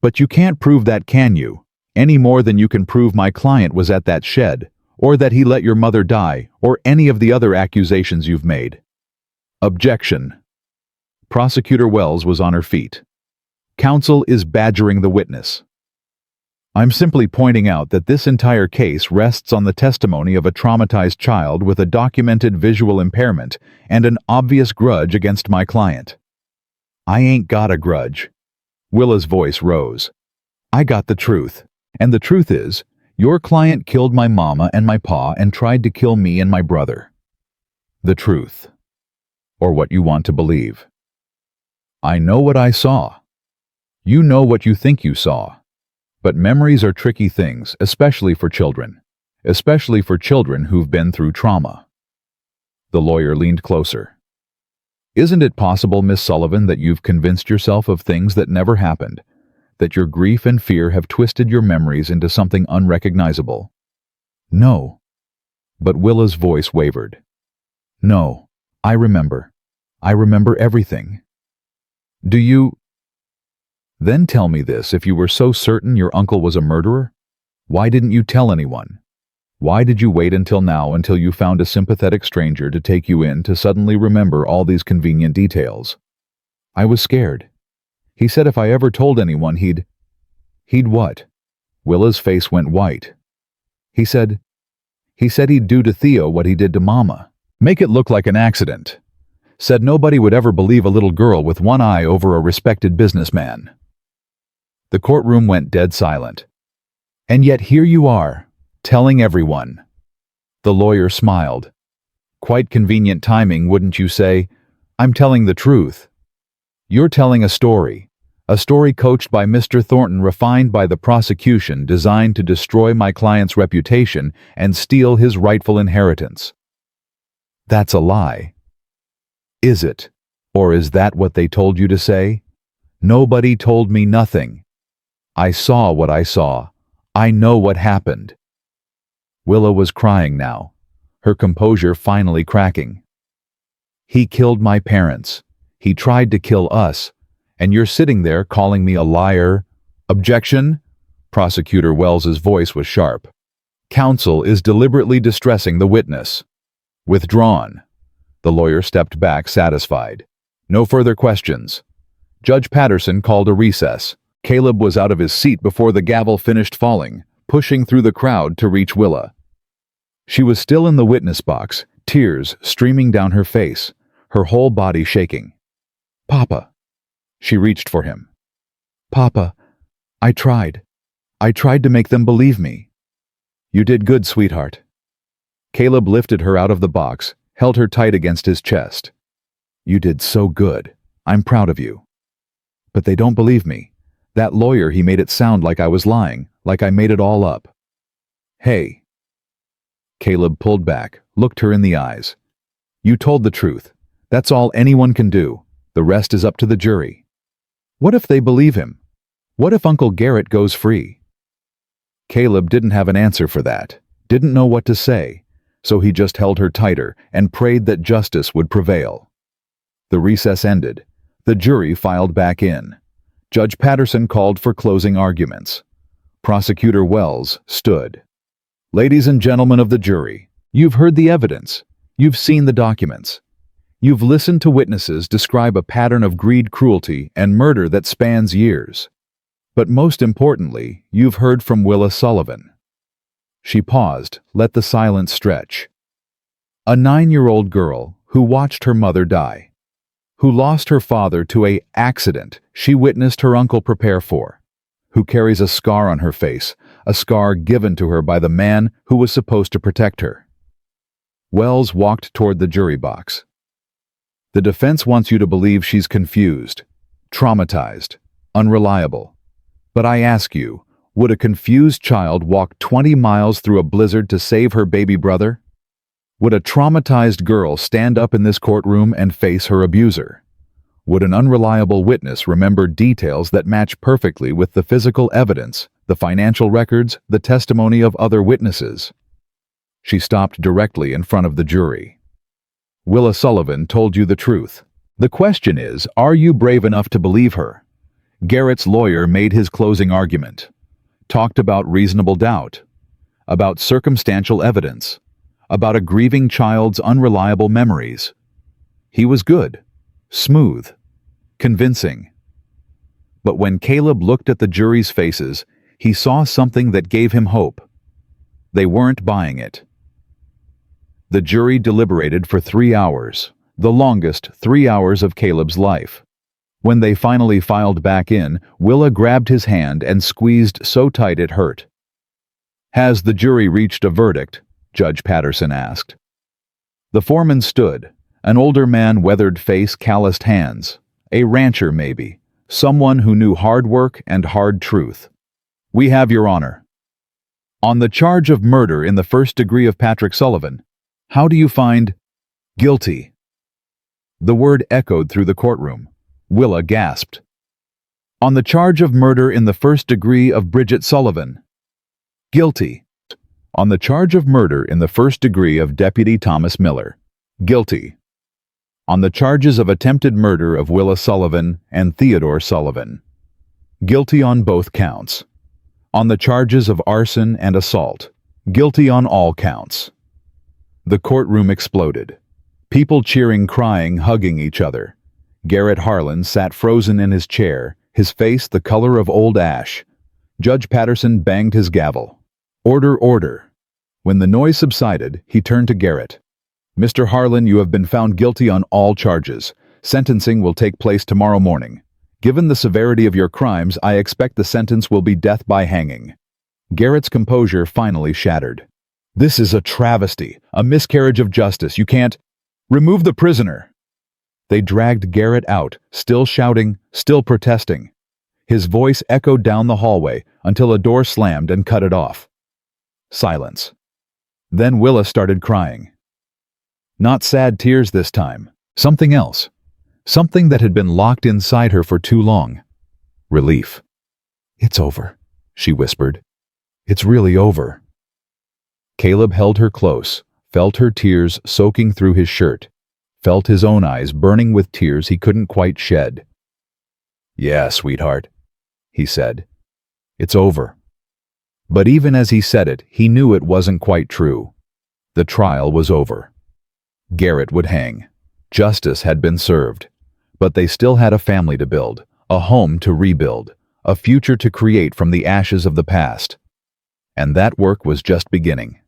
"But you can't prove that, can you? Any more than you can prove my client was at that shed, or that he let your mother die, or any of the other accusations you've made." "Objection." Prosecutor Wells was on her feet. "Counsel is badgering the witness." "I'm simply pointing out that this entire case rests on the testimony of a traumatized child with a documented visual impairment and an obvious grudge against my client." "I ain't got a grudge." Willa's voice rose. "I got the truth. And the truth is, your client killed my mama and my pa and tried to kill me and my brother." "The truth. Or what you want to believe." "I know what I saw." "You know what you think you saw. But memories are tricky things, especially for children. Especially for children who've been through trauma." The lawyer leaned closer. "Isn't it possible, Miss Sullivan, that you've convinced yourself of things that never happened? That your grief and fear have twisted your memories into something unrecognizable?" "No." But Willa's voice wavered. "No, I remember. I remember everything." "Do you? Then tell me this, if you were so certain your uncle was a murderer, why didn't you tell anyone? Why did you wait until now, until you found a sympathetic stranger to take you in, to suddenly remember all these convenient details?" "I was scared. He said if I ever told anyone he'd..." "He'd what?" Willa's face went white. He said he'd do to Theo what he did to Mama. Make it look like an accident. Said nobody would ever believe a little girl with one eye over a respected businessman." The courtroom went dead silent. "And yet here you are, telling everyone." The lawyer smiled. "Quite convenient timing, wouldn't you say? I'm telling the truth." "You're telling a story coached by Mr. Thornton, refined by the prosecution, designed to destroy my client's reputation and steal his rightful inheritance." "That's a lie." "Is it? Or is that what they told you to say?" "Nobody told me nothing. I saw what I saw. I know what happened." Willa was crying now, her composure finally cracking. "He killed my parents. He tried to kill us. And you're sitting there calling me a liar." "Objection!" Prosecutor Wells's voice was sharp. "Counsel is deliberately distressing the witness." "Withdrawn." The lawyer stepped back, satisfied. "No further questions." Judge Patterson called a recess. Caleb was out of his seat before the gavel finished falling, pushing through the crowd to reach Willa. She was still in the witness box, tears streaming down her face, her whole body shaking. "Papa." She reached for him. "Papa, I tried. I tried to make them believe me." "You did good, sweetheart." Caleb lifted her out of the box, held her tight against his chest. "You did so good. I'm proud of you." "But they don't believe me. That lawyer, he made it sound like I was lying, like I made it all up." Hey. Caleb pulled back, looked her in the eyes. You told the truth. That's all anyone can do. The rest is up to the jury. What if they believe him? What if Uncle Garrett goes free? Caleb didn't have an answer for that, didn't know what to say, so he just held her tighter and prayed that justice would prevail. The recess ended. The jury filed back in. Judge Patterson called for closing arguments. Prosecutor Wells stood. Ladies and gentlemen of the jury, you've heard the evidence. You've seen the documents. You've listened to witnesses describe a pattern of greed, cruelty, and murder that spans years. But most importantly, you've heard from Willa Sullivan. She paused, let the silence stretch. A 9-year-old girl who watched her mother die, who lost her father to an accident she witnessed her uncle prepare for, who carries a scar on her face, a scar given to her by the man who was supposed to protect her. Wells walked toward the jury box. The defense wants you to believe she's confused, traumatized, unreliable. But I ask you, would a confused child walk 20 miles through a blizzard to save her baby brother? Would a traumatized girl stand up in this courtroom and face her abuser? Would an unreliable witness remember details that match perfectly with the physical evidence, the financial records, the testimony of other witnesses? She stopped directly in front of the jury. Willa Sullivan told you the truth. The question is, are you brave enough to believe her? Garrett's lawyer made his closing argument, talked about reasonable doubt, about circumstantial evidence, about a grieving child's unreliable memories. He was good, smooth, convincing. But when Caleb looked at the jury's faces, he saw something that gave him hope. They weren't buying it. The jury deliberated for 3 hours, the longest 3 hours of Caleb's life. When they finally filed back in, Willa grabbed his hand and squeezed so tight it hurt. Has the jury reached a verdict? Judge Patterson asked. The foreman stood, an older man, weathered face, calloused hands. A rancher maybe, someone who knew hard work and hard truth. We have, Your Honor. On the charge of murder in the first degree of Patrick Sullivan, how do you find guilty? The word echoed through the courtroom. Willa gasped. On the charge of murder in the first degree of Bridget Sullivan, guilty. On the charge of murder in the first degree of Deputy Thomas Miller, guilty. On the charges of attempted murder of Willa Sullivan and Theodore Sullivan, guilty on both counts. On the charges of arson and assault, guilty on all counts. The courtroom exploded. People cheering, crying, hugging each other. Garrett Harlan sat frozen in his chair, his face the color of old ash. Judge Patterson banged his gavel. Order, order. When the noise subsided, he turned to Garrett. Mr. Harlan, you have been found guilty on all charges. Sentencing will take place tomorrow morning. Given the severity of your crimes, I expect the sentence will be death by hanging. Garrett's composure finally shattered. This is a travesty, a miscarriage of justice. You can't... Remove the prisoner. They dragged Garrett out, still shouting, still protesting. His voice echoed down the hallway until a door slammed and cut it off. Silence. Then Willa started crying. Not sad tears this time. Something else. Something that had been locked inside her for too long. Relief. It's over, she whispered. It's really over. Caleb held her close, felt her tears soaking through his shirt, felt his own eyes burning with tears he couldn't quite shed. Yeah, sweetheart, he said. It's over. But even as he said it, he knew it wasn't quite true. The trial was over. Garrett would hang. Justice had been served. But they still had a family to build, a home to rebuild, a future to create from the ashes of the past. And that work was just beginning.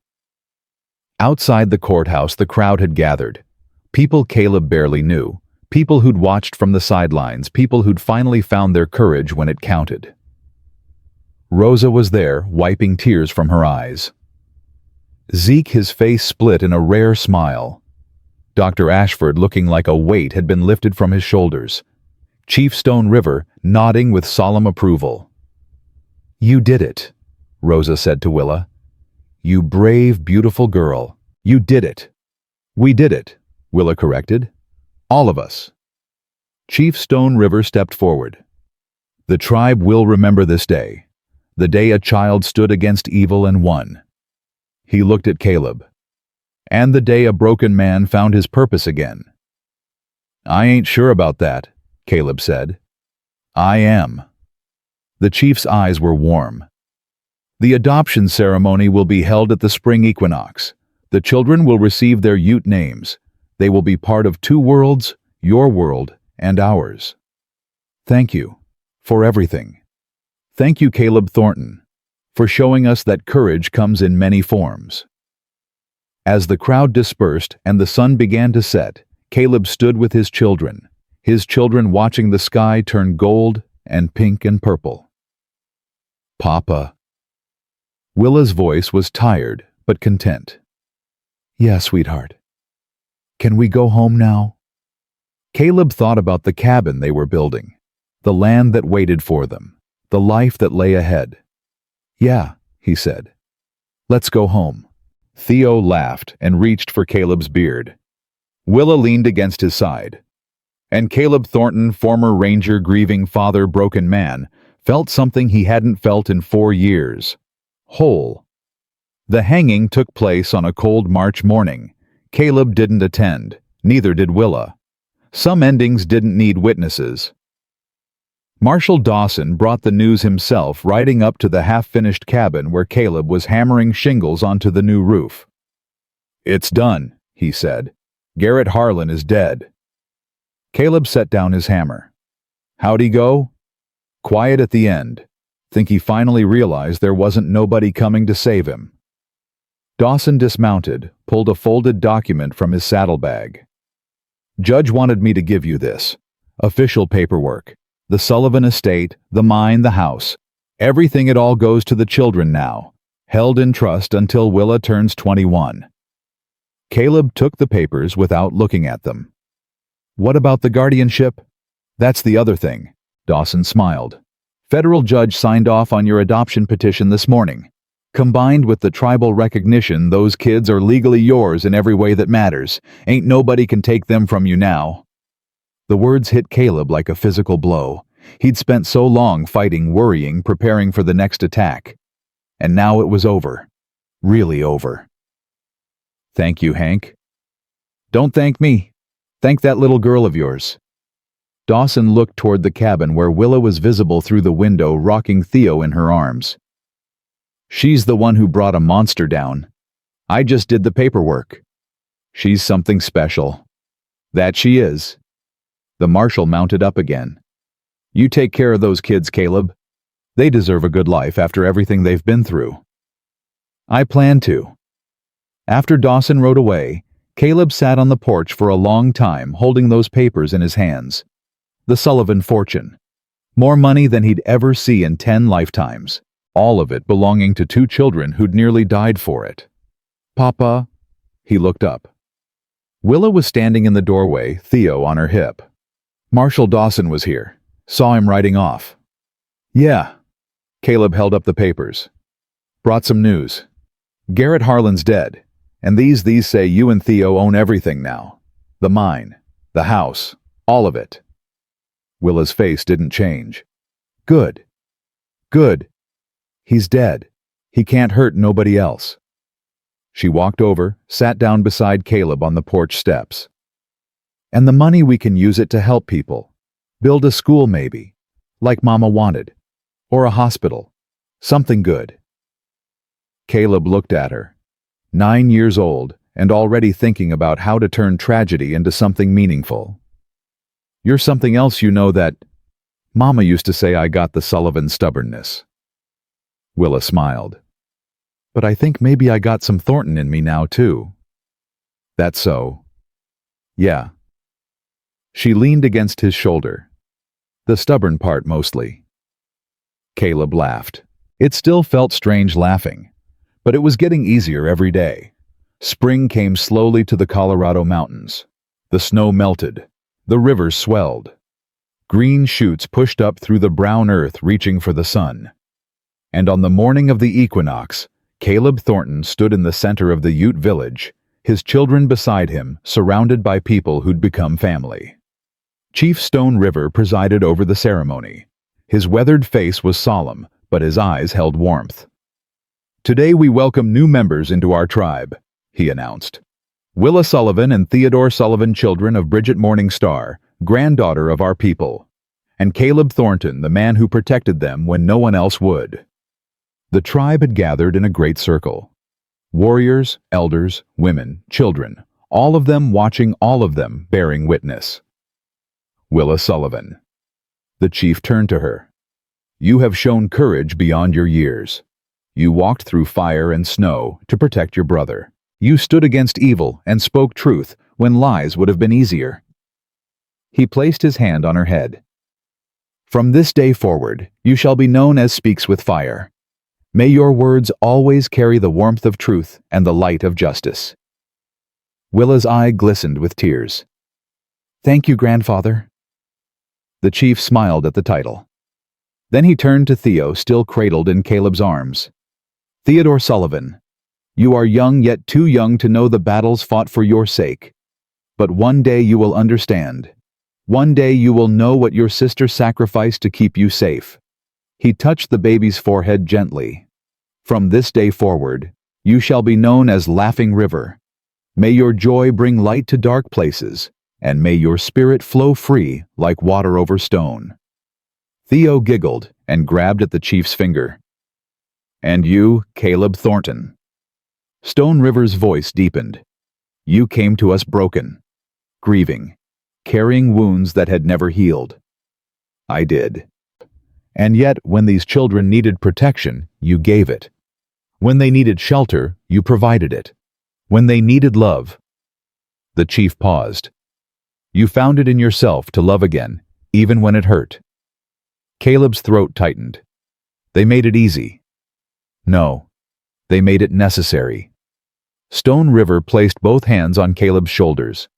Outside the courthouse, the crowd had gathered. People Caleb barely knew, people who'd watched from the sidelines, people who'd finally found their courage when it counted. Rosa was there, wiping tears from her eyes. Zeke, his face split in a rare smile. Dr. Ashford, looking like a weight had been lifted from his shoulders. Chief Stone River, nodding with solemn approval. You did it, Rosa said to Willa. You brave, beautiful girl. You did it. We did it, Willa corrected. All of us. Chief Stone River stepped forward. The tribe will remember this day, the day a child stood against evil and won. He looked at Caleb. And the day a broken man found his purpose again. I ain't sure about that, Caleb said. I am. The chief's eyes were warm. The adoption ceremony will be held at the spring equinox. The children will receive their Ute names. They will be part of two worlds, your world and ours. Thank you for everything. Thank you, Caleb Thornton, for showing us that courage comes in many forms. As the crowd dispersed and the sun began to set, Caleb stood with his children watching the sky turn gold and pink and purple. Papa. Willa's voice was tired but content. Yeah, sweetheart. Can we go home now? Caleb thought about the cabin they were building, the land that waited for them, the life that lay ahead. Yeah, he said. Let's go home. Theo laughed and reached for Caleb's beard. Willa leaned against his side. And Caleb Thornton, former ranger grieving father broken man, felt something he hadn't felt in 4 years. Whole. The hanging took place on a cold March morning. Caleb didn't attend, neither did Willa. Some endings didn't need witnesses. Marshal Dawson brought the news himself, riding up to the half-finished cabin where Caleb was hammering shingles onto the new roof. It's done, he said. Garrett Harlan is dead. Caleb set down his hammer. How'd he go? Quiet at the end. Think he finally realized there wasn't nobody coming to save him. Dawson dismounted, pulled a folded document from his saddlebag. Judge wanted me to give you this. Official paperwork. The Sullivan estate, the mine, the house. Everything, it all goes to the children now. Held in trust until Willa turns 21. Caleb took the papers without looking at them. What about the guardianship? That's the other thing. Dawson smiled. Federal judge signed off on your adoption petition this morning. Combined with the tribal recognition, those kids are legally yours in every way that matters. Ain't nobody can take them from you now. The words hit Caleb like a physical blow. He'd spent so long fighting, worrying, preparing for the next attack. And now it was over. Really over. Thank you, Hank. Don't thank me. Thank that little girl of yours. Dawson looked toward the cabin where Willa was visible through the window, rocking Theo in her arms. She's the one who brought a monster down. I just did the paperwork. She's something special. That she is. The marshal mounted up again. You take care of those kids, Caleb. They deserve a good life after everything they've been through. I plan to. After Dawson rode away, Caleb sat on the porch for a long time, holding those papers in his hands. The Sullivan fortune. More money than he'd ever see in 10 lifetimes. All of it belonging to 2 children who'd nearly died for it. Papa. He looked up. Willa was standing in the doorway, Theo on her hip. Marshal Dawson was here. Saw him riding off. Yeah. Caleb held up the papers. Brought some news. Garrett Harlan's dead, and these say you and Theo own everything now. The mine, the house, all of it. Willa's face didn't change. Good. Good. He's dead. He can't hurt nobody else. She walked over, sat down beside Caleb on the porch steps. And the money, we can use it to help people. Build a school maybe, like Mama wanted. Or a hospital. Something good. Caleb looked at her. 9 years old, and already thinking about how to turn tragedy into something meaningful. You're something else, you know that. Mama used to say I got the Sullivan stubbornness. Willa smiled. But I think maybe I got some Thornton in me now, too. That's so. Yeah. She leaned against his shoulder. The stubborn part, mostly. Caleb laughed. It still felt strange laughing, but it was getting easier every day. Spring came slowly to the Colorado mountains. The snow melted. The rivers swelled. Green shoots pushed up through the brown earth, reaching for the sun. And on the morning of the equinox, Caleb Thornton stood in the center of the Ute village, his children beside him, surrounded by people who'd become family. Chief Stone River presided over the ceremony. His weathered face was solemn, but his eyes held warmth. "Today we welcome new members into our tribe," he announced. "Willa Sullivan and Theodore Sullivan, children of Bridget Morningstar, granddaughter of our people, and Caleb Thornton, the man who protected them when no one else would." The tribe had gathered in a great circle. Warriors, elders, women, children, all of them watching, all of them bearing witness. "Willa Sullivan." The chief turned to her. "You have shown courage beyond your years. You walked through fire and snow to protect your brother. You stood against evil and spoke truth when lies would have been easier." He placed his hand on her head. "From this day forward, you shall be known as Speaks with Fire. May your words always carry the warmth of truth and the light of justice." Willa's eye glistened with tears. "Thank you, grandfather." The chief smiled at the title. Then he turned to Theo, still cradled in Caleb's arms. "Theodore Sullivan, you are young, yet too young to know the battles fought for your sake. But one day you will understand. One day you will know what your sister sacrificed to keep you safe." He touched the baby's forehead gently. "From this day forward, you shall be known as Laughing River. May your joy bring light to dark places, and may your spirit flow free like water over stone." Theo giggled and grabbed at the chief's finger. "And you, Caleb Thornton." Stone River's voice deepened. "You came to us broken, grieving, carrying wounds that had never healed. I did. And yet, when these children needed protection, you gave it. When they needed shelter, you provided it. When they needed love." The chief paused. "You found it in yourself to love again, even when it hurt." Caleb's throat tightened. "They made it easy." "No, they made it necessary." Stone River placed both hands on Caleb's shoulders.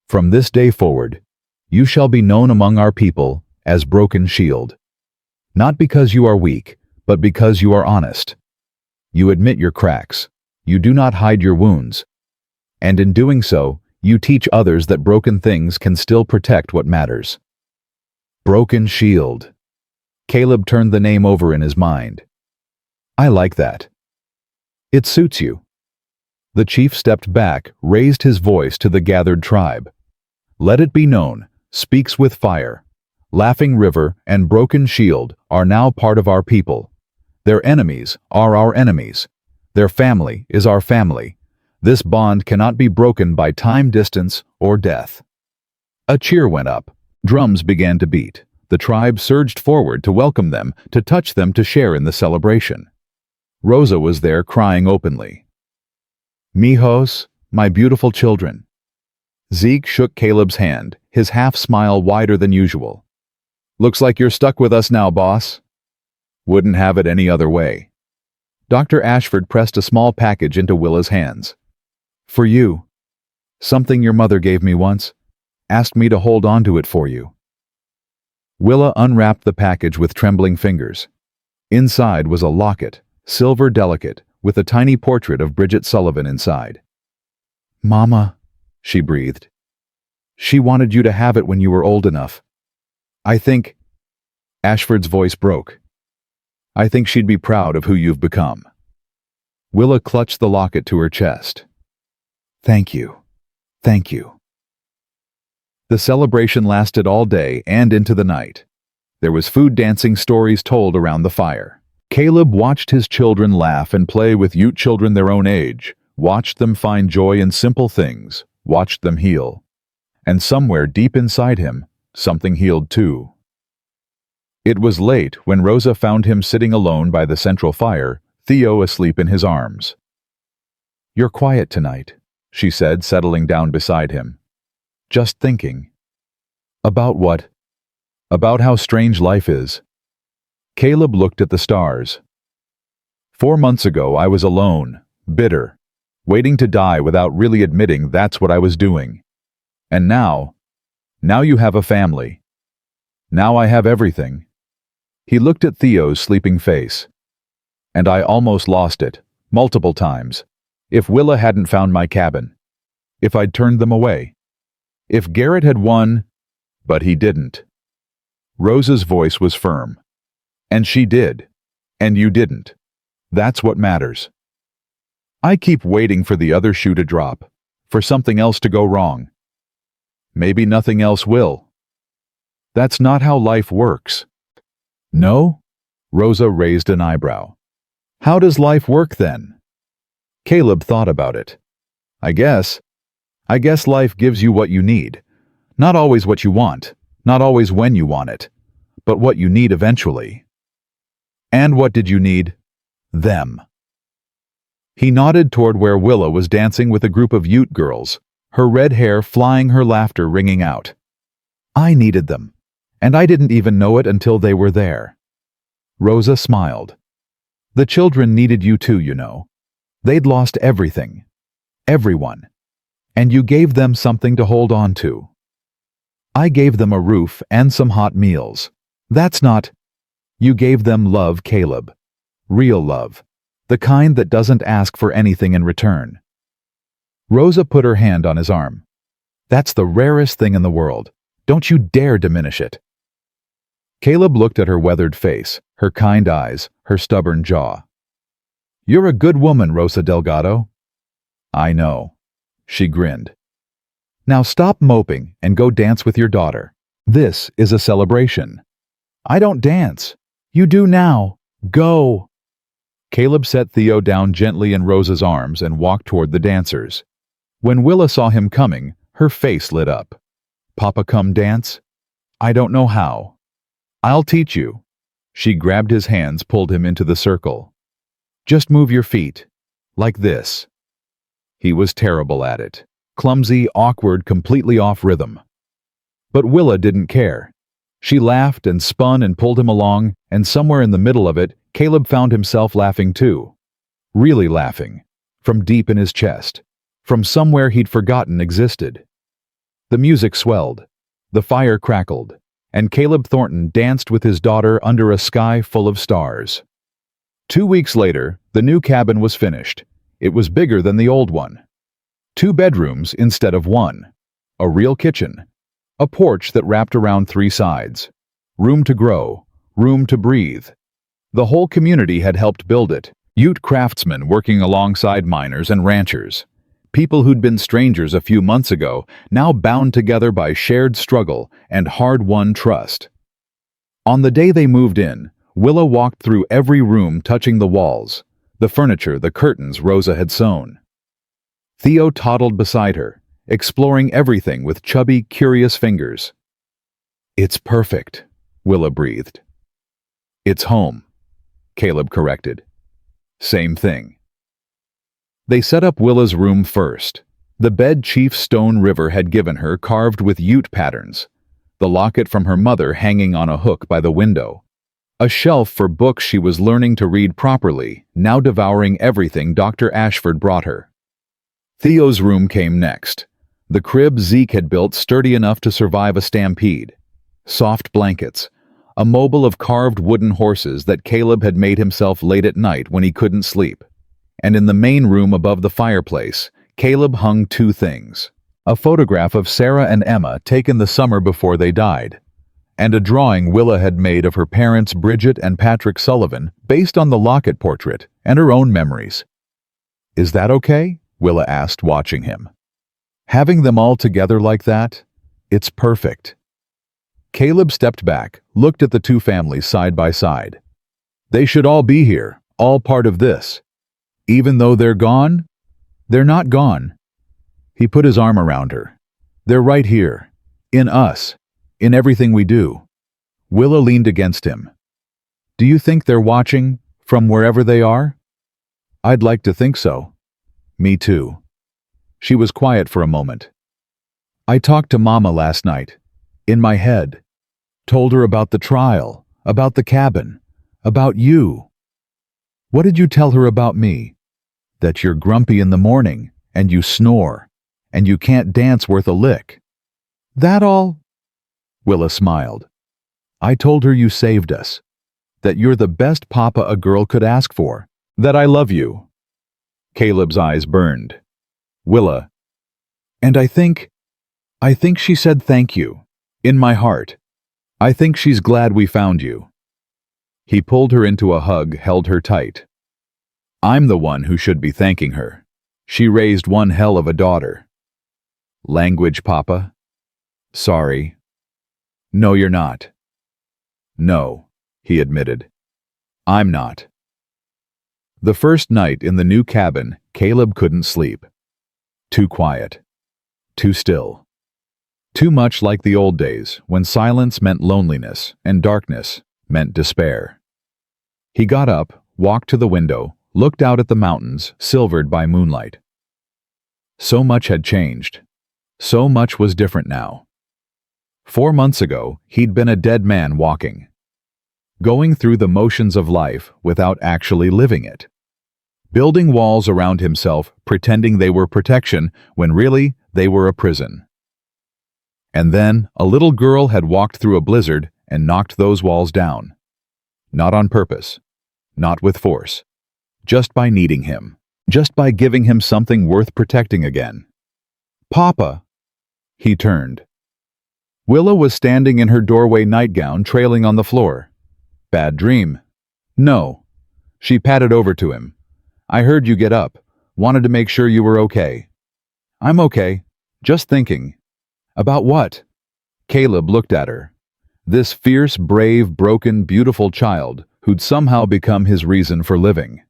"From this day forward, you shall be known among our people as Broken Shield. Not because you are weak, but because you are honest. You admit your cracks. You do not hide your wounds. And in doing so, you teach others that broken things can still protect what matters." Broken Shield. Caleb turned the name over in his mind. "I like that. It suits you." The chief stepped back, raised his voice to the gathered tribe. "Let it be known, Speaks with Fire, Laughing River, and Broken Shield are now part of our people. Their enemies are our enemies. Their family is our family. This bond cannot be broken by time, distance, or death." A cheer went up. Drums began to beat. The tribe surged forward to welcome them, to touch them, to share in the celebration. Rosa was there, crying openly. "Mijos, my beautiful children." Zeke shook Caleb's hand, his half-smile wider than usual. "Looks like you're stuck with us now, boss." "Wouldn't have it any other way." Dr. Ashford pressed a small package into Willa's hands. "For you. Something your mother gave me once. Asked me to hold on to it for you." Willa unwrapped the package with trembling fingers. Inside was a locket, silver delicate, with a tiny portrait of Bridget Sullivan inside. "Mama," she breathed. "She wanted you to have it when you were old enough. I think—" Ashford's voice broke. "I think she'd be proud of who you've become." Willa clutched the locket to her chest. "Thank you. Thank you." The celebration lasted all day and into the night. There was food, dancing, stories told around the fire. Caleb watched his children laugh and play with Ute children their own age, watched them find joy in simple things, watched them heal. And somewhere deep inside him, something healed too. It was late when Rosa found him sitting alone by the central fire, Theo asleep in his arms. "You're quiet tonight," she said, settling down beside him. "Just thinking." "About what?" "About how strange life is." Caleb looked at the stars. 4 months ago I was alone, bitter, waiting to die without really admitting that's what I was doing. And now you have a family. Now I have everything." He looked at Theo's sleeping face. "And I almost lost it, Multiple times. If Willa hadn't found my cabin. If I'd turned them away. If Garrett had won, but he didn't. Rosa's voice was firm. And she did. And you didn't. That's what matters. I keep waiting for the other shoe to drop, for something else to go wrong. Maybe nothing else will. That's not how life works. No? Rosa raised an eyebrow. How does life work then? Caleb thought about it. I guess life gives you what you need. Not always what you want, not always when you want it, but what you need eventually. And what did you need? Them. He nodded toward where Willa was dancing with a group of Ute girls, her red hair flying, her laughter ringing out. I needed them, and I didn't even know it until they were there. Rosa smiled. The children needed you too, you know. They'd lost everything. Everyone. And you gave them something to hold on to. I gave them a roof and some hot meals. That's not... You gave them love, Caleb. Real love. The kind that doesn't ask for anything in return. Rosa put her hand on his arm. That's the rarest thing in the world. Don't you dare diminish it. Caleb looked at her weathered face, her kind eyes, her stubborn jaw. You're a good woman, Rosa Delgado. I know. She grinned. Now stop moping and go dance with your daughter. This is a celebration. I don't dance. You do now. Go. Caleb set Theo down gently in Rosa's arms and walked toward the dancers. When Willa saw him coming, her face lit up. Papa come dance? I don't know how. I'll teach you. She grabbed his hands, pulled him into the circle. Just move your feet. Like this. He was terrible at it. Clumsy, awkward, completely off rhythm. But Willa didn't care. She laughed and spun and pulled him along, and somewhere in the middle of it, Caleb found himself laughing too. Really laughing. From deep in his chest. From somewhere he'd forgotten existed. The music swelled. The fire crackled. And Caleb Thornton danced with his daughter under a sky full of stars. 2 weeks later, the new cabin was finished. It was bigger than the old one. 2 bedrooms instead of 1. A real kitchen. A porch that wrapped around 3 sides. Room to grow. Room to breathe. The whole community had helped build it. Ute craftsmen working alongside miners and ranchers. People who'd been strangers a few months ago, now bound together by shared struggle and hard-won trust. On the day they moved in, Willa walked through every room, touching the walls, the furniture, the curtains Rosa had sewn. Theo toddled beside her, exploring everything with chubby, curious fingers. It's perfect, Willa breathed. It's home, Caleb corrected. Same thing. They set up Willa's room first. The bed Chief Stone River had given her, carved with Ute patterns. The locket from her mother hanging on a hook by the window. A shelf for books she was learning to read properly, now devouring everything Dr. Ashford brought her. Theo's room came next. The crib Zeke had built, sturdy enough to survive a stampede. Soft blankets. A mobile of carved wooden horses that Caleb had made himself late at night when he couldn't sleep. And in the main room above the fireplace, Caleb hung 2 things. A photograph of Sarah and Emma taken the summer before they died, and a drawing Willa had made of her parents Bridget and Patrick Sullivan based on the Lockett portrait and her own memories. Is that okay? Willa asked, watching him. Having them all together like that? It's perfect. Caleb stepped back, looked at the 2 families side by side. They should all be here, all part of this. Even though they're gone, they're not gone. He put his arm around her. They're right here, in us, in everything we do. Willa leaned against him. Do you think they're watching, from wherever they are? I'd like to think so. Me too. She was quiet for a moment. I talked to Mama last night, in my head. Told her about the trial, about the cabin, about you. What did you tell her about me? That you're grumpy in the morning, and you snore, and you can't dance worth a lick. That all? Willa smiled. I told her you saved us, that you're the best papa a girl could ask for, that I love you. Caleb's eyes burned. Willa. And I think she said thank you. In my heart. I think she's glad we found you. He pulled her into a hug, held her tight. I'm the one who should be thanking her. She raised one hell of a daughter. Language, Papa? Sorry. No, you're not. No, he admitted. I'm not. The first night in the new cabin, Caleb couldn't sleep. Too quiet. Too still. Too much like the old days, when silence meant loneliness and darkness meant despair. He got up, walked to the window, looked out at the mountains, silvered by moonlight. So much had changed. So much was different now. 4 months ago, he'd been a dead man walking. Going through the motions of life without actually living it. Building walls around himself, pretending they were protection, when really they were a prison. And then, a little girl had walked through a blizzard and knocked those walls down. Not on purpose. Not with force. Just by needing him. Just by giving him something worth protecting again. Papa! He turned. Willa was standing in her doorway, nightgown trailing on the floor. Bad dream. No. She patted over to him. I heard you get up. Wanted to make sure you were okay. I'm okay. Just thinking. About what? Caleb looked at her. This fierce, brave, broken, beautiful child who'd somehow become his reason for living.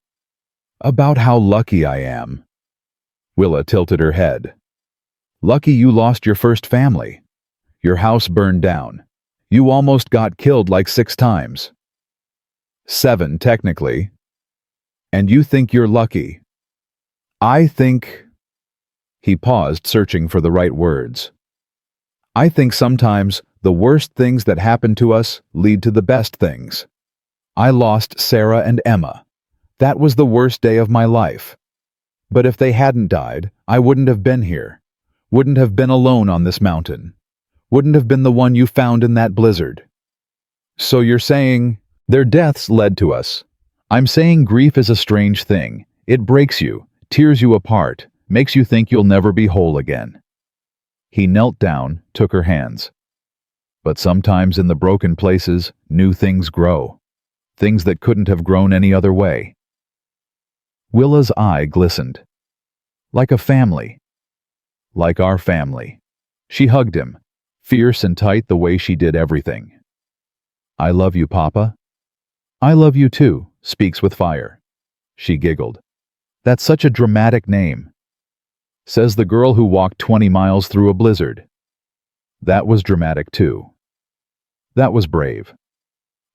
About how lucky I am. Willa tilted her head. Lucky you lost your first family. Your house burned down. You almost got killed like 6 times. 7, technically. And you think you're lucky. I think... He paused, searching for the right words. I think sometimes the worst things that happen to us lead to the best things. I lost Sarah and Emma. That was the worst day of my life. But if they hadn't died, I wouldn't have been here. Wouldn't have been alone on this mountain. Wouldn't have been the one you found in that blizzard. So you're saying, their deaths led to us. I'm saying grief is a strange thing. It breaks you, tears you apart, makes you think you'll never be whole again. He knelt down, took her hands. But sometimes in the broken places, new things grow. Things that couldn't have grown any other way. Willa's eye glistened. Like a family. Like our family. She hugged him, fierce and tight the way she did everything. I love you, Papa. I love you too, speaks with fire. She giggled. That's such a dramatic name. Says the girl who walked 20 miles through a blizzard. That was dramatic too. That was brave.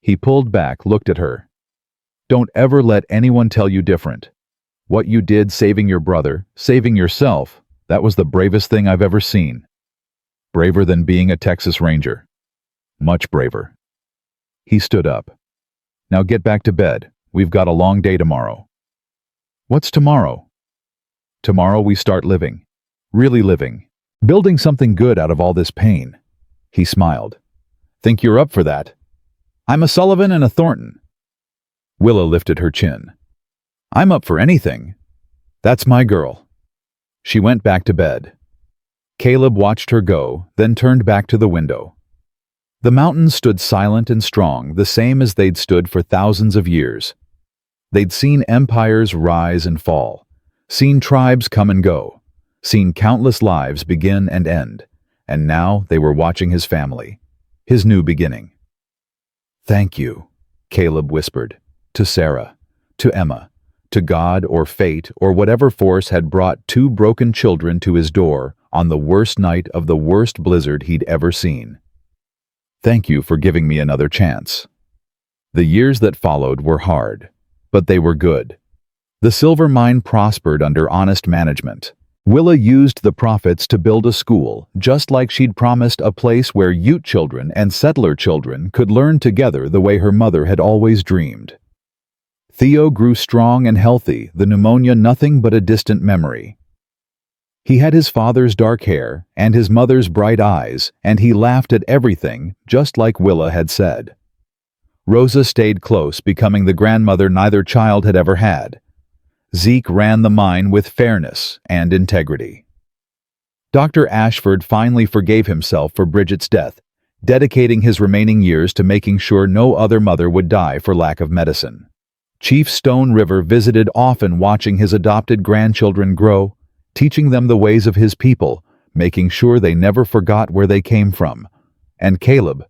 He pulled back, looked at her. Don't ever let anyone tell you different. What you did saving your brother, saving yourself, that was the bravest thing I've ever seen. Braver than being a Texas Ranger. Much braver. He stood up. Now get back to bed. We've got a long day tomorrow. What's tomorrow? Tomorrow we start living. Really living. Building something good out of all this pain. He smiled. Think you're up for that? I'm a Sullivan and a Thornton. Willa lifted her chin. I'm up for anything. That's my girl. She went back to bed. Caleb watched her go, then turned back to the window. The mountains stood silent and strong, the same as they'd stood for thousands of years. They'd seen empires rise and fall, seen tribes come and go, seen countless lives begin and end, and now they were watching his family, his new beginning. Thank you, Caleb whispered, to Sarah, to Emma, to God or fate or whatever force had brought 2 broken children to his door on the worst night of the worst blizzard he'd ever seen. Thank you for giving me another chance. The years that followed were hard, but they were good. The silver mine prospered under honest management. Willa used the profits to build a school, just like she'd promised, a place where Ute children and settler children could learn together the way her mother had always dreamed. Theo grew strong and healthy, the pneumonia nothing but a distant memory. He had his father's dark hair and his mother's bright eyes, and he laughed at everything, just like Willa had said. Rosa stayed close, becoming the grandmother neither child had ever had. Zeke ran the mine with fairness and integrity. Dr. Ashford finally forgave himself for Bridget's death, dedicating his remaining years to making sure no other mother would die for lack of medicine. Chief Stone River visited often, watching his adopted grandchildren grow, teaching them the ways of his people, making sure they never forgot where they came from. And Caleb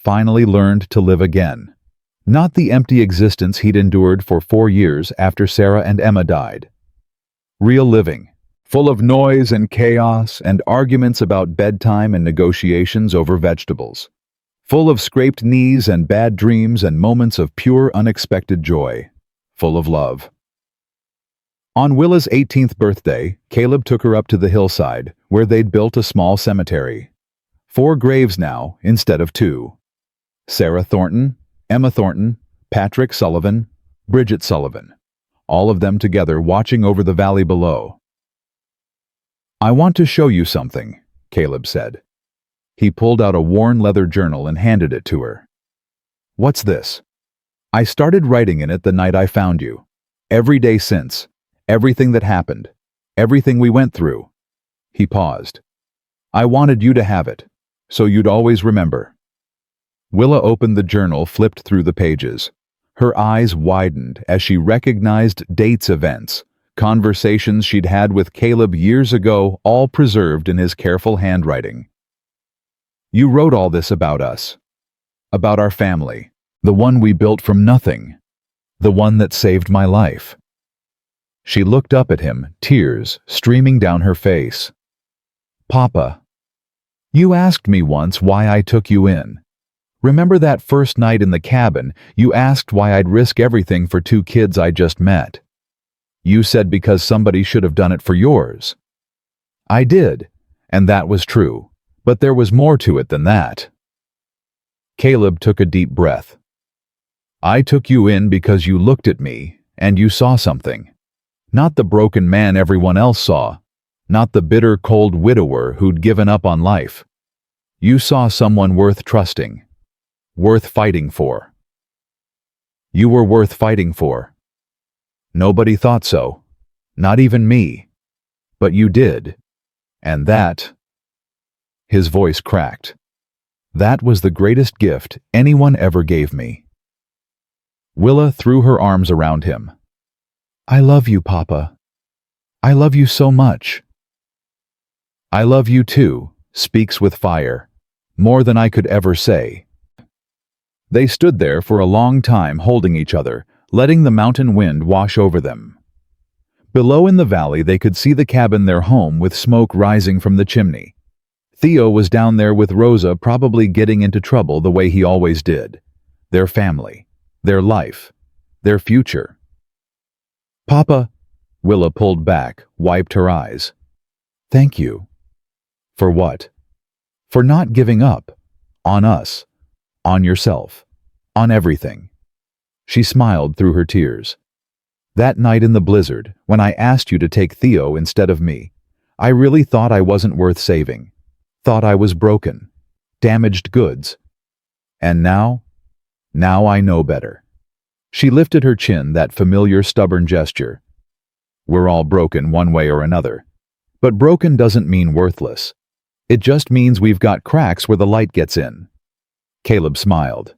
finally learned to live again. Not the empty existence he'd endured for 4 years after Sarah and Emma died. Real living, full of noise and chaos and arguments about bedtime and negotiations over vegetables. Full of scraped knees and bad dreams and moments of pure, unexpected joy. Full of love. On Willa's 18th birthday, Caleb took her up to the hillside, where they'd built a small cemetery. 4 graves now, instead of 2. Sarah Thornton, Emma Thornton, Patrick Sullivan, Bridget Sullivan. All of them together watching over the valley below. "I want to show you something," Caleb said. He pulled out a worn leather journal and handed it to her. "What's this?" "I started writing in it the night I found you. Every day since. Everything that happened. Everything we went through." He paused. "I wanted you to have it, so you'd always remember." Willa opened the journal, flipped through the pages. Her eyes widened as she recognized dates, events, conversations she'd had with Caleb years ago, all preserved in his careful handwriting. "You wrote all this about us. About our family. The one we built from nothing. The one that saved my life." She looked up at him, tears streaming down her face. "Papa, you asked me once why I took you in. Remember that first night in the cabin, you asked why I'd risk everything for 2 kids I just met. You said because somebody should have done it for yours. I did, and that was true, but there was more to it than that." Caleb took a deep breath. "I took you in because you looked at me and you saw something. Not the broken man everyone else saw, not the bitter, cold widower who'd given up on life. You saw someone worth trusting, worth fighting for. You were worth fighting for. Nobody thought so, not even me. But you did, and that—" His voice cracked. "That was the greatest gift anyone ever gave me." Willa threw her arms around him. "I love you, Papa. I love you so much." "I love you too," speaks with fire, more than I could ever say. They stood there for a long time, holding each other, letting the mountain wind wash over them. Below in the valley they could see the cabin, their home, with smoke rising from the chimney. Theo was down there with Rosa, probably getting into trouble the way he always did. Their family, their life, their future. "Papa," Willa pulled back, wiped her eyes. "Thank you." "For what?" "For not giving up. On us. On yourself. On everything." She smiled through her tears. "That night in the blizzard, when I asked you to take Theo instead of me, I really thought I wasn't worth saving. Thought I was broken. Damaged goods. And now I know better." She lifted her chin, that familiar stubborn gesture. "We're all broken one way or another. But broken doesn't mean worthless. It just means we've got cracks where the light gets in." Caleb smiled.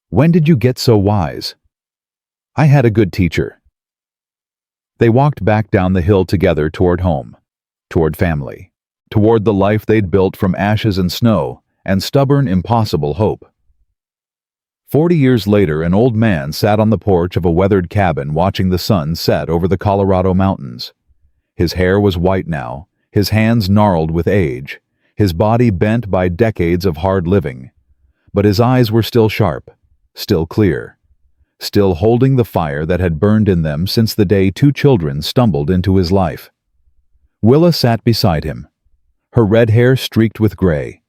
"When did you get so wise?" "I had a good teacher." They walked back down the hill together, toward home, toward family, toward the life they'd built from ashes and snow and stubborn, impossible hope. 40 years later, an old man sat on the porch of a weathered cabin watching the sun set over the Colorado mountains. His hair was white now, his hands gnarled with age, his body bent by decades of hard living. But his eyes were still sharp, still clear, still holding the fire that had burned in them since the day 2 children stumbled into his life. Willa sat beside him, her red hair streaked with gray,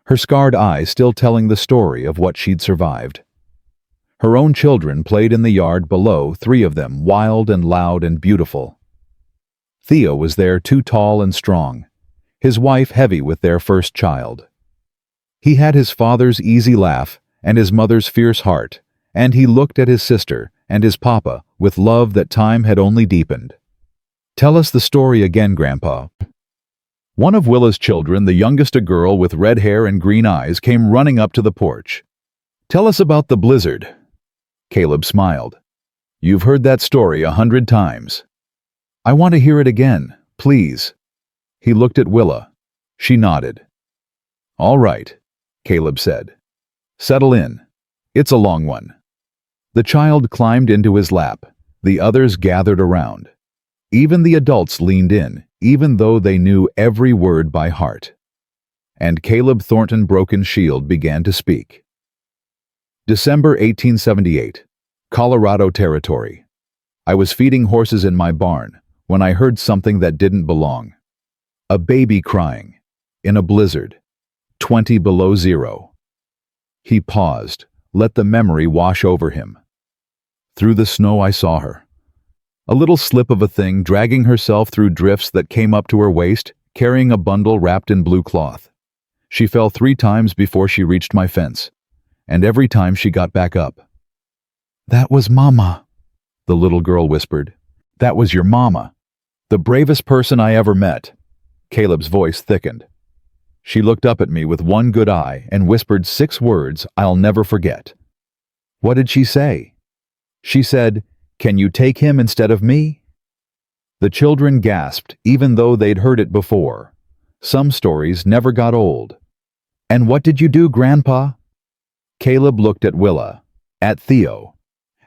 her scarred eyes still telling the story of what she'd survived. Her own children played in the yard below, 3 of them, wild and loud and beautiful. Theo was there, too tall and strong, his wife heavy with their first child. He had his father's easy laugh and his mother's fierce heart, and he looked at his sister and his papa with love that time had only deepened. "Tell us the story again, Grandpa." One of Willa's children, the youngest a girl with red hair and green eyes, came running up to the porch. "Tell us about the blizzard." Caleb smiled. "You've heard that story 100 times. I want to hear it again, please." He looked at Willa. She nodded. "All right," Caleb said. "Settle in. It's a long one." The child climbed into his lap. The others gathered around. Even the adults leaned in, even though they knew every word by heart. And Caleb Thornton Broken Shield began to speak. December 1878, Colorado Territory. I was feeding horses in my barn when I heard something that didn't belong. A baby crying, in a blizzard, 20 below zero. He paused, let the memory wash over him. Through the snow I saw her. A little slip of a thing dragging herself through drifts that came up to her waist, carrying a bundle wrapped in blue cloth. She fell 3 times before she reached my fence, and every time she got back up. "That was Mama," the little girl whispered. "That was your mama. The bravest person I ever met." Caleb's voice thickened. She looked up at me with one good eye and whispered 6 words I'll never forget. "What did she say?" She said, "Can you take him instead of me?" The children gasped, even though they'd heard it before. Some stories never got old. "And what did you do, Grandpa?" Caleb looked at Willa, at Theo,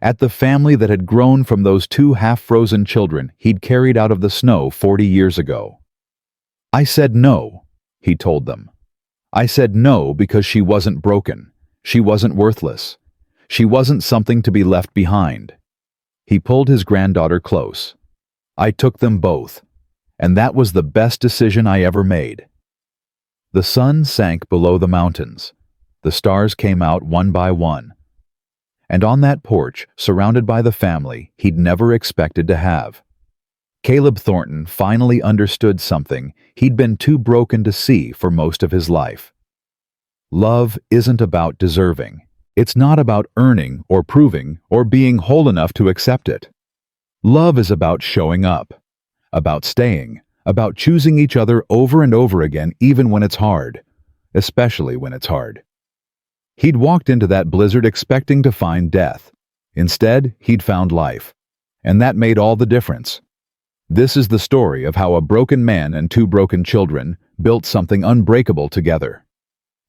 at the family that had grown from those 2 half-frozen children he'd carried out of the snow 40 years ago. "I said no," he told them. "I said no because she wasn't broken. She wasn't worthless. She wasn't something to be left behind." He pulled his granddaughter close. "I took them both, and that was the best decision I ever made." The sun sank below the mountains. The stars came out one by one. And on that porch, surrounded by the family he'd never expected to have, Caleb Thornton finally understood something he'd been too broken to see for most of his life. Love isn't about deserving. It's not about earning or proving or being whole enough to accept it. Love is about showing up, about staying, about choosing each other over and over again even when it's hard, especially when it's hard. He'd walked into that blizzard expecting to find death. Instead, he'd found life, and that made all the difference. This is the story of how a broken man and 2 broken children built something unbreakable together.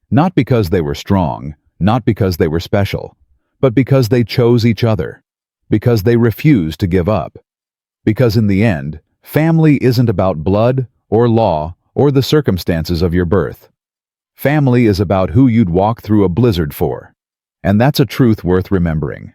Not because they were strong, not because they were special, but because they chose each other, because they refused to give up. Because in the end, family isn't about blood or law or the circumstances of your birth. Family is about who you'd walk through a blizzard for, and that's a truth worth remembering.